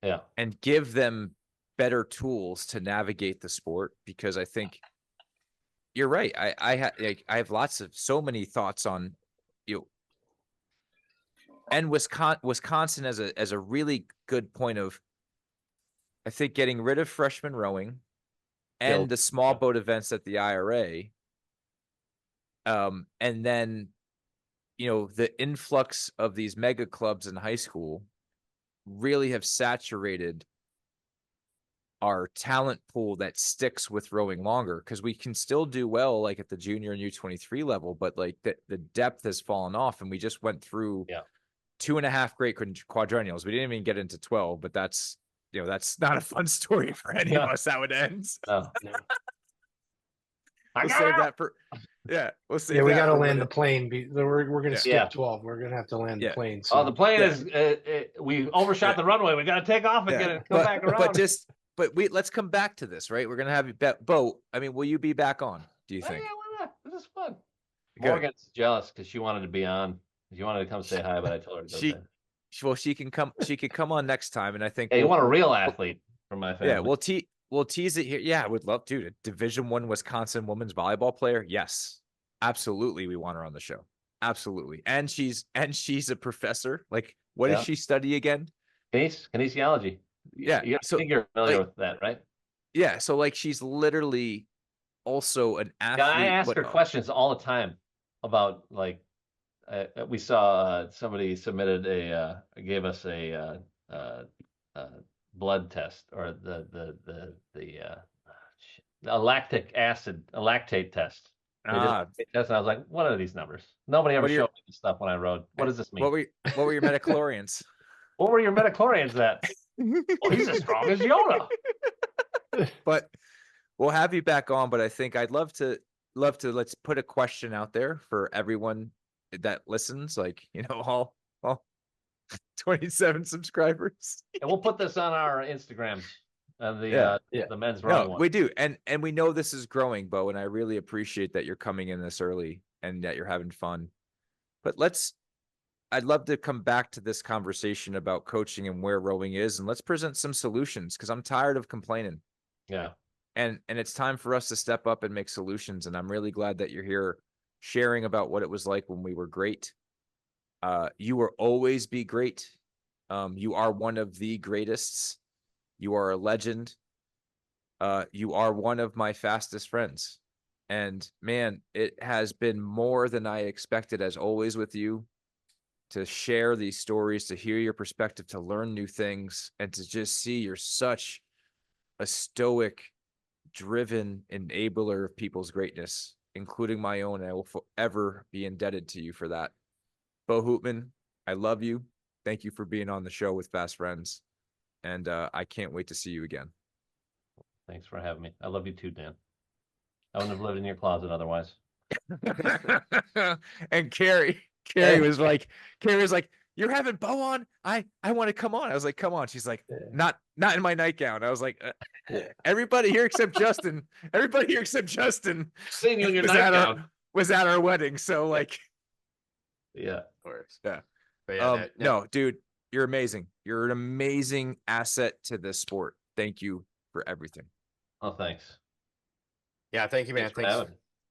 Yeah. And give them better tools to navigate the sport, because I think you're right. I have so many thoughts on, and Wisconsin as a really good point of, I think, getting rid of freshman rowing and the small boat events at the IRA. And then, the influx of these mega clubs in high school really have saturated our talent pool that sticks with rowing longer, because we can still do well like at the junior and U23 level, but like the depth has fallen off, and we just went through 2.5 great quadrennials. We didn't even get into 12, but that's that's not a fun story for any of us how it ends. No. We'll save that for we'll save we that got to for land the plane. We're going to skip 12. We're going to have to land the plane. So. Oh, the plane is we overshot the runway. We got to take off and come back around. But let's come back to this, right? We're gonna have you bet. Bo, I mean, will you be back on? Do you think? Yeah, why not? This is fun. Good. Morgan's jealous because she wanted to be on. She wanted to come say hi, but I told her to go. She can come. She could come on next time, and I think. Hey, you want a real athlete from my family? Yeah, we'll tease it here. Yeah, I would love to. A Division I Wisconsin women's volleyball player. Yes, absolutely. We want her on the show. Absolutely, and she's a professor. Like, what does she study again? Kinesiology. Yeah, so you're familiar with that, right? Yeah, so like she's literally also an athlete. Yeah, I ask her questions all the time about like we saw somebody submitted gave us a blood test, or the lactate test. Test, and I was like, what are these numbers? Nobody ever showed me this stuff when I rode. What does this mean? What were your metachlorians? What were your metachlorians at? Well, he's as strong as Yoda. But we'll have you back on. But I think I'd love to let's put a question out there for everyone that listens. Like, all 27 subscribers. And we'll put this on our Instagram and the men's rowing one. We do, and we know this is growing, Bo, and I really appreciate that you're coming in this early and that you're having fun. But I'd love to come back to this conversation about coaching and where rowing is, and let's present some solutions, because I'm tired of complaining. Yeah. And it's time for us to step up and make solutions. And I'm really glad that you're here sharing about what it was like when we were great. You will always be great. You are one of the greatest. You are a legend. You are one of my fastest friends. And man, it has been more than I expected, as always, with you, to share these stories, to hear your perspective, to learn new things, and to just see you're such a stoic, driven enabler of people's greatness, including my own. And I will forever be indebted to you for that. Beau Hoopman, I love you. Thank you for being on the show with Fast Friends. And I can't wait to see you again. Thanks for having me. I love you too, Dan. I wouldn't have lived in your closet otherwise. And Carrie was like, you're having Beau on? I want to come on. I was like, come on. She's like, not in my nightgown. I was like, everybody here except Justin. Seeing you in your nightgown was at our wedding. So like, yeah, of course. Yeah. But no, dude, you're amazing. You're an amazing asset to this sport. Thank you for everything. Oh, thanks. Yeah, thank you, man.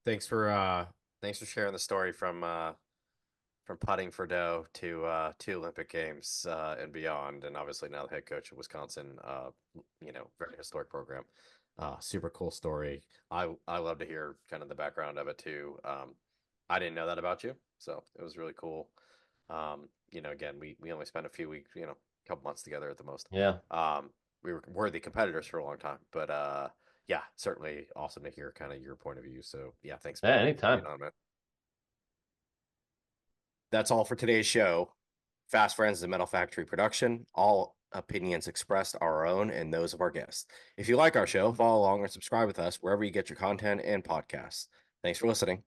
Thanks for sharing the story from putting for dough to 2 Olympic Games and beyond, and obviously now the head coach of Wisconsin. Very historic program. Super cool story. I love to hear kind of the background of it too. I didn't know that about you, so it was really cool. Again, we only spent a few weeks, a couple months together at the most. Yeah. We were worthy competitors for a long time, but yeah, certainly awesome to hear kind of your point of view. So yeah, thanks. Yeah, anytime. That's all for today's show. Fast Friends is a Metal Factory production. All opinions expressed are our own and those of our guests. If you like our show, follow along and subscribe with us wherever you get your content and podcasts. Thanks for listening.